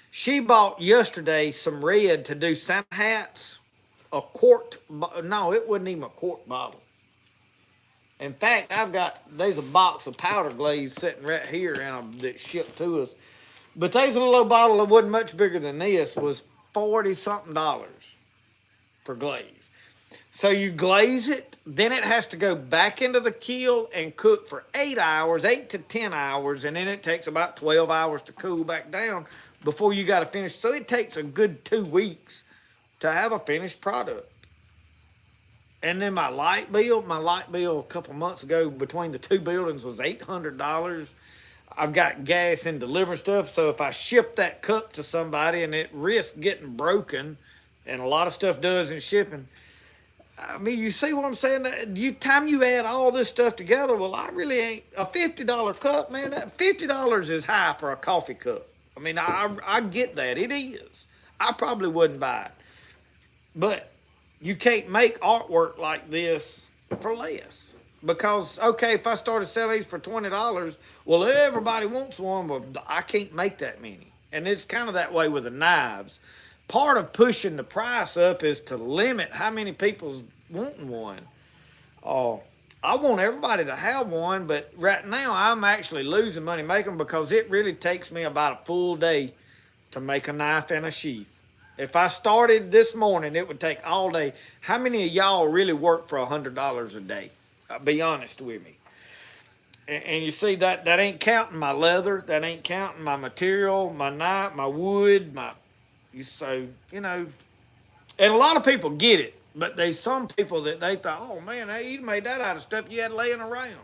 She bought yesterday some red to do Santa hats. No, it wasn't even a quart bottle. In fact, there's a box of powder glaze sitting right here that shipped to us. But there's a little bottle that wasn't much bigger than this, was $40-something for glaze. So you glaze it, then it has to go back into the kiln and cook for 8 to 10 hours, and then it takes about 12 hours to cool back down before you got to finish. So it takes a good 2 weeks to have a finished product. And then my light bill a couple months ago between the two buildings was $800. I've got gas and deliver stuff, so if I ship that cup to somebody and it risks getting broken, and a lot of stuff does in shipping, I mean, you see what I'm saying? Time you add all this stuff together, well, I really ain't a $50 cup, man. That $50 is high for a coffee cup. I mean, I get that, it is. I probably wouldn't buy it, but you can't make artwork like this for less. Because, okay, if I started selling these for $20, well, everybody wants one, but I can't make that many. And it's kind of that way with the knives. Part of pushing the price up is to limit how many people's wanting one. I want everybody to have one, but right now I'm actually losing money making them because it really takes me about a full day to make a knife and a sheath. If I started this morning, it would take all day. How many of y'all really work for $100 a day? Be honest with me. And you see, that ain't counting my leather, that ain't counting my material, my knife, my wood, so, you know, and a lot of people get it, but there's some people that they thought, oh man, you made that out of stuff you had laying around.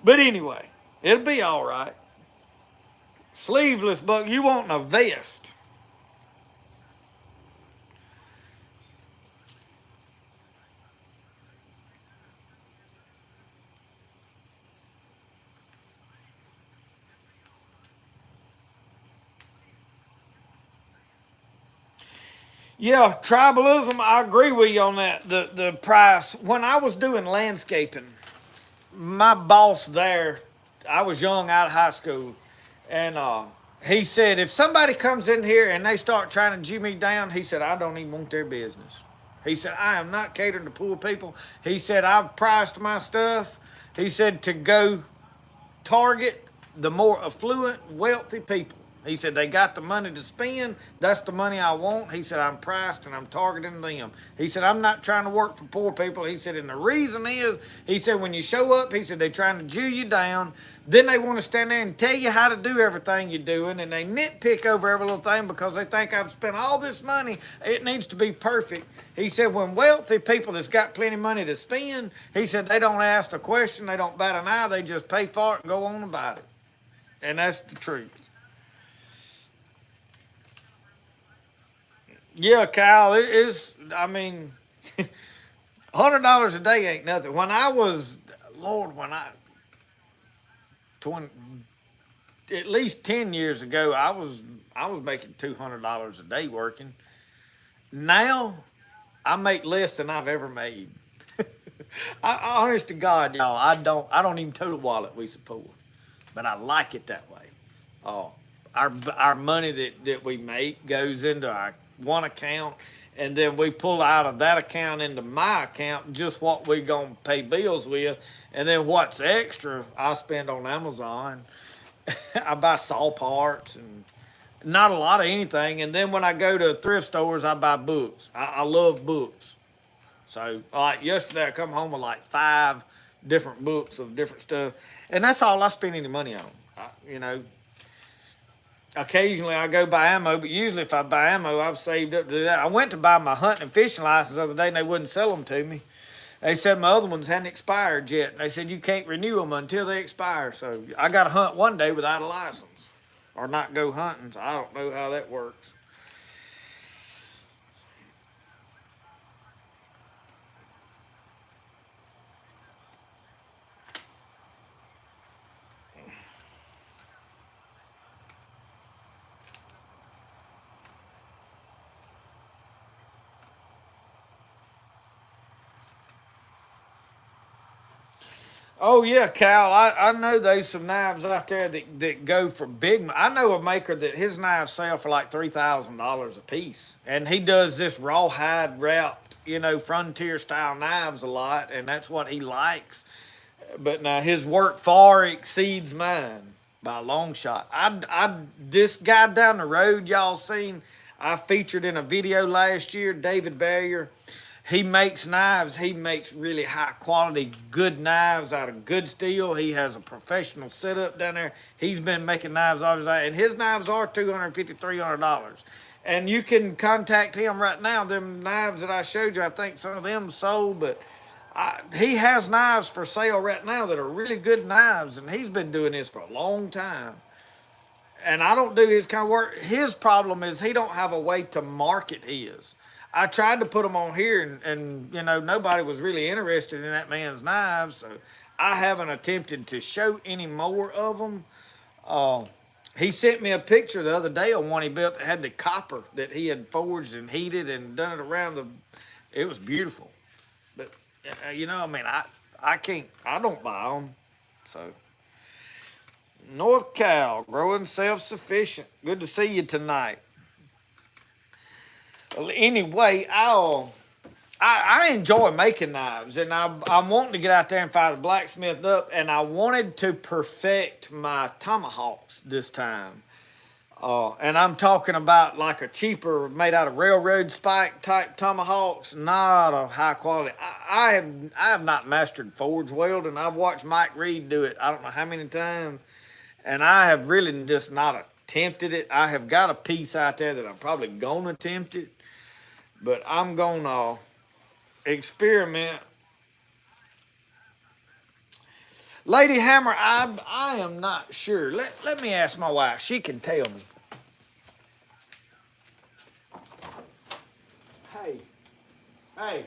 But anyway, it'll be all right. Sleeveless, but you want a vest. Yeah, tribalism, I agree with you on that. The price. When I was doing landscaping, my boss there, I was young out of high school, and he said, if somebody comes in here and they start trying to G me down, he said, I don't even want their business. He said, I am not catering to poor people. He said, I've priced my stuff. He said, to go target the more affluent, wealthy people. He said, they got the money to spend. That's the money I want. He said, I'm priced and I'm targeting them. He said, I'm not trying to work for poor people. He said, and the reason is, he said, when you show up, he said, they're trying to Jew you down. Then they want to stand there and tell you how to do everything you're doing. And they nitpick over every little thing because they think I've spent all this money. It needs to be perfect. He said, when wealthy people that's got plenty of money to spend, he said, they don't ask a question. They don't bat an eye. They just pay for it and go on about it. And that's the truth. Yeah, Kyle, it is. I mean, $100 a day ain't nothing. When I was, Lord, 20, at least 10 years ago, I was making $200 a day working. Now, I make less than I've ever made. Honest to God, y'all, I don't even total wallet we support, but I like it that way. Oh, our money that we make goes into our one account, and then we pull out of that account into my account just what we gonna pay bills with, and then what's extra I spend on Amazon. I buy saw parts and not a lot of anything, and then when I go to thrift stores, I buy books. I love books. So like yesterday, I come home with like 5 different books of different stuff, and that's all I spend any money on. You know, occasionally I go buy ammo, but usually if I buy ammo, I've saved up to that. I went to buy my hunting and fishing license the other day, and they wouldn't sell them to me. They said my other ones hadn't expired yet, and they said you can't renew them until they expire. So I got to hunt one day without a license, or not go hunting. So I don't know how that works. Oh yeah, Cal. I know there's some knives out there that go for big. I know a maker that his knives sell for like $3,000 a piece, and he does this rawhide wrapped, frontier style knives a lot, and that's what he likes. But now his work far exceeds mine by a long shot. This guy down the road y'all seen, I featured in a video last year, David Barrier. He makes knives. He makes really high quality, good knives out of good steel. He has a professional setup down there. He's been making knives all his life, and his knives are $250, $300. And you can contact him right now. Them knives that I showed you, I think some of them sold, but he has knives for sale right now that are really good knives, and he's been doing this for a long time. And I don't do his kind of work. His problem is he don't have a way to market his. I tried to put them on here, and you know nobody was really interested in that man's knives, so I haven't attempted to show any more of them. Uh, he sent me a picture the other day of one he built that had the copper that he had forged and heated and done it around the. It was beautiful, but you know, I mean, I can't, I don't buy them, so. North Cal, growing self-sufficient. Good to see you tonight. Well, anyway, I enjoy making knives, and I'm wanting to get out there and fire the blacksmith up, and I wanted to perfect my tomahawks this time. And I'm talking about like a cheaper, made out of railroad spike type tomahawks, not a high quality. I have not mastered forge welding. I've watched Mike Reed do it. I don't know how many times, and I have really just not attempted it. I have got a piece out there that I'm probably gonna attempt it, but I'm gonna experiment. Lady Hammer, I am not sure. Let me ask my wife. She can tell me. Hey,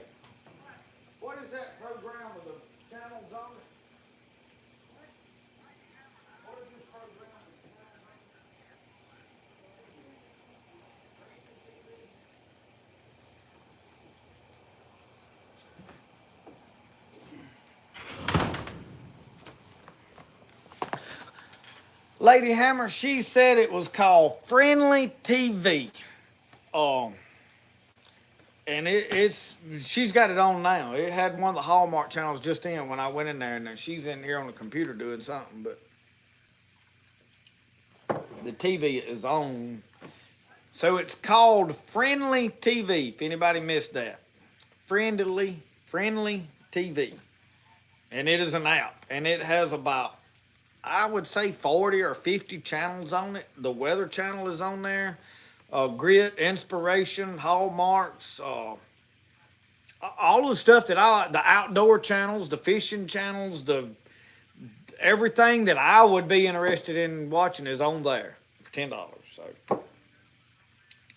what is that program with the channels on it? What is this program with the channels on it? Lady Hammer, she said it was called Friendly TV. Um, and it's she's got it on now. It had one of the Hallmark channels just in when I went in there, and she's in here on the computer doing something, but the TV is on. So it's called Friendly TV. If anybody missed that, Friendly TV, and it is an app, and it has about, I would say, 40 or 50 channels on it. The Weather Channel is on there. Grit, Inspiration, Hallmarks, all the stuff that I like, the outdoor channels, the fishing channels, the everything that I would be interested in watching is on there for $10. So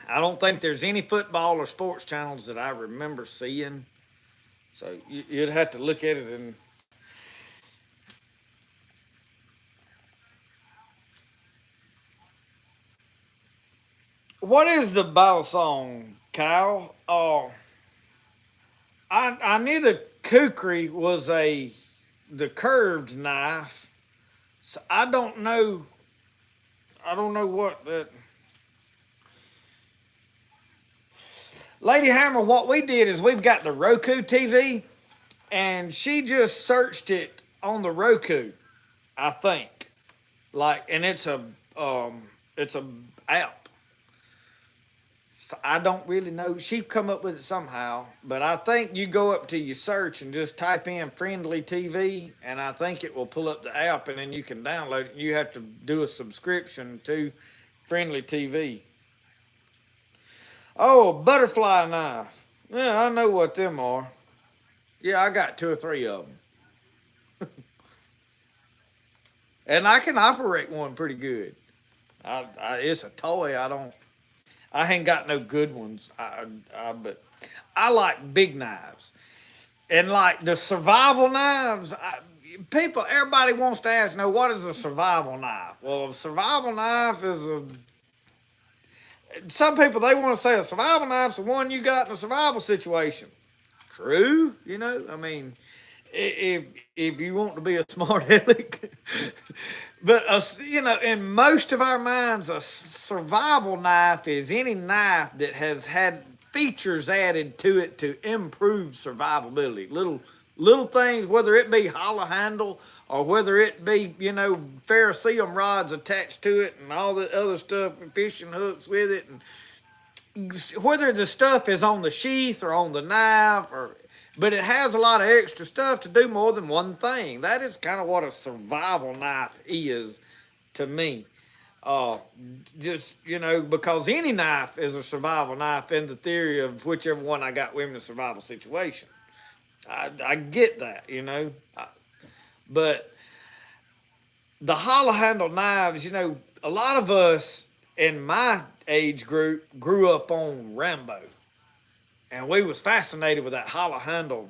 I don't think there's any football or sports channels that I remember seeing. So you'd have to look at it and. What is the battle song, Kyle? I knew the kukri was the curved knife. So I don't know. I don't know what that. Lady Hammer, what we did is we've got the Roku TV, and she just searched it on the Roku, I think. Like, and it's a app. So I don't really know. She come up with it somehow, but I think you go up to your search and just type in Friendly TV, and I think it will pull up the app, and then you can download it. You have to do a subscription to Friendly TV. Oh, a butterfly knife. Yeah, I know what them are. Yeah, I got 2 or 3 of them. And I can operate one pretty good. It's a toy. I ain't got no good ones. But I like big knives. And like the survival knives, everybody wants to ask, what is a survival knife? Well, a survival knife is some people, they want to say a survival knife's the one you got in a survival situation. True, I mean, if you want to be a smart aleck. But, in most of our minds, a survival knife is any knife that has had features added to it to improve survivability. Little things, whether it be hollow handle or whether it be, ferrocerium rods attached to it and all the other stuff, and fishing hooks with it, and whether the stuff is on the sheath or on the knife, but it has a lot of extra stuff to do more than one thing. That is kind of what a survival knife is to me. Uh, just, because any knife is a survival knife in the theory of whichever one I got with me in a survival situation. I get that, but the hollow handle knives, a lot of us in my age group grew up on Rambo, and we was fascinated with that hollow handle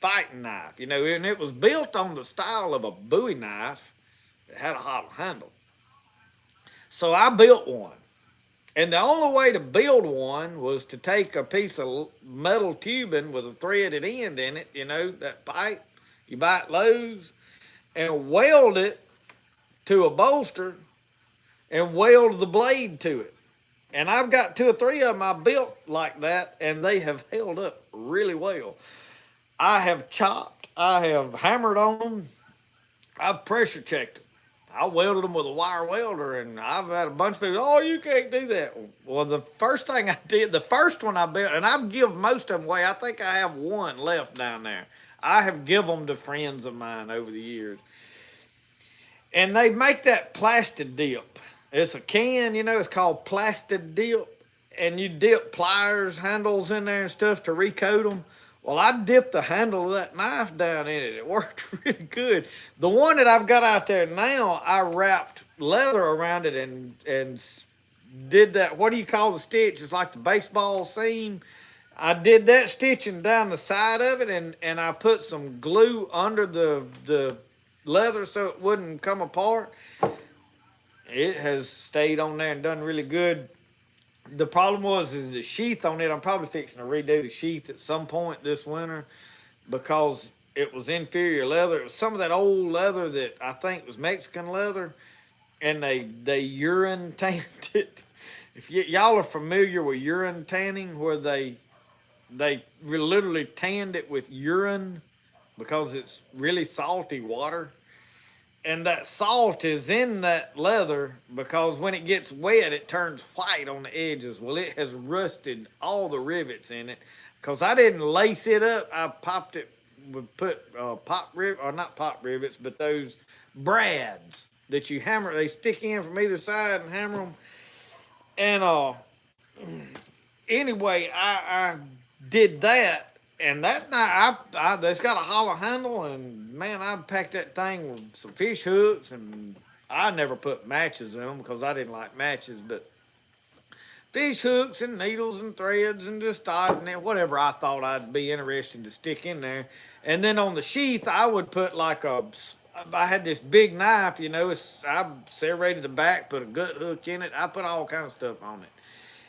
fighting knife, and it was built on the style of a Bowie knife. It had a hollow handle. So I built one. And the only way to build one was to take a piece of metal tubing with a threaded end in it, that pipe you buy at Lowe's, and weld it to a bolster and weld the blade to it. And I've got 2 or 3 of them I built like that, and they have held up really well. I have chopped, I have hammered on them, I've pressure checked them. I welded them with a wire welder, and I've had a bunch of people, oh, you can't do that. Well, the first thing I did, the first one I built, and I've given most of them away. I think I have one left down there. I have given them to friends of mine over the years. And they make that plastic dip. It's a can, it's called plastic dip. And you dip pliers, handles in there and stuff to recoat them. Well, I dipped the handle of that knife down in it. It worked really good. The one that I've got out there now, I wrapped leather around it and did that. What do you call the stitch? It's like the baseball seam. I did that stitching down the side of it, and I put some glue under the leather so it wouldn't come apart. It has stayed on there and done really good. The problem is the sheath on it. I'm probably fixing to redo the sheath at some point this winter because it was inferior leather. It was some of that old leather that I think was Mexican leather, and they urine tanned it. If y'all are familiar with urine tanning, where they literally tanned it with urine because it's really salty water. And that salt is in that leather because when it gets wet, it turns white on the edges. Well, it has rusted all the rivets in it because I didn't lace it up. I popped it, put not pop rivets, but those brads that you hammer, they stick in from either side and hammer them. And anyway, I did that. And that night, it's got a hollow handle, and man, I packed that thing with some fish hooks, and I never put matches in them because I didn't like matches, but fish hooks and needles and threads and just whatever I thought I'd be interesting to stick in there. And then on the sheath, I would put I had this big knife, I serrated the back, put a gut hook in it. I put all kinds of stuff on it.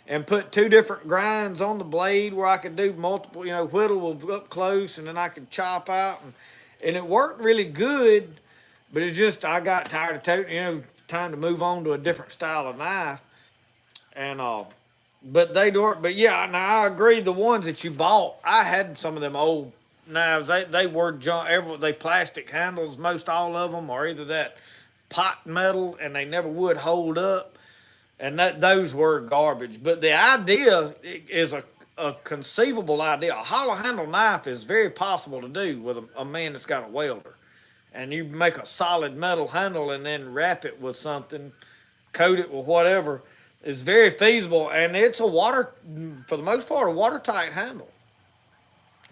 And put 2 different grinds on the blade where I could do multiple, whittle up close, and then I could chop out. And it worked really good, but it's just, I got tired of toting, time to move on to a different style of knife. And, but they don't, but yeah, now I agree, the ones that you bought, I had some of them old knives, they were junk, they plastic handles, most all of them, or either that pot metal, and they never would hold up. And those were garbage. But the idea is a conceivable idea. A hollow handle knife is very possible to do with a man that's got a welder. And you make a solid metal handle and then wrap it with something, coat it with whatever. It's very feasible. And it's for the most part, a watertight handle.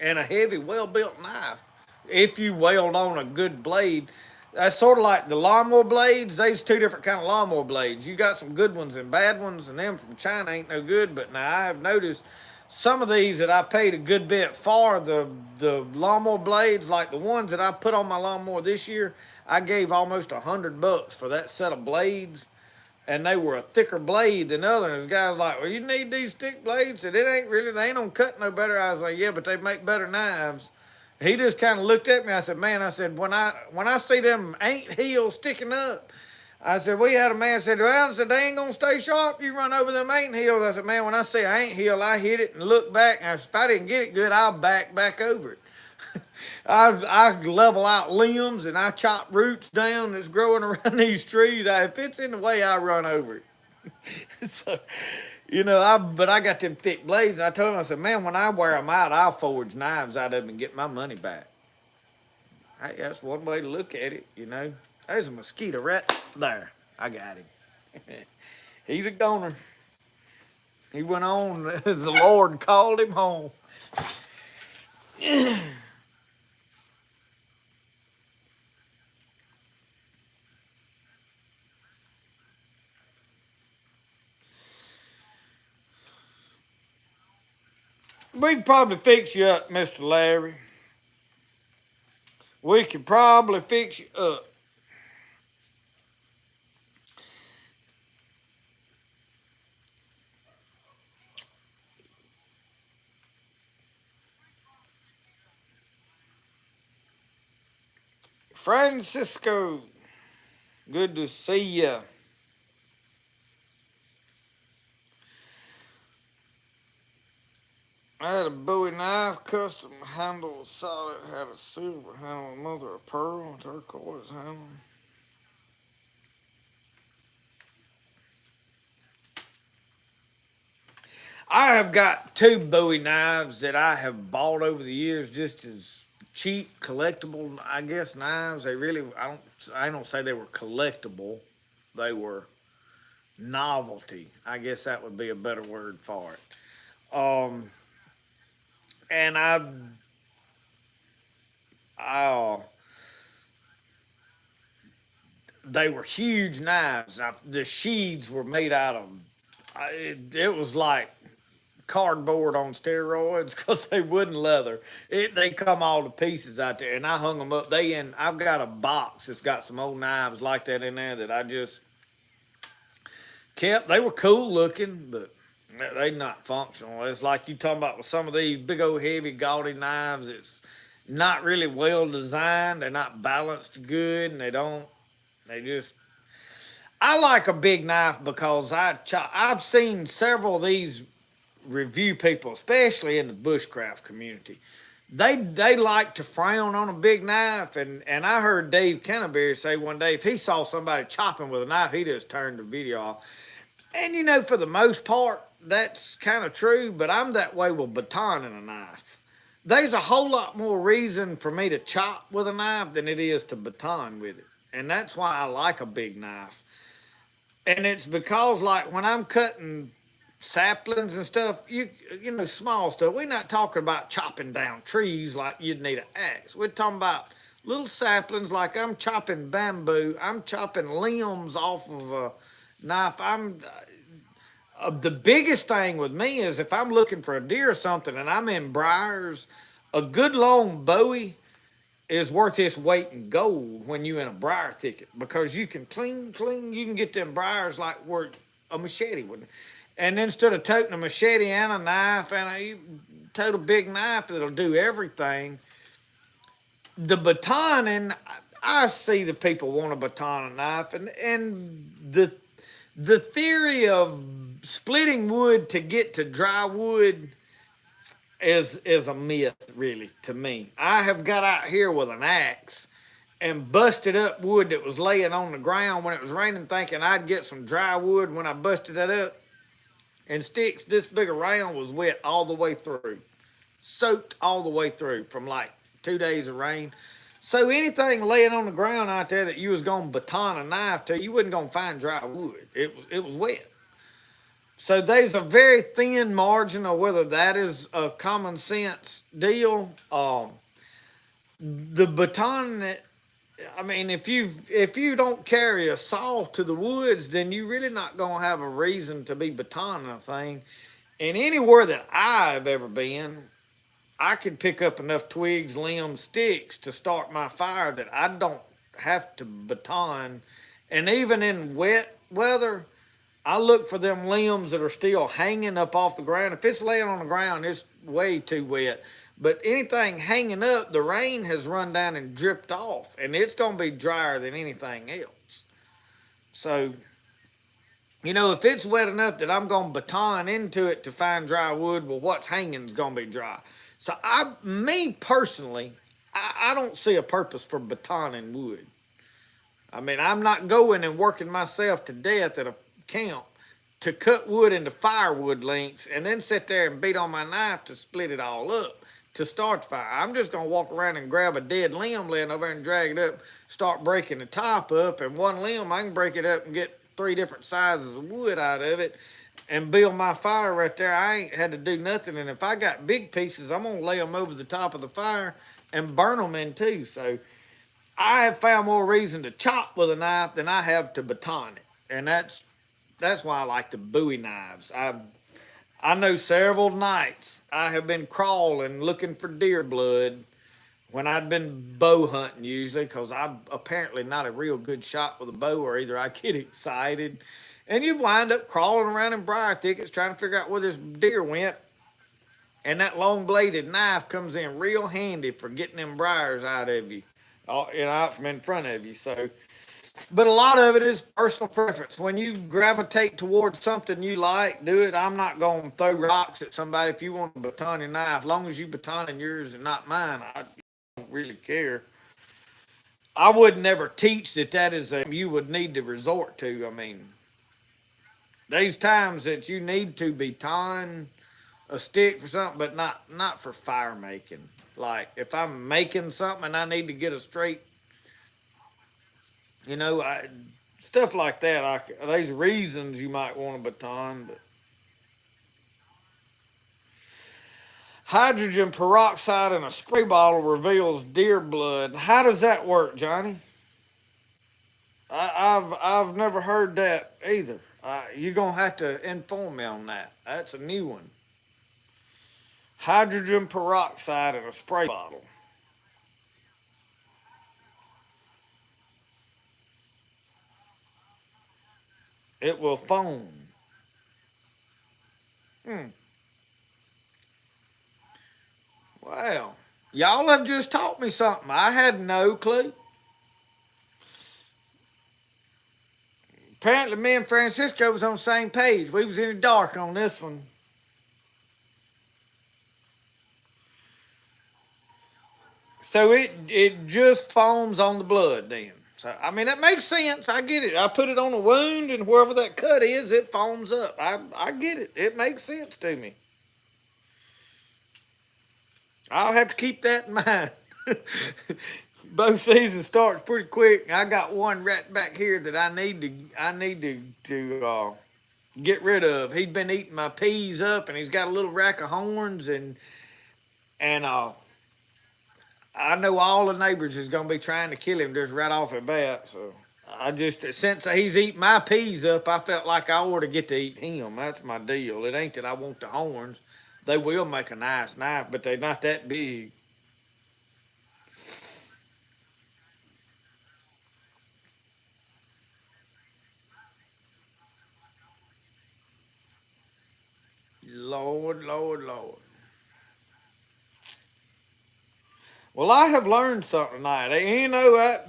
And a heavy, well-built knife. If you weld on a good blade. That's sort of like the lawnmower blades. There's 2 different kind of lawnmower blades. You got some good ones and bad ones, and them from China ain't no good. But now I have noticed some of these that I paid a good bit for, the lawnmower blades, like the ones that I put on my lawnmower this year, I gave almost $100 for that set of blades, and they were a thicker blade than others. Guys like, well, you need these thick blades? Said, they ain't gonna cut no better. I was like, yeah, but they make better knives. He just kind of looked at me. I said, man, when I see them ain't heels sticking up, I said, we had a man said, well, I said, they ain't going to stay sharp. You run over them ain't heels. I said, man, when I see an ain't heel, I hit it and look back. And I said, if I didn't get it good, I'll back over it. I level out limbs and I chop roots down that's growing around these trees. If it's in the way, I run over it. So, but I got them thick blades. And I told him, I said, man, when I wear them out, I'll forge knives out of them and get my money back. Hey, that's one way to look at it, There's a mosquito right there. I got him. He's a goner. He went on, the Lord called him home. We could probably fix you up, Mr. Larry. We could probably fix you up. Francisco, good to see ya. I had a Bowie knife, custom handle, solid, had a silver handle, mother of pearl, turquoise handle. I have got two Bowie knives that I have bought over the years just as cheap, collectible, I guess, knives. They really, I don't say they were collectible. They were novelty. I guess that would be a better word for it. And I they were huge knives. The sheaths were made out of, it was like cardboard on steroids because they wouldn't leather. They come all to pieces out there, and I hung them up. I've got a box that's got some old knives like that in there that I just kept. They were cool looking, but they not functional. It's like you talking about with some of these big old heavy gaudy knives. It's not really well designed. They're not balanced good, and They just. I like a big knife because I've seen several of these review people, especially in the bushcraft community. They like to frown on a big knife, and I heard Dave Canterbury say one day if he saw somebody chopping with a knife, he just turned the video off. And for the most part, that's kind of true, but I'm that way with baton and a knife. There's a whole lot more reason for me to chop with a knife than it is to baton with it. And that's why I like a big knife. And it's because, like, when I'm cutting saplings and stuff, small stuff. We're not talking about chopping down trees like you'd need an axe. We're talking about little saplings, like I'm chopping bamboo. I'm chopping limbs off of a knife. The biggest thing with me is if I'm looking for a deer or something and I'm in briars, a good long Bowie is worth its weight in gold when you're in a briar thicket, because you can clean, you can get them briars like where a machete would. And instead of toting a machete and a knife and a total big knife that'll do everything, the batoning, I see the people want a baton and knife, and the theory of splitting wood to get to dry wood is a myth, really, to me. I have got out here with an axe and busted up wood that was laying on the ground when it was raining, thinking I'd get some dry wood. When I busted that up, and sticks this big around was wet all the way through, soaked all the way through from like 2 days of rain. So anything laying on the ground out there that you was gonna baton a knife to, you wasn't gonna find dry wood. It was wet. So there's a very thin margin of whether that is a common sense deal. The baton, I mean, if you don't carry a saw to the woods, then you're really not gonna have a reason to be batoning a thing. And anywhere that I've ever been, I could pick up enough twigs, limbs, sticks to start my fire that I don't have to baton. And even in wet weather, I look for them limbs that are still hanging up off the ground. If it's laying on the ground, it's way too wet. But anything hanging up, the rain has run down and dripped off, and it's going to be drier than anything else. So, if it's wet enough that I'm going to baton into it to find dry wood, well, what's hanging is going to be dry. So, me personally, I don't see a purpose for batoning wood. I mean, I'm not going and working myself to death at a camp to cut wood into firewood lengths and then sit there and beat on my knife to split it all up to start the fire. I'm just going to walk around and grab a dead limb laying over there and drag it up, start breaking the top up, and one limb, I can break it up and get 3 different sizes of wood out of it and build my fire right there. I ain't had to do nothing. And if I got big pieces, I'm gonna lay them over the top of the fire and burn them in too. So I have found more reason to chop with a knife than I have to baton it, and that's why I like the Bowie knives. I know several nights I have been crawling looking for deer blood when I'd been bow hunting usually, because I'm apparently not a real good shot with a bow, or either I get excited and you wind up crawling around in briar thickets trying to figure out where this deer went. And that long bladed knife comes in real handy for getting them briars out of you, out from in front of you. So, but a lot of it is personal preference. When you gravitate towards something you like, do it. I'm not going to throw rocks at somebody if you want to baton your knife. As long as you batoning yours and not mine, I don't really care. I would never teach that is a you would need to resort to. I mean, there's times that you need to baton a stick for something, but not for fire making. Like if I'm making something and I need to get a straight, stuff like that. There's reasons you might want a baton, but hydrogen peroxide in a spray bottle reveals deer blood. How does that work, Johnny? I've never heard that either. You're gonna have to inform me on that. That's a new one. Hydrogen peroxide in a spray bottle. It will foam. Hmm. Well, y'all have just taught me something. I had no clue. Apparently, me and Francisco was on the same page. We was in the dark on this one. So it just foams on the blood then. So I mean that makes sense. I get it. I put it on a wound, and wherever that cut is, it foams up. I get it. It makes sense to me. I'll have to keep that in mind. Bow season starts pretty quick. I got one right back here that I need to get rid of. He'd been eating my peas up, and he's got a little rack of horns, and I know all the neighbors is gonna be trying to kill him just right off the bat. So since he's eating my peas up, I felt like I ought to get to eat him. That's my deal. It ain't that I want the horns. They will make a nice knife, but they're not that big. Lord, Lord, Lord. Well, I have learned something tonight. That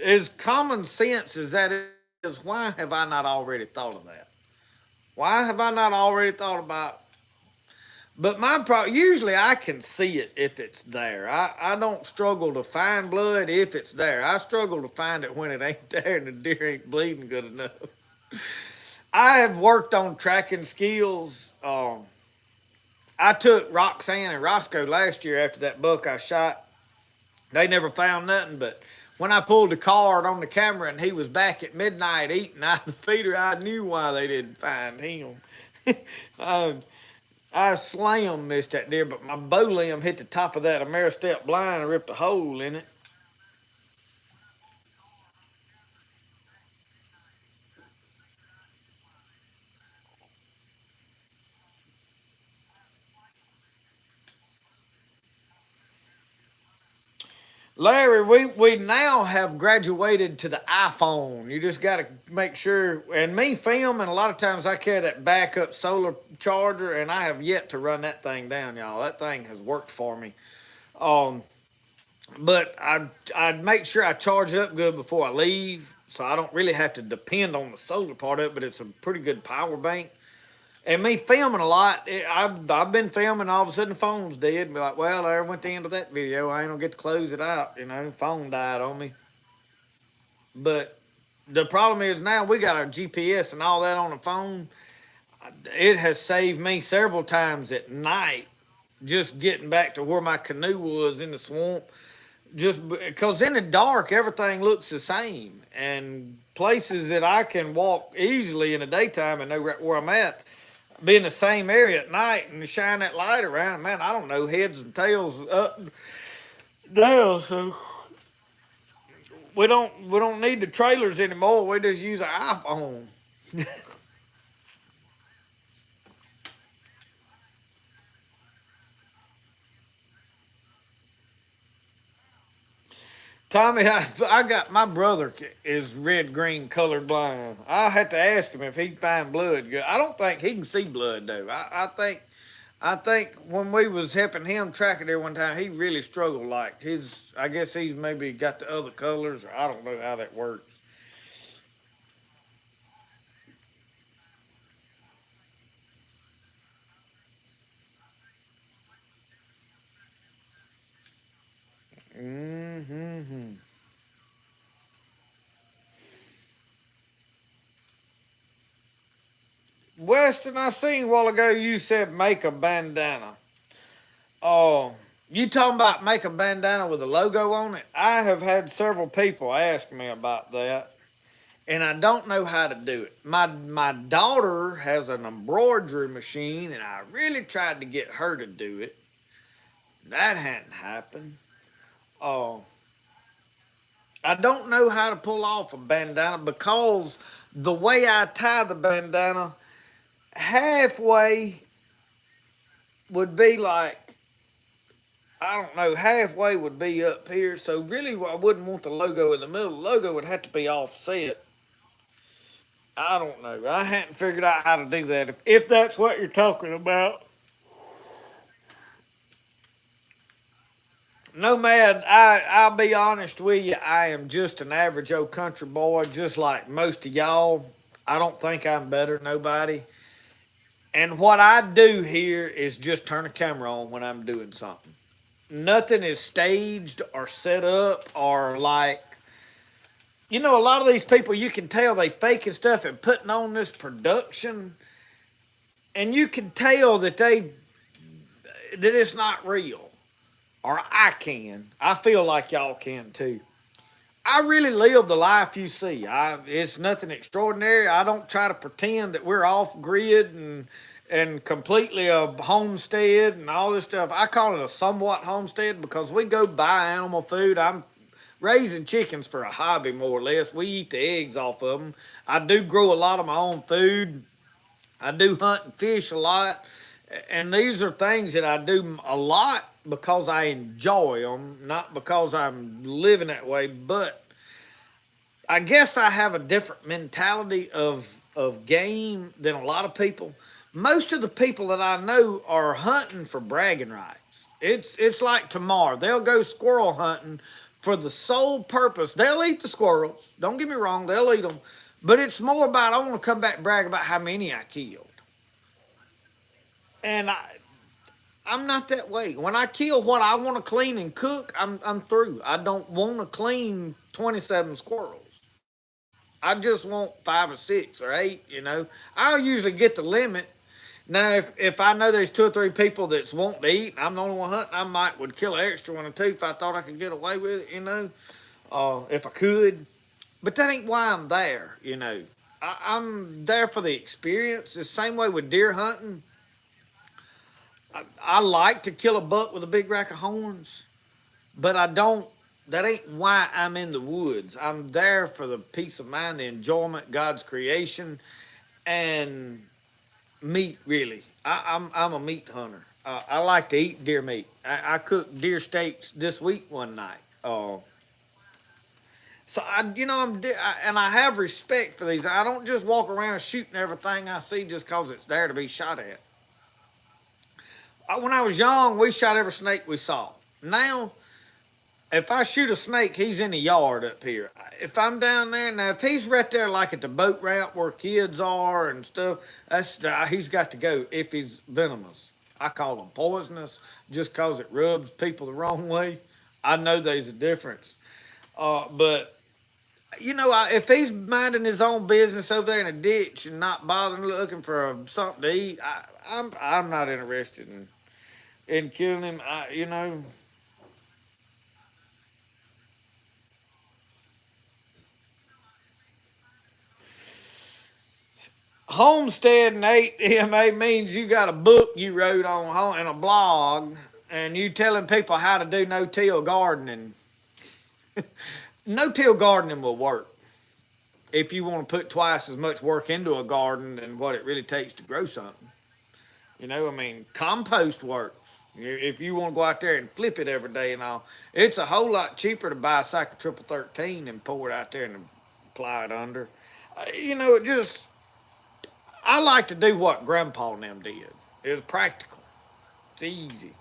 as common sense as that is, why have I not already thought of that? Why have I not already thought about? But usually I can see it if it's there. I don't struggle to find blood if it's there. I struggle to find it when it ain't there and the deer ain't bleeding good enough. I have worked on tracking skills. I took Roxanne and Roscoe last year after that buck I shot. They never found nothing, but when I pulled the card on the camera and he was back at midnight eating out of the feeder, I knew why they didn't find him. I slammed missed that deer, but my bow limb hit the top of that Ameristep blind and ripped a hole in it. Larry, we now have graduated to the iPhone. You just got to make sure. And me filming, a lot of times I carry that backup solar charger, and I have yet to run that thing down, y'all. That thing has worked for me. Um, but I'd make sure I charge it up good before I leave, so I don't really have to depend on the solar part of it. But it's a pretty good power bank. And me filming a lot, I've been filming, all of a sudden the phone's dead. And be like, well, there went the end of that video. I ain't gonna get to close it out. The phone died on me. But the problem is now we got our GPS and all that on the phone. It has saved me several times at night just getting back to where my canoe was in the swamp. just because in the dark everything looks the same, and places that I can walk easily in the daytime and know right where I'm at, be in the same area at night and shine that light around. Man, I don't know heads and tails up down. So we don't need the trailers anymore. We just use an iPhone. Tommy, I got my brother is red green colored blind. I had to ask him if he'd find blood good. I don't think he can see blood though. I think when we was helping him track it there one time, he really struggled. Like his, I guess he's maybe got the other colors, or I don't know how that works. Mm-hmm. Weston, I seen a while ago you said make a bandana. Oh, you talking about make a bandana with a logo on it? I have had several people ask me about that, and I don't know how to do it. My daughter has an embroidery machine, and I really tried to get her to do it. That hadn't happened. Oh, I don't know how to pull off a bandana because the way I tie the bandana, halfway would be like, I don't know, halfway would be up here. So really, I wouldn't want the logo in the middle. The logo would have to be offset. I don't know. I hadn't figured out how to do that. If that's what you're talking about. Nomad, I'll be honest with you. I am just an average old country boy, just like most of y'all. I don't think I'm better than nobody. And what I do here is just turn the camera on when I'm doing something. Nothing is staged or set up or like, a lot of these people, you can tell they faking stuff and putting on this production, and you can tell that it's not real. Or I can. I feel like y'all can too. I really live the life you see. It's nothing extraordinary. I don't try to pretend that we're off grid and completely a homestead and all this stuff. I call it a somewhat homestead because we go buy animal food. I'm raising chickens for a hobby, more or less. We eat the eggs off of them. I do grow a lot of my own food. I do hunt and fish a lot. And these are things that I do a lot because I enjoy them, not because I'm living that way. But I guess I have a different mentality of game than a lot of people. Most of the people that I know are hunting for bragging rights. It's like tomorrow. They'll go squirrel hunting for the sole purpose. They'll eat the squirrels. Don't get me wrong, they'll eat them. But it's more about I want to come back and brag about how many I killed. And I'm not that way. When I kill what I want to clean and cook, I'm through. I don't want to clean 27 squirrels. I just want 5 or 6 or 8. I'll usually get the limit. Now, if I know there's 2 or 3 people that's wanting to eat, and I'm the only one hunting, I might would kill an extra 1 or 2 if I thought I could get away with it. If I could. But that ain't why I'm there. I'm there for the experience. The same way with deer hunting. I like to kill a buck with a big rack of horns, but I don't. That ain't why I'm in the woods. I'm there for the peace of mind, the enjoyment, God's creation, and meat. Really, I'm a meat hunter. I like to eat deer meat. I cooked deer steaks this week one night. So and I have respect for these. I don't just walk around shooting everything I see just cause it's there to be shot at. When I was young, we shot every snake we saw. Now, if I shoot a snake, he's in the yard up here. If I'm down there now, if he's right there, like at the boat ramp where kids are and stuff, he's got to go. If he's venomous, I call him poisonous, just cause it rubs people the wrong way. I know there's a difference, but if he's minding his own business over there in a ditch and not bothering looking for something to eat, I'm not interested in killing him. Homestead and 8MA means you got a book you wrote on and a blog, and you telling people how to do no-till gardening. No-till gardening will work if you want to put twice as much work into a garden than what it really takes to grow something. You know, I mean, compost works. If you want to go out there and flip it every day and all, it's a whole lot cheaper to buy a sack of triple 13 and pour it out there and apply it under. You know, I like to do what Grandpa and them did. It was practical. It's easy.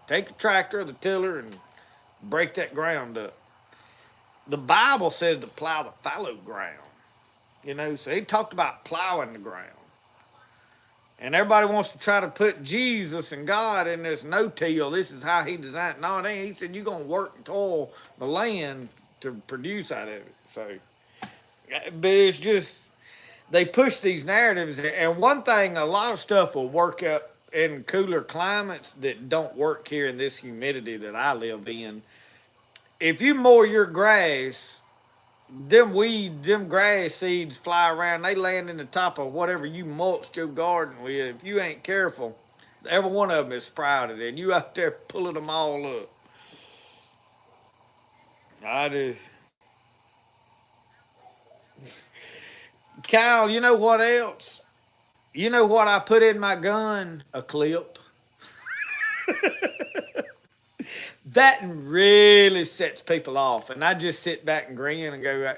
Take the tractor or the tiller and break that ground up. The Bible says to plow the fallow ground. You know, so he talked about plowing the ground. And everybody wants to try to put Jesus and God in this no-till. This is how he designed it. No, it ain't. He said you're going to work and toil the land to produce out of it. So, but it's just, they push these narratives. And one thing, a lot of stuff will work up in cooler climates that don't work here in this humidity that I live in. If you mow your grass, them grass seeds fly around. They land in the top of whatever you mulched your garden with. If you ain't careful, every one of them is sprouted, and you out there pulling them all up. Kyle, you know what else? You know what I put in my gun? A clip. That really sets people off, and I just sit back and grin and go,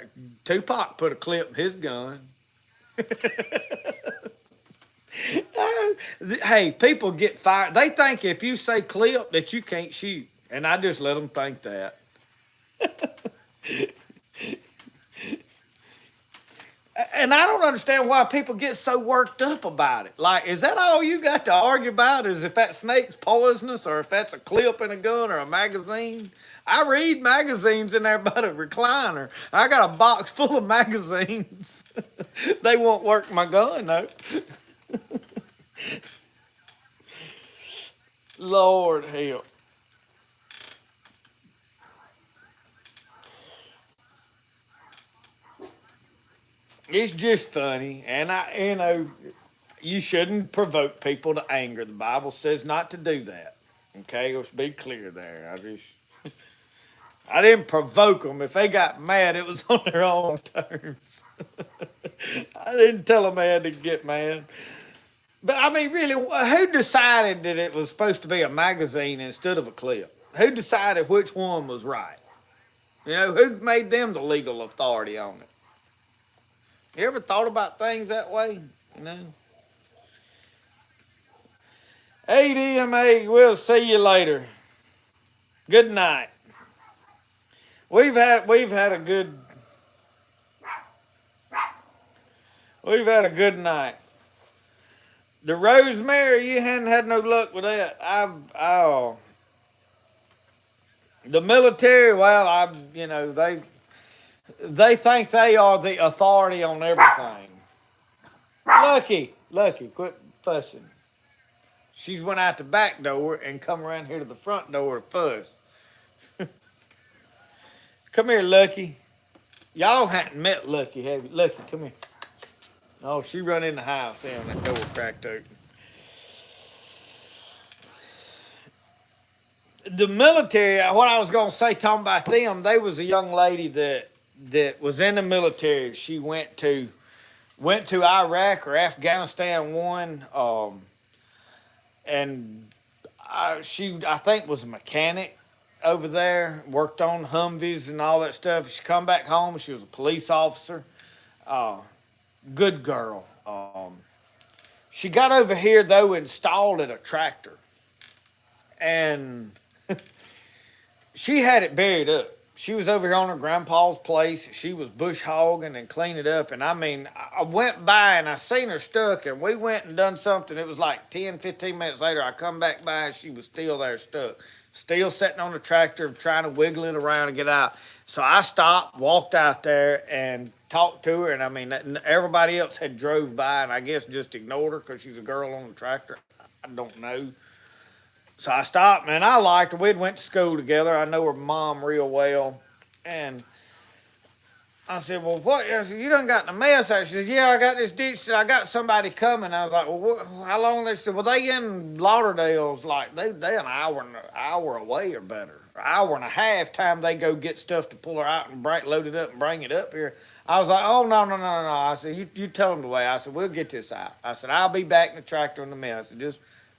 Tupac put a clip in his gun. Hey, people get fired. They think if you say clip that you can't shoot, and I just let them think that. And I don't understand why people get so worked up about it. Like, is that all you got to argue about? Is if that snake's poisonous, or if that's a clip in a gun or a magazine? I read magazines in there by the recliner. I got a box full of magazines. They won't work my gun, though. Lord help. It's just funny, and you shouldn't provoke people to anger. The Bible says not to do that. Okay, let's be clear there. I didn't provoke them. If they got mad, it was on their own terms. I didn't tell them they had to get mad. But I mean, really, who decided that it was supposed to be a magazine instead of a clip? Who decided which one was right? You know, who made them the legal authority on it? You ever thought about things that way? You know? ADMA, we'll see you later. Good night. We've had a good night. The rosemary, you hadn't had no luck with that. The military, well, they think they are the authority on everything. Lucky, quit fussing. She's went out the back door and come around here to the front door to fuss. Come here, Lucky. Y'all hadn't met Lucky, have you? Lucky, come here. Oh, she run in the house, and that door cracked open. The military, what I was going to say, talking about them, they was a young lady that was in the military. She went to Iraq or Afghanistan one, and I think was a mechanic over there, worked on Humvees and all that stuff. She come back home. She was a police officer. Good girl. She got over here, though, installed at a tractor. And she had it buried up. She was over here on her grandpa's place. She was bush hogging and cleaning it up. And I mean, I went by and I seen her stuck, and we went and done something. It was like 10, 15 minutes later. I come back by and she was still there stuck. Still sitting on the tractor trying to wiggle it around and get out. So I stopped, walked out there and talked to her. And I mean, everybody else had drove by and I guess just ignored her because she's a girl on the tractor. I don't know. So I stopped, man. I liked her. We'd went to school together. I know her mom real well. And I said, well, what? I said, you done got in a mess. She said, yeah, I got this ditch. Said, I got somebody coming. I was like, well, how long? They said, well, they in Lauderdale's like, they an hour away or better. An hour and a half time they go get stuff to pull her out and load it up and bring it up here. I was like, oh, no, no, no, no, no. I said, you tell them the way. I said, we'll get this out. I said, I'll be back in the tractor in a minute. I said,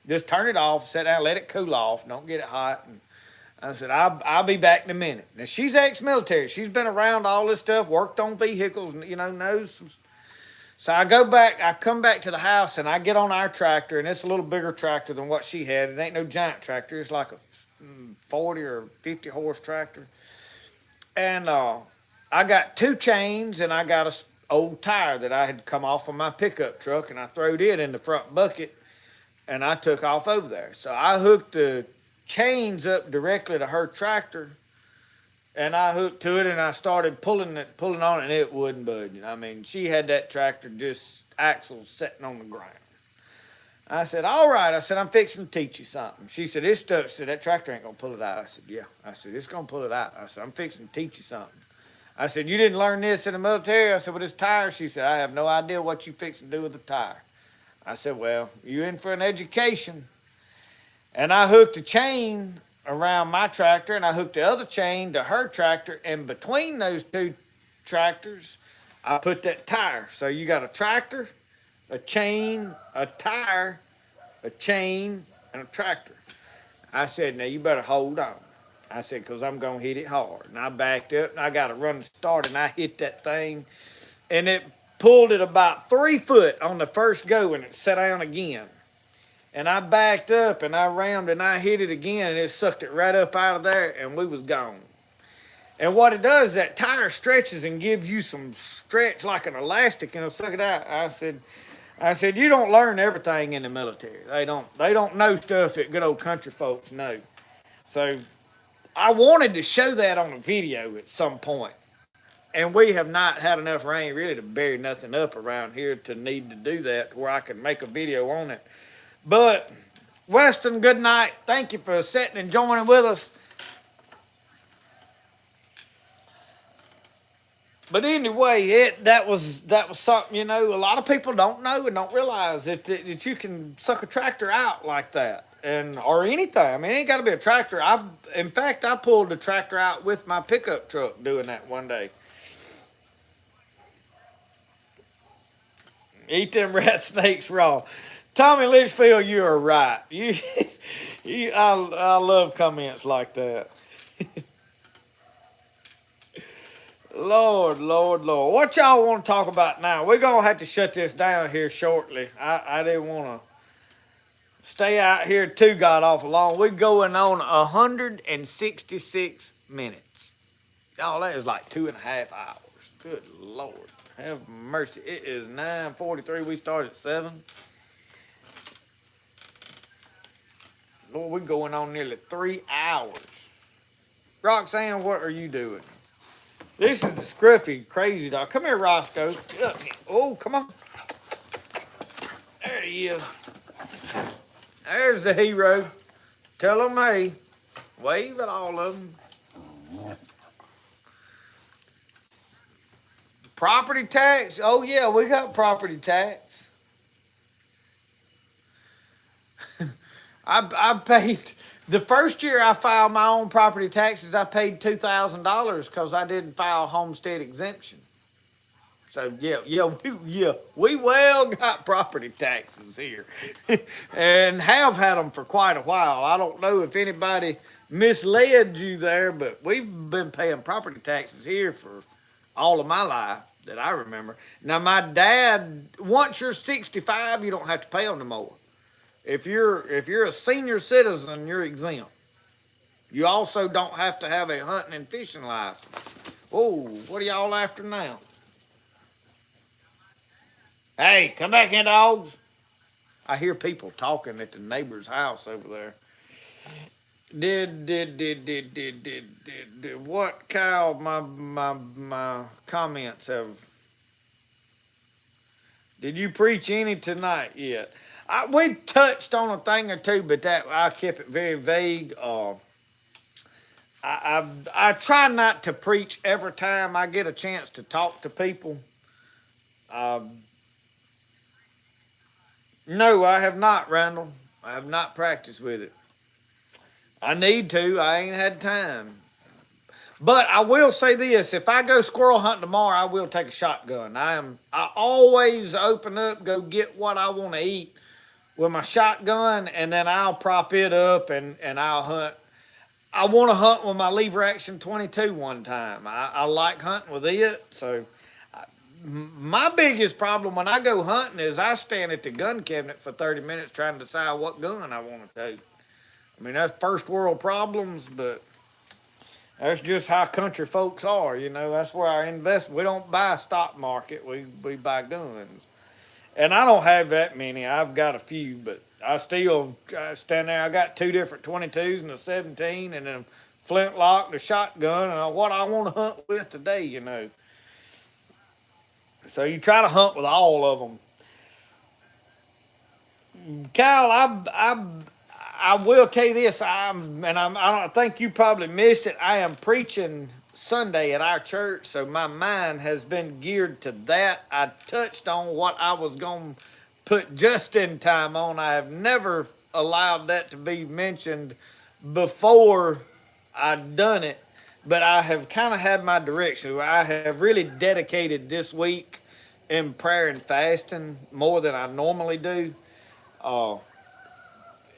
just turn it off, sit down, let it cool off. Don't get it hot. And I said, I'll be back in a minute. Now, she's ex-military. She's been around all this stuff, worked on vehicles, and, knows some. So I come back to the house, and I get on our tractor, and it's a little bigger tractor than what she had. It ain't no giant tractor. It's like a 40 or 50 horse tractor. And I got 2 chains, and I got a old tire that I had come off of my pickup truck, and I throwed it in the front bucket, and I took off over there. So I hooked the chains up directly to her tractor, and I hooked to it, and I started pulling on it, and it wouldn't budge. I mean, she had that tractor just axles sitting on the ground. I said, all right. I said, I'm fixing to teach you something. She said, it's stuck. She said, that tractor ain't gonna pull it out. I said, yeah. I said, it's gonna pull it out. I said, I'm fixing to teach you something. I said, you didn't learn this in the military? I said, well, this tire. She said, I have no idea what you fixing to do with the tire. I said, well, you in for an education. And I hooked a chain around my tractor, and I hooked the other chain to her tractor. And between those 2 tractors, I put that tire. So you got a tractor, a chain, a tire, a chain, and a tractor. I said, now you better hold on. I said, because I'm going to hit it hard. And I backed up, and I got to run and start, and I hit that thing. And it pulled it about 3 foot on the first go, and it sat down again. And I backed up, and I rammed, and I hit it again, and it sucked it right up out of there, and we was gone. And what it does, that tire stretches and gives you some stretch like an elastic, and it'll suck it out. I said, you don't learn everything in the military. They don't know stuff that good old country folks know. So I wanted to show that on a video at some point. And we have not had enough rain really to bury nothing up around here to need to do that where I can make a video on it. But Weston, good night. Thank you for sitting and joining with us. But anyway, that was something, a lot of people don't know and don't realize that you can suck a tractor out like that. Or anything. I mean, it ain't got to be a tractor. In fact, I pulled the tractor out with my pickup truck doing that one day. Eat them rat snakes raw. Tommy Litchfield, you are right. I love comments like that. Lord, Lord, Lord. What y'all want to talk about now? We're going to have to shut this down here shortly. I didn't want to stay out here too god-awful long. We're going on 166 minutes. Y'all, that is like 2.5 hours. Good Lord. Have mercy. It is 9:43. We started at 7. Lord, we're going on nearly 3 hours. Roxanne, what are you doing? This is the scruffy crazy dog. Come here, Roscoe. Get up here. Oh, come on. There he is. There's the hero. Tell him hey. Wave at all of them. Property tax? Oh, yeah, we got property tax. I paid, the first year I filed my own property taxes, I paid $2,000 because I didn't file homestead exemption. So, we well got property taxes here and have had them for quite a while. I don't know if anybody misled you there, but we've been paying property taxes here for all of my life that I remember. Now, my dad, once you're 65, you don't have to pay them no more. If you're a senior citizen, you're exempt. You also don't have to have a hunting and fishing license. Oh, what are y'all after now? Hey, come back here, dogs. I hear people talking at the neighbor's house over there. What, Kyle, my comments have... Did you preach any tonight yet? We touched on a thing or two, but that I kept it very vague. I try not to preach every time I get a chance to talk to people. Um, no, I have not, Randall. I have not practiced with it. I need to. I ain't had time. But I will say this: if I go squirrel hunting tomorrow, I will take a shotgun. I always open up, go get what I want to eat with my shotgun, and then I'll prop it up and I'll hunt. I want to hunt with my lever action 22 one time. I like hunting with it. So my biggest problem when I go hunting is I stand at the gun cabinet for 30 minutes trying to decide what gun I want to take. I mean, that's first world problems, but that's just how country folks are. That's where I invest. We don't buy stock market. We buy guns. And I don't have that many. I've got a few, but I stand there. I got two different 22s and a 17 and a flintlock, the shotgun, and what I want to hunt with today. So you try to hunt with all of them. Kyle, I will tell you this. I don't think you probably missed it. I am preaching Sunday at our church, so my mind has been geared to that. I touched on what I was going to put just in time on. I have never allowed that to be mentioned before I'd done it, but I have kind of had my direction. I have really dedicated this week in prayer and fasting more than I normally do. Uh,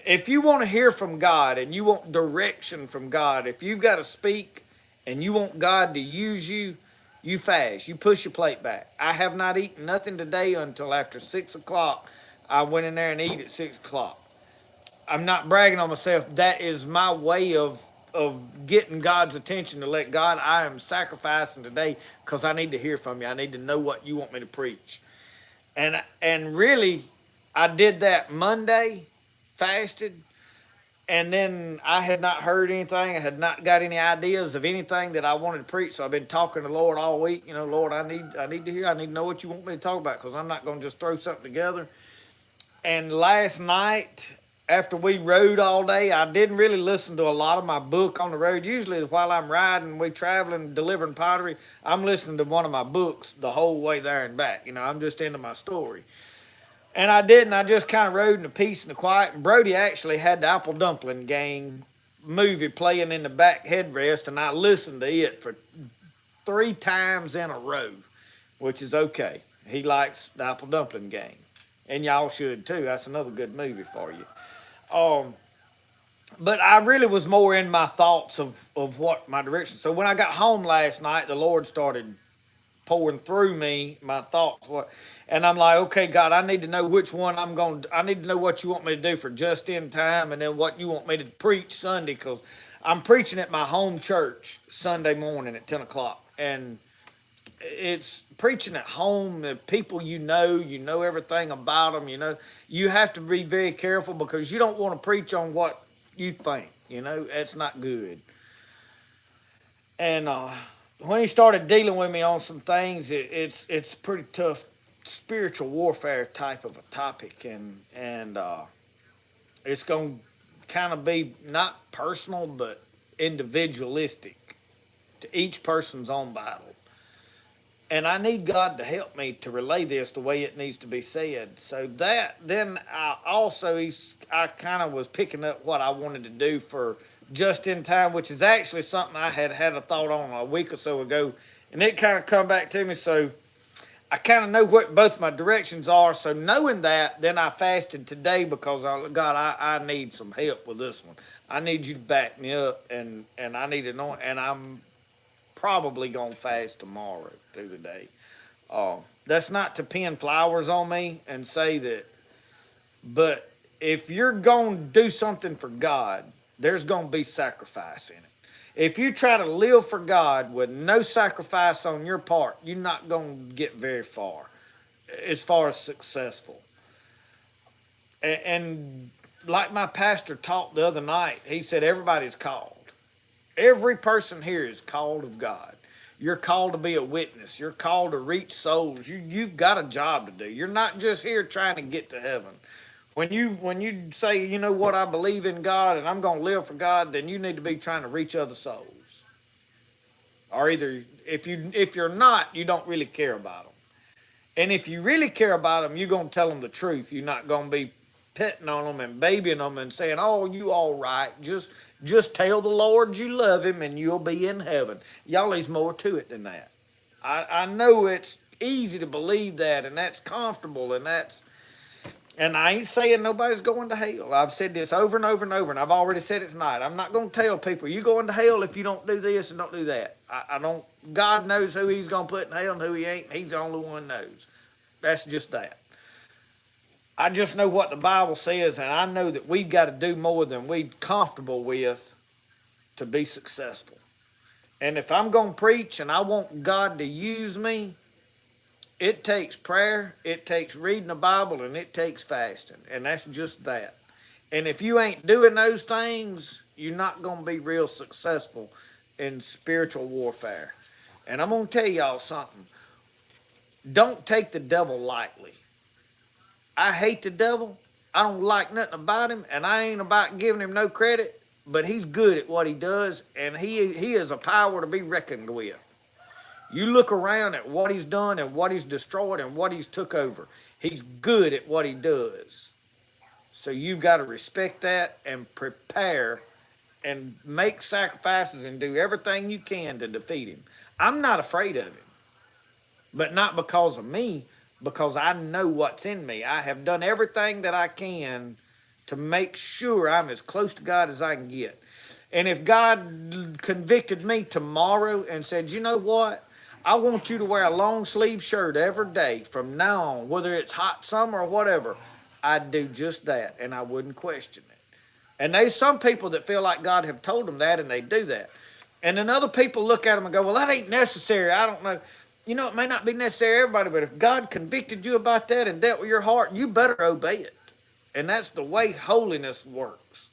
if you want to hear from God and you want direction from God, if you've got to speak and you want God to use you, you fast. You push your plate back. I have not eaten nothing today until after 6 o'clock. I went in there and eat at 6 o'clock. I'm not bragging on myself. That is my way of getting God's attention to let God, I am sacrificing today because I need to hear from you. I need to know what you want me to preach. And really, I did that Monday, fasted, and then I had not heard anything. I had not got any ideas of anything that I wanted to preach. So I've been talking to the Lord all week. Lord, I need to hear. I need to know what you want me to talk about because I'm not going to just throw something together. And last night, after we rode all day, I didn't really listen to a lot of my book on the road. Usually, while I'm riding, we traveling, delivering pottery, I'm listening to one of my books the whole way there and back. I'm just into my story. And I didn't. I just kind of rode in the peace and the quiet. And Brody actually had the Apple Dumpling Gang movie playing in the back headrest, and I listened to it for 3 times in a row, which is okay. He likes the Apple Dumpling Gang, and y'all should too. That's another good movie for you. But I really was more in my thoughts of what my direction. So when I got home last night, the Lord started pouring through me my thoughts. And I'm like, okay, God, I need to know which one I need to know what you want me to do for just in time, and then what you want me to preach Sunday, because I'm preaching at my home church Sunday morning at 10 o'clock. And it's preaching at home, the people you know everything about them, you have to be very careful because you don't want to preach on what you think, it's not good. And when he started dealing with me on some things, it's pretty tough spiritual warfare type of a topic, and it's going to kind of be not personal but individualistic to each person's own battle. And I need God to help me to relay this the way it needs to be said. So then I kind of was picking up what I wanted to do for just in time, which is actually something I had a thought on a week or so ago, and it kind of come back to me. So I kind of know what both my directions are. So knowing that, then I fasted today because I need some help with this one. I need you to back me up, and I need to know, and I'm probably gonna fast tomorrow through the day. That's not to pin flowers on me and say that, but if you're gonna do something for God, there's gonna be sacrifice in it. If you try to live for God with no sacrifice on your part, you're not gonna get very far as far as successful. And like my pastor taught the other night, he said everybody's called. Every person here is called of God. You're called to be a witness. You're called to reach souls. You've got a job to do. You're not just here trying to get to heaven. When you say, you know what, I believe in God and I'm gonna live for God, then you need to be trying to reach other souls. Or either if you're not, you don't really care about them. And if you really care about them, you're gonna tell them the truth. You're not gonna be petting on them and babying them and saying, "Oh, you all right? Just tell the Lord you love Him and you'll be in heaven." Y'all, there's more to it than that. I know it's easy to believe that, and that's comfortable, and I ain't saying nobody's going to hell. I've said this over and over and over, and I've already said it tonight. I'm not going to tell people, you going to hell if you don't do this and don't do that. I don't, God knows who He's going to put in hell and who He ain't. He's the only one knows. That's just that. I just know what the Bible says, and I know that we've got to do more than we're comfortable with to be successful. And if I'm going to preach and I want God to use me, it takes prayer, it takes reading the Bible, and it takes fasting. And that's just that. And if you ain't doing those things, you're not going to be real successful in spiritual warfare. And I'm going to tell y'all something. Don't take the devil lightly. I hate the devil. I don't like nothing about him, and I ain't about giving him no credit, but he's good at what he does, and he is a power to be reckoned with. You look around at what he's done and what he's destroyed and what he's took over. He's good at what he does. So you've got to respect that and prepare and make sacrifices and do everything you can to defeat him. I'm not afraid of him, but not because of me, because I know what's in me. I have done everything that I can to make sure I'm as close to God as I can get. And if God convicted me tomorrow and said, you know what? I want you to wear a long sleeve shirt every day from now on, whether it's hot summer or whatever, I'd do just that, and I wouldn't question it. And there's some people that feel like God have told them that, and they do that. And then other people look at them and go, well, that ain't necessary. I don't know. You know, it may not be necessary to everybody, but if God convicted you about that and dealt with your heart, you better obey it. And that's the way holiness works.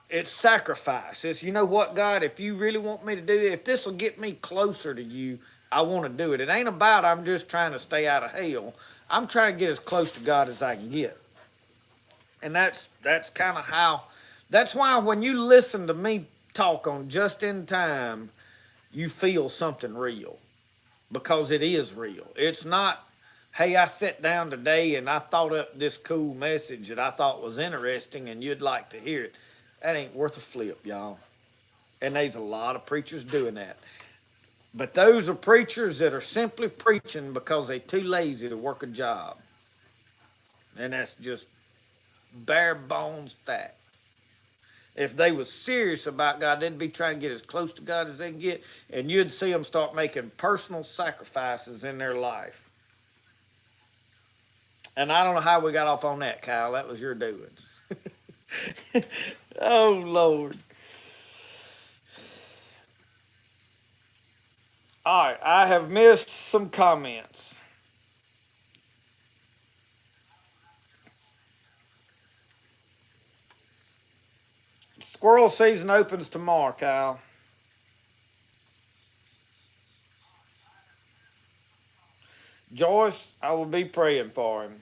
It's sacrifice. It's, you know what, God, if you really want me to do it, if this will get me closer to you, I want to do it. It ain't about I'm just trying to stay out of hell. I'm trying to get as close to God as I can get. And that's kind of how, that's why when you listen to me talk on Just in Time, you feel something real. Because it is real. It's not, hey, I sat down today and I thought up this cool message that I thought was interesting and you'd like to hear it. That ain't worth a flip, y'all. And there's a lot of preachers doing that. But those are preachers that are simply preaching because they're too lazy to work a job. And that's just bare bones fact. If they was serious about God, they'd be trying to get as close to God as they can get, and you'd see them start making personal sacrifices in their life. And I don't know how we got off on that, Kyle. That was your doings. Oh, Lord. All right, I have missed some comments. Squirrel season opens tomorrow, Kyle. Joyce, I will be praying for him.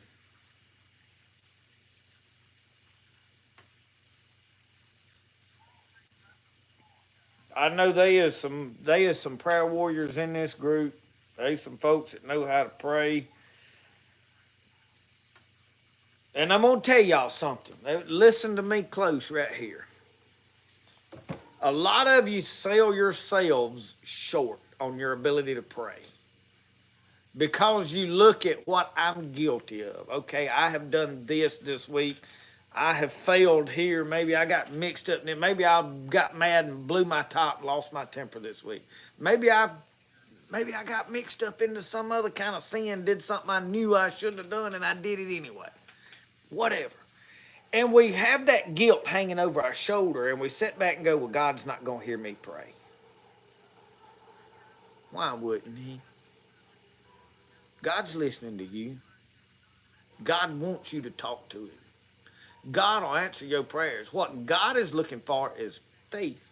I know there is some prayer warriors in this group. There's some folks that know how to pray. And I'm going to tell y'all something. Listen to me close right here. A lot of you sell yourselves short on your ability to pray because you look at what I'm guilty of. Okay, I have done this week. I have failed here. Maybe I got mixed up in it. Maybe I got mad and blew my top and lost my temper this week. Maybe I got mixed up into some other kind of sin, did something I knew I shouldn't have done, and I did it anyway. Whatever. And we have that guilt hanging over our shoulder, and we sit back and go, well, God's not going to hear me pray. Why wouldn't He? God's listening to you. God wants you to talk to Him. God will answer your prayers. What God is looking for is faith.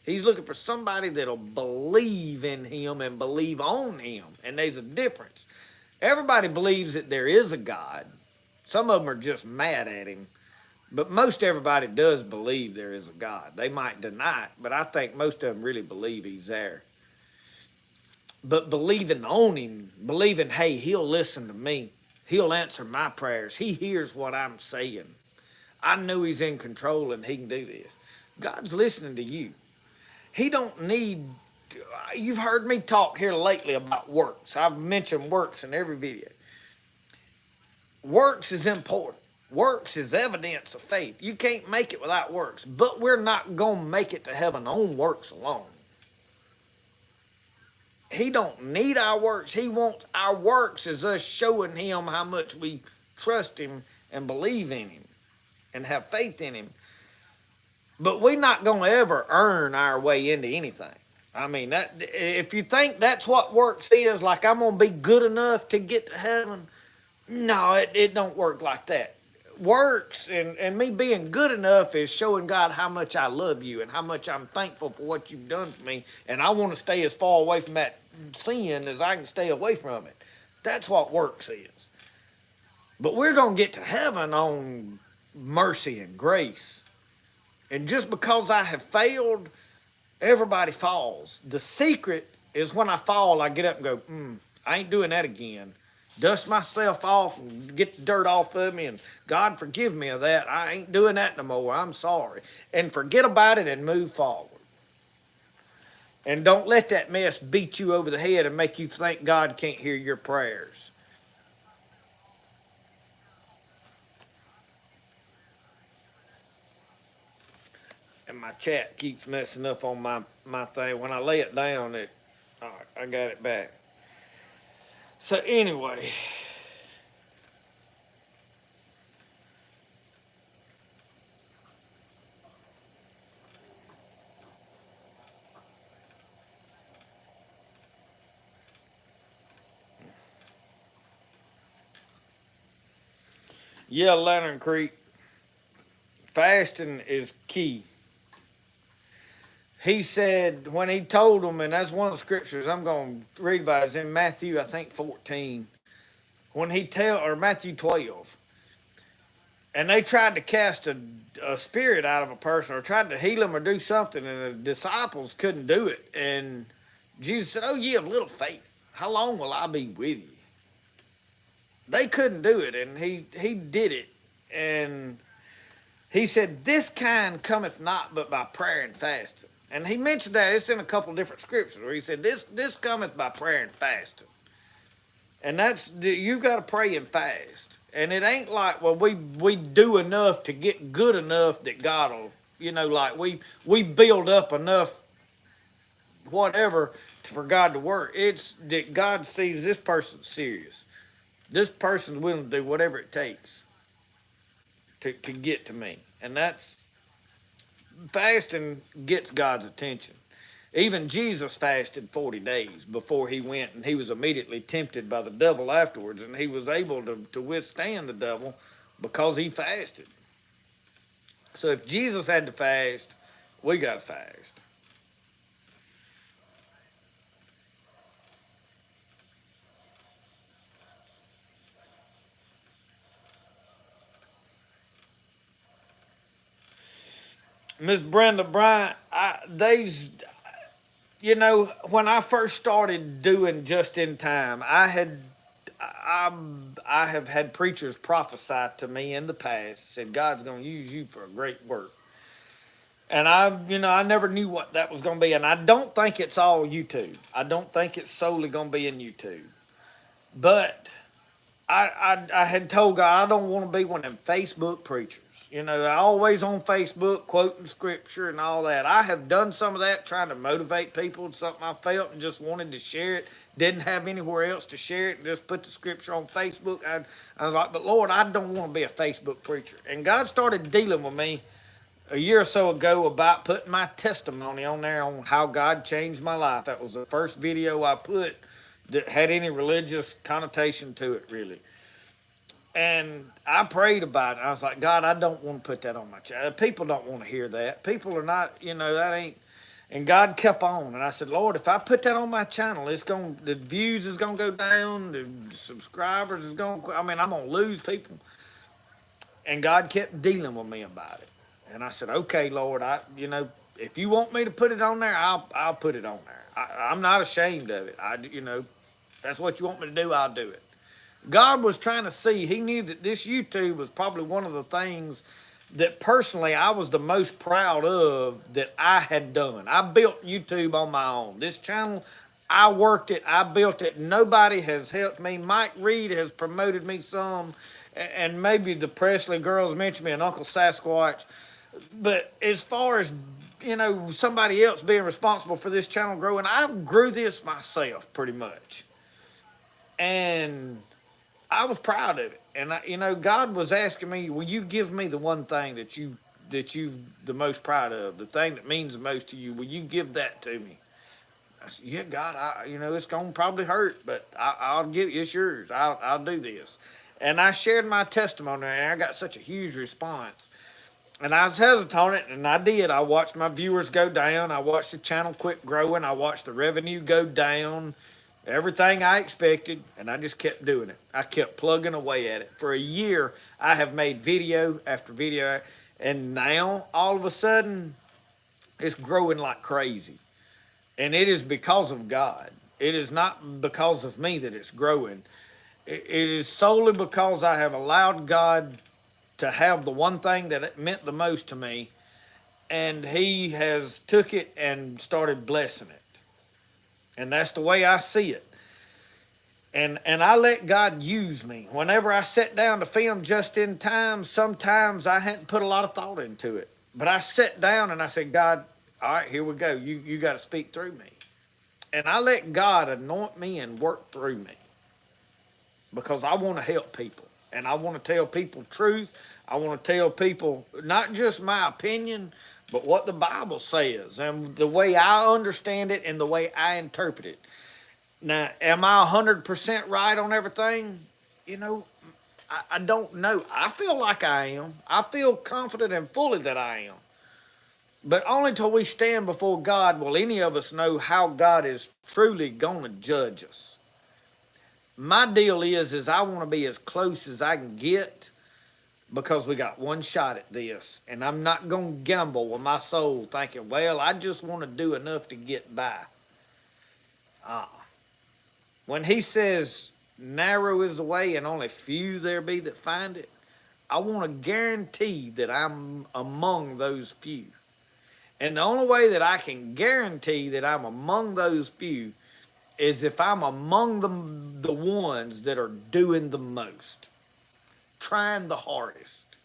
He's looking for somebody that'll believe in Him and believe on Him. And there's a difference. Everybody believes that there is a God. Some of them are just mad at him. But most everybody does believe there is a God. They might deny it, but I think most of them really believe he's there. But believing on him, believing, hey, he'll listen to me. He'll answer my prayers. He hears what I'm saying. I know he's in control and he can do this. God's listening to you. He don't need, you've heard me talk here lately about works. I've mentioned works in every video. Works is important. Works is evidence of faith. You can't make it without works, but we're not going to make it to heaven on works alone. He don't need our works. He wants our works as us showing him how much we trust him and believe in him and have faith in him. But we're not going to ever earn our way into anything. I mean, that if you think that's what works is, like I'm going to be good enough to get to heaven, no, it don't work like that. Works and me being good enough is showing God how much I love you and how much I'm thankful for what you've done for me. And I want to stay as far away from that sin as I can stay away from it. That's what works is. But we're going to get to heaven on mercy and grace. And just because I have failed, everybody falls. The secret is when I fall, I get up and go, I ain't doing that again. Dust myself off and get the dirt off of me, and God forgive me of that. I ain't doing that no more. I'm sorry. And forget about it and move forward. And don't let that mess beat you over the head and make you think God can't hear your prayers. And my chat keeps messing up on my thing. When I lay it down, all right, I got it back. So anyway, yeah, Lantern Creek, fasting is key. He said when he told them, and that's one of the scriptures I'm going to read about, is in Matthew, I think 14, when he or Matthew 12, and they tried to cast a spirit out of a person or tried to heal him or do something, and the disciples couldn't do it. And Jesus said, oh, ye have little faith, how long will I be with you? They couldn't do it, and he did it. And he said, this kind cometh not but by prayer and fasting. And he mentioned that it's in a couple of different scriptures where he said, this cometh by prayer and fasting. And that's, you got to pray and fast. And it ain't like, well, we do enough to get good enough that God will, like we build up enough whatever for God to work. It's that God sees this person's serious. This person's willing to do whatever it takes to get to me. And that's, fasting gets God's attention. Even Jesus fasted 40 days before he went, and he was immediately tempted by the devil afterwards, and he was able to withstand the devil because he fasted. So if Jesus had to fast, we got to fast. Miss Brenda Bryant, when I first started doing Just in Time, I have had preachers prophesy to me in the past, said God's going to use you for a great work. And I never knew what that was going to be. And I don't think it's all YouTube. I don't think it's solely going to be in YouTube. But I had told God I don't want to be one of them Facebook preachers. Always on Facebook quoting scripture and all that. I have done some of that, trying to motivate people. It's something I felt and just wanted to share it. Didn't have anywhere else to share it and just put the scripture on Facebook. I was like, but Lord, I don't want to be a Facebook preacher. And God started dealing with me a year or so ago about putting my testimony on there on how God changed my life. That was the first video I put that had any religious connotation to it, really. And I prayed about it. I was like, God, I don't want to put that on my channel. People don't want to hear that. People are not, that ain't. And God kept on. And I said, Lord, if I put that on my channel, the views is going to go down. The subscribers is going to, I'm going to lose people. And God kept dealing with me about it. And I said, okay, Lord, if you want me to put it on there, I'll put it on there. I'm not ashamed of it. If that's what you want me to do, I'll do it. God was trying to see, he knew that this YouTube was probably one of the things that personally I was the most proud of that I had done. I built YouTube on my own. This channel, I worked it, I built it. Nobody has helped me. Mike Reed has promoted me some, and maybe the Presley girls mentioned me and Uncle Sasquatch. But as far as, somebody else being responsible for this channel growing, I grew this myself pretty much. And I was proud of it. And God was asking me, will you give me the one thing that you the most proud of, the thing that means the most to you? Will you give that to me? I said, yeah, God, it's gonna probably hurt, but I'll give it's yours. I'll do this. And I shared my testimony, and I got such a huge response. And I was hesitant on it, and I did. I watched my viewers go down. I watched the channel quit growing. I watched the revenue go down. Everything I expected, and I just kept doing it. I kept plugging away at it. For a year, I have made video after video, and now, all of a sudden, it's growing like crazy. And it is because of God. It is not because of me that it's growing. It is solely because I have allowed God to have the one thing that meant the most to me, and he has took it and started blessing it. And that's the way I see it. And I let God use me. Whenever I sat down to film just in time, sometimes I hadn't put a lot of thought into it. But I sat down and I said, God, all right, here we go. You got to speak through me. And I let God anoint me and work through me, because I want to help people. And I want to tell people truth. I want to tell people not just my opinion, but what the Bible says and the way I understand it and the way I interpret it. Now, am I 100% right on everything? I don't know. I feel like I am. I feel confident and fully that I am. But only till we stand before God will any of us know how God is truly going to judge us. My deal is I want to be as close as I can get, because we got one shot at this. And I'm not going to gamble with my soul thinking, well, I just want to do enough to get by. When he says, narrow is the way and only few there be that find it, I want to guarantee that I'm among those few. And the only way that I can guarantee that I'm among those few is if I'm among the ones that are doing the most, trying the hardest.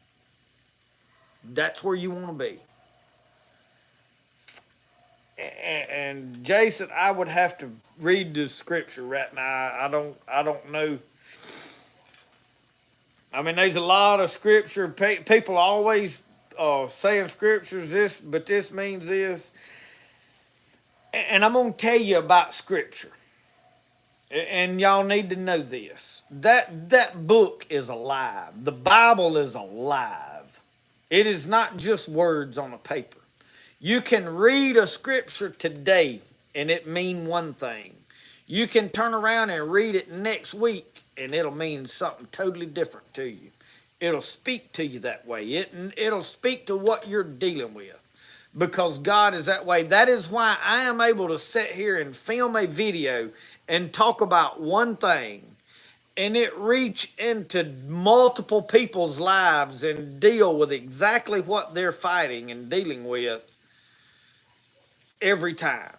That's where you want to be. And Jason, I would have to read the scripture right now. I don't know. I mean, there's a lot of scripture. People always saying scriptures this, but this means this. And I'm going to tell you about scripture. And y'all need to know this. That book is alive. The Bible is alive. It is not just words on a paper. You can read a scripture today and it mean one thing. You can turn around and read it next week and it'll mean something totally different to you. It'll speak to you that way. It'll speak to what you're dealing with, because God is that way. That is why I am able to sit here and film a video and talk about one thing, and it reach into multiple people's lives and deal with exactly what they're fighting and dealing with every time.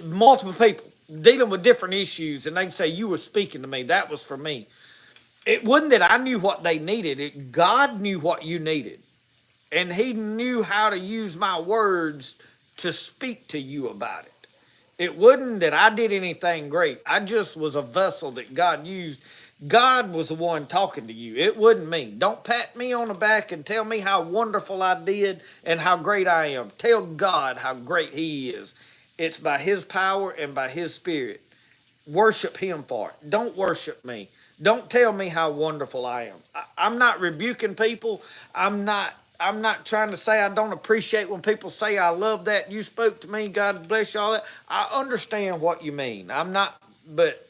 Multiple people dealing with different issues, and they can say, you were speaking to me. That was for me. It wasn't that I knew what they needed. God knew what you needed. And he knew how to use my words to speak to you about it. It wasn't that I did anything great. I just was a vessel that God used. God was the one talking to you. It wasn't me. Don't pat me on the back and tell me how wonderful I did and how great I am. Tell God how great he is. It's by his power and by his spirit. Worship him for it. Don't worship me. Don't tell me how wonderful I am. I'm not rebuking people. I'm not trying to say I don't appreciate when people say, I love that you spoke to me, God bless y'all. I understand what you mean. I'm not, but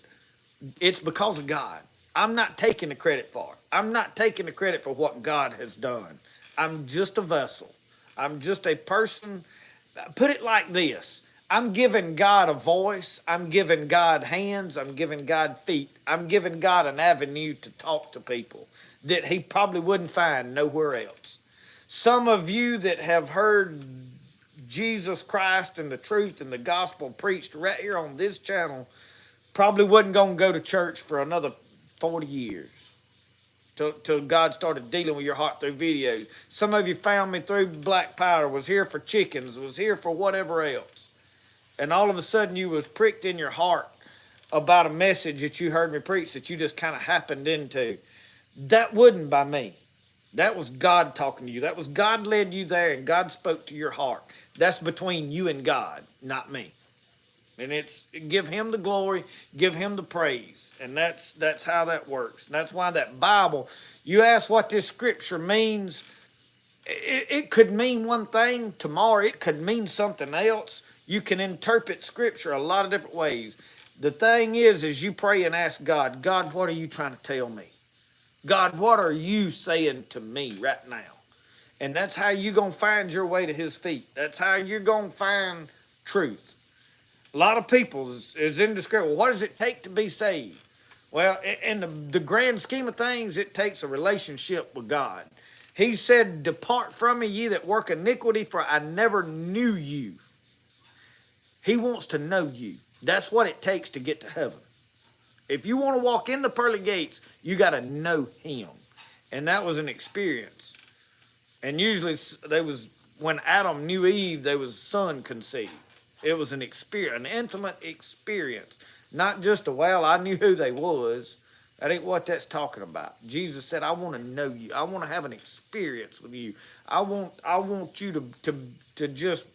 it's because of God. I'm not taking the credit for it. I'm not taking the credit for what God has done. I'm just a vessel. I'm just a person. Put it like this. I'm giving God a voice. I'm giving God hands. I'm giving God feet. I'm giving God an avenue to talk to people that he probably wouldn't find nowhere else. Some of you that have heard Jesus Christ and the truth and the gospel preached right here on this channel probably wasn't going to go to church for another 40 years till God started dealing with your heart through videos. Some of you found me through Black Powder, was here for chickens, was here for whatever else. And all of a sudden you was pricked in your heart about a message that you heard me preach that you just kind of happened into. That wasn't by me. That was God talking to you. That was God led you there and God spoke to your heart. That's between you and God, not me. And it's give him the glory, give him the praise. And that's how that works. And that's why that Bible, you ask what this scripture means, it could mean one thing tomorrow, it could mean something else. You can interpret scripture a lot of different ways. The thing is you pray and ask God, God, what are you trying to tell me? God, what are you saying to me right now? And that's how you're going to find your way to his feet. That's how you're going to find truth. A lot of people is indescribable. What does it take to be saved? Well, in the grand scheme of things, it takes a relationship with God. He said, depart from me, ye that work iniquity, for I never knew you. He wants to know you. That's what it takes to get to heaven. If you want to walk in the pearly gates, you got to know him. And that was an experience. And usually there was, when Adam knew Eve, there was son conceived. It was an experience, an intimate experience. Not just a, well, I knew who they was. That ain't what that's talking about. Jesus said, I want to know you. I want to have an experience with you. I want you to just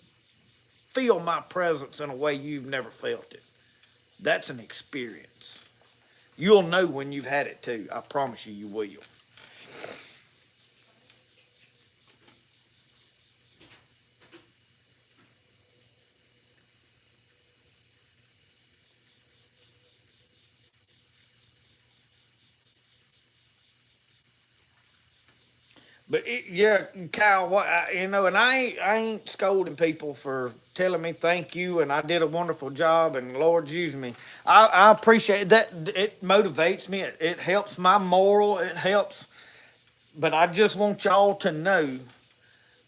feel my presence in a way you've never felt it. That's an experience. You'll know when you've had it too. I promise you, you will. But yeah, Kyle, and I ain't scolding people for telling me thank you and I did a wonderful job and Lord use me. I appreciate that. It motivates me. It helps my moral. It helps. But I just want y'all to know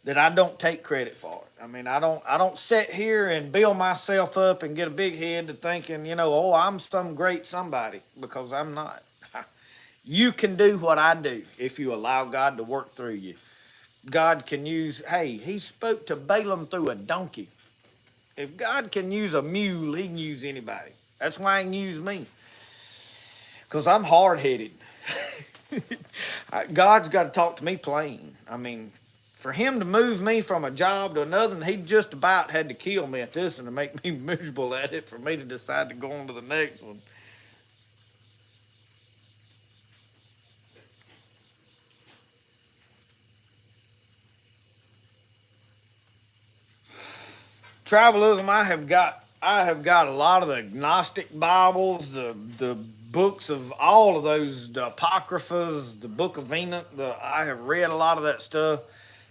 that I don't take credit for it. I mean, I don't sit here and build myself up and get a big head to thinking, oh, I'm some great somebody, because I'm not. You can do what I do if you allow God to work through you. God can use, hey, he spoke to Balaam through a donkey. If God can use a mule, he can use anybody. That's why he can use me. Because I'm hard-headed. God's got to talk to me plain. I mean, for him to move me from a job to another, and he just about had to kill me at this and to make me miserable at it for me to decide to go on to the next one. Tribalism, I have got a lot of the Gnostic Bibles, the books of all of those, the Apocryphas, the Book of Enoch. I have read a lot of that stuff,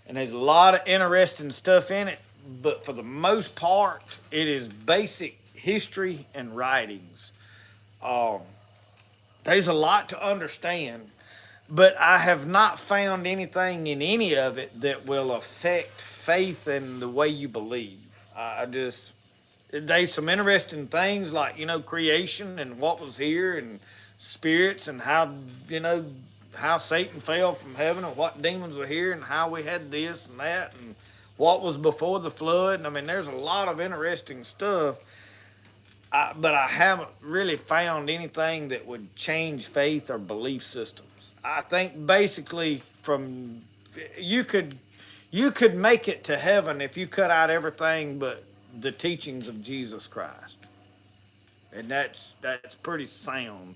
and there's a lot of interesting stuff in it. But for the most part, it is basic history and writings. Um, there's a lot to understand, but I have not found anything in any of it that will affect faith and the way you believe. There's some interesting things like, creation and what was here and spirits and how, how Satan fell from heaven and what demons were here and how we had this and that and what was before the flood. I mean, there's a lot of interesting stuff, but I haven't really found anything that would change faith or belief systems. I think basically you could make it to heaven if you cut out everything but the teachings of Jesus Christ. And that's pretty sound.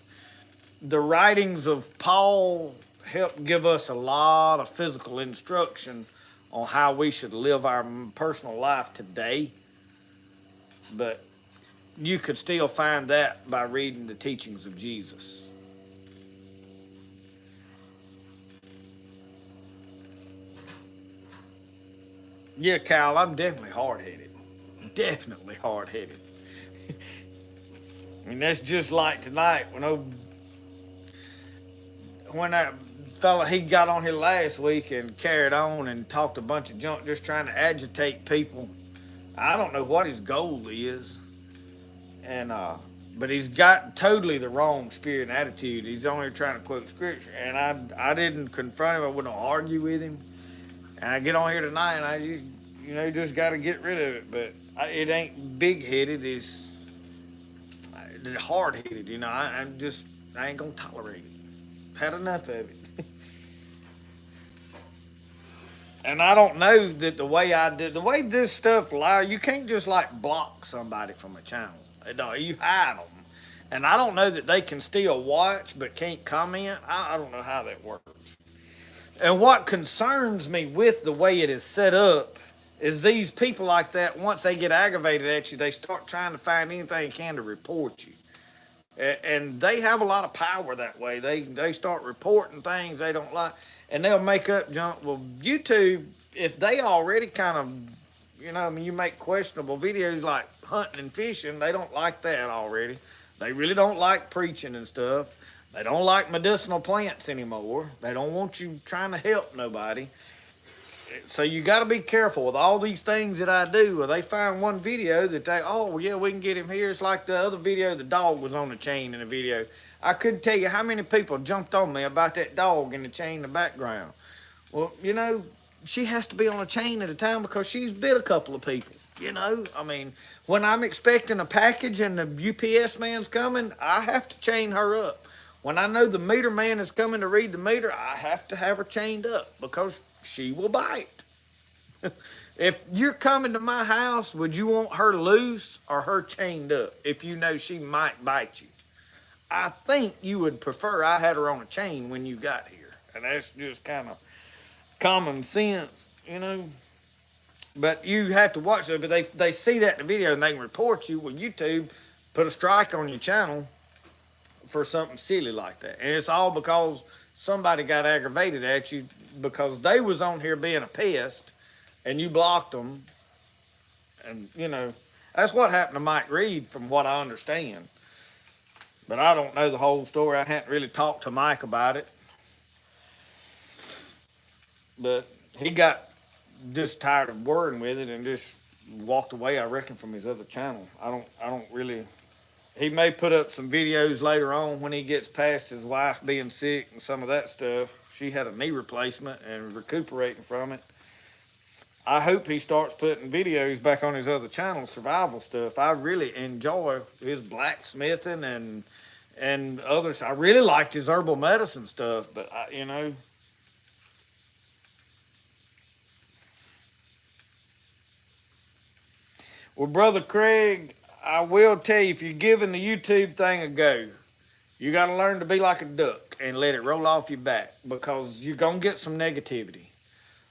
The writings of Paul help give us a lot of physical instruction on how we should live our personal life today. But you could still find that by reading the teachings of Jesus. Yeah, Kyle, I'm definitely hard headed. Definitely hard headed. I mean, that's just like tonight when that fella he got on here last week and carried on and talked a bunch of junk, just trying to agitate people. I don't know what his goal is, and but he's got totally the wrong spirit and attitude. He's only trying to quote scripture, and I didn't confront him. I wouldn't argue with him. And I get on here tonight, and I just just got to get rid of it. But it ain't big headed. It's hard headed. I ain't gonna tolerate it. Had enough of it. And I don't know that the way I did, the way this stuff lies, you can't just like block somebody from a channel. No, you hide them. And I don't know that they can still watch but can't comment. I don't know how that works. And what concerns me with the way it is set up is these people like that, once they get aggravated at you, they start trying to find anything they can to report you. And they have a lot of power that way. They start reporting things they don't like, and they'll make up junk. Well, YouTube, if they already kind of, I mean, you make questionable videos like hunting and fishing, they don't like that already. They really don't like preaching and stuff. They don't like medicinal plants anymore. They don't want you trying to help nobody. So you got to be careful with all these things that I do. Well, they find one video that oh yeah, we can get him here. It's like the other video, the dog was on the chain in the video. I couldn't tell you how many people jumped on me about that dog in the chain in the background. Well, she has to be on a chain at a time because she's bit a couple of people. I mean, when I'm expecting a package and the UPS man's coming, I have to chain her up. When I know the meter man is coming to read the meter, I have to have her chained up because she will bite. If you're coming to my house, would you want her loose or her chained up if you know she might bite you? I think you would prefer I had her on a chain when you got here. And that's just kind of common sense, But you have to watch it. But they see that in the video and they can report you. Well, YouTube put a strike on your channel for something silly like that. And it's all because somebody got aggravated at you because they was on here being a pest and you blocked them. And, that's what happened to Mike Reed from what I understand. But I don't know the whole story. I hadn't really talked to Mike about it. But he got just tired of worrying with it and just walked away, I reckon, from his other channel. I don't really. He may put up some videos later on when he gets past his wife being sick and some of that stuff. She had a knee replacement and recuperating from it. I hope he starts putting videos back on his other channel, survival stuff. I really enjoy his blacksmithing and others. I really liked his herbal medicine stuff, but Well, Brother Craig, I will tell you, if you're giving the YouTube thing a go, you got to learn to be like a duck and let it roll off your back because you're going to get some negativity.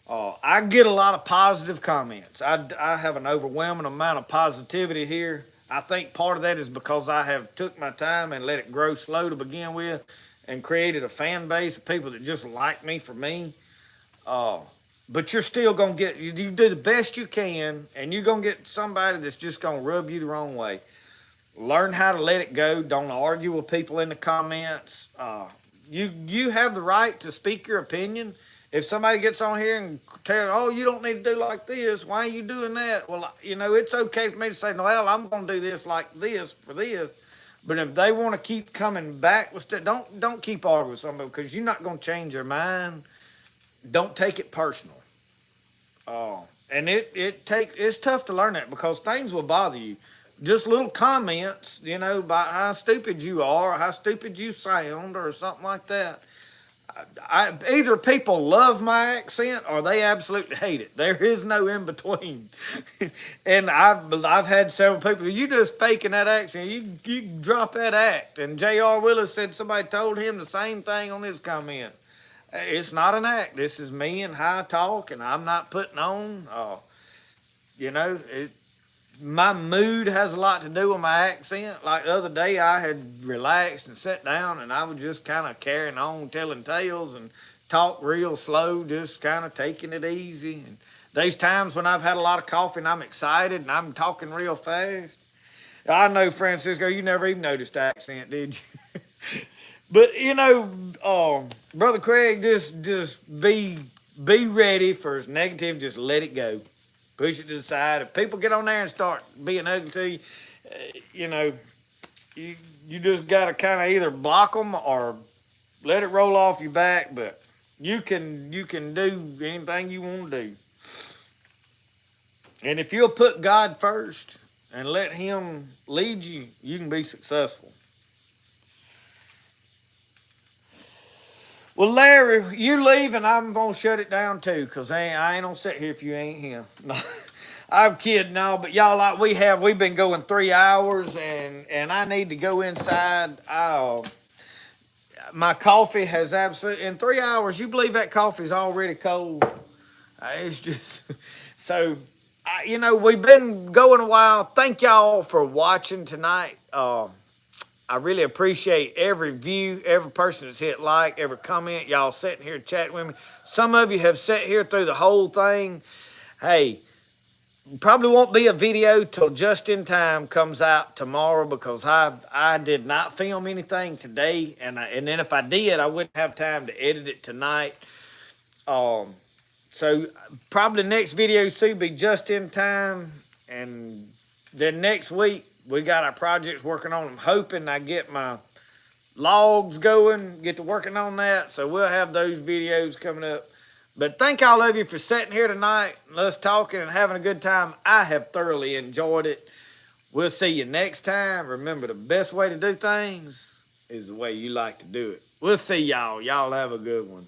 I get a lot of positive comments. I have an overwhelming amount of positivity here. I think part of that is because I have took my time and let it grow slow to begin with and created a fan base of people that just like me for me. But you're still going to you do the best you can, and you're going to get somebody that's just going to rub you the wrong way. Learn how to let it go. Don't argue with people in the comments. You have the right to speak your opinion. If somebody gets on here and tell, oh, you don't need to do like this, why are you doing that? Well, it's okay for me to say, no, well, I'm going to do this like this for this. But if they want to keep coming back with stuff, don't keep arguing with somebody because you're not going to change their mind. Don't take it personal. And it's tough to learn that because things will bother you. Just little comments, about how stupid you are, or how stupid you sound, or something like that. Either people love my accent or they absolutely hate it. There is no in between. And I've had several people, you just faking that accent. You drop that act. And J.R. Willis said somebody told him the same thing on his comment. It's not an act. This is me and how I talk, and I'm not putting on. My mood has a lot to do with my accent. Like the other day, I had relaxed and sat down, and I was just kind of carrying on, telling tales, and talk real slow, just kind of taking it easy. And There's times when I've had a lot of coffee and I'm excited and I'm talking real fast. I know, Francisco, you never even noticed the accent, did you? But Brother Craig, just be ready for his negative. Just let it go, push it to the side. If people get on there and start being ugly to you, you know, you just gotta kind of either block them or let it roll off your back. But you can do anything you want to do, and if you'll put God first and let Him lead you, you can be successful. Well, Larry, you leave and I'm gonna shut it down too, cause I ain't gonna sit here if you ain't here. No, I'm kidding, no, but y'all, like we've been going 3 hours, and I need to go inside. My coffee has absolutely in 3 hours. You believe that coffee's already cold? It's just so. We've been going a while. Thank y'all for watching tonight. I really appreciate every view, every person that's hit like, every comment. Y'all sitting here chatting with me. Some of you have sat here through the whole thing. Hey, probably won't be a video till Just in Time comes out tomorrow, because I did not film anything today, and then if I did, I wouldn't have time to edit it tonight. So probably the next video soon be Just in Time, and then next week we got our projects working on. I'm hoping I get my logs going, get to working on that. So we'll have those videos coming up. But thank all of you for sitting here tonight, us talking and having a good time. I have thoroughly enjoyed it. We'll see you next time. Remember, the best way to do things is the way you like to do it. We'll see y'all. Y'all have a good one.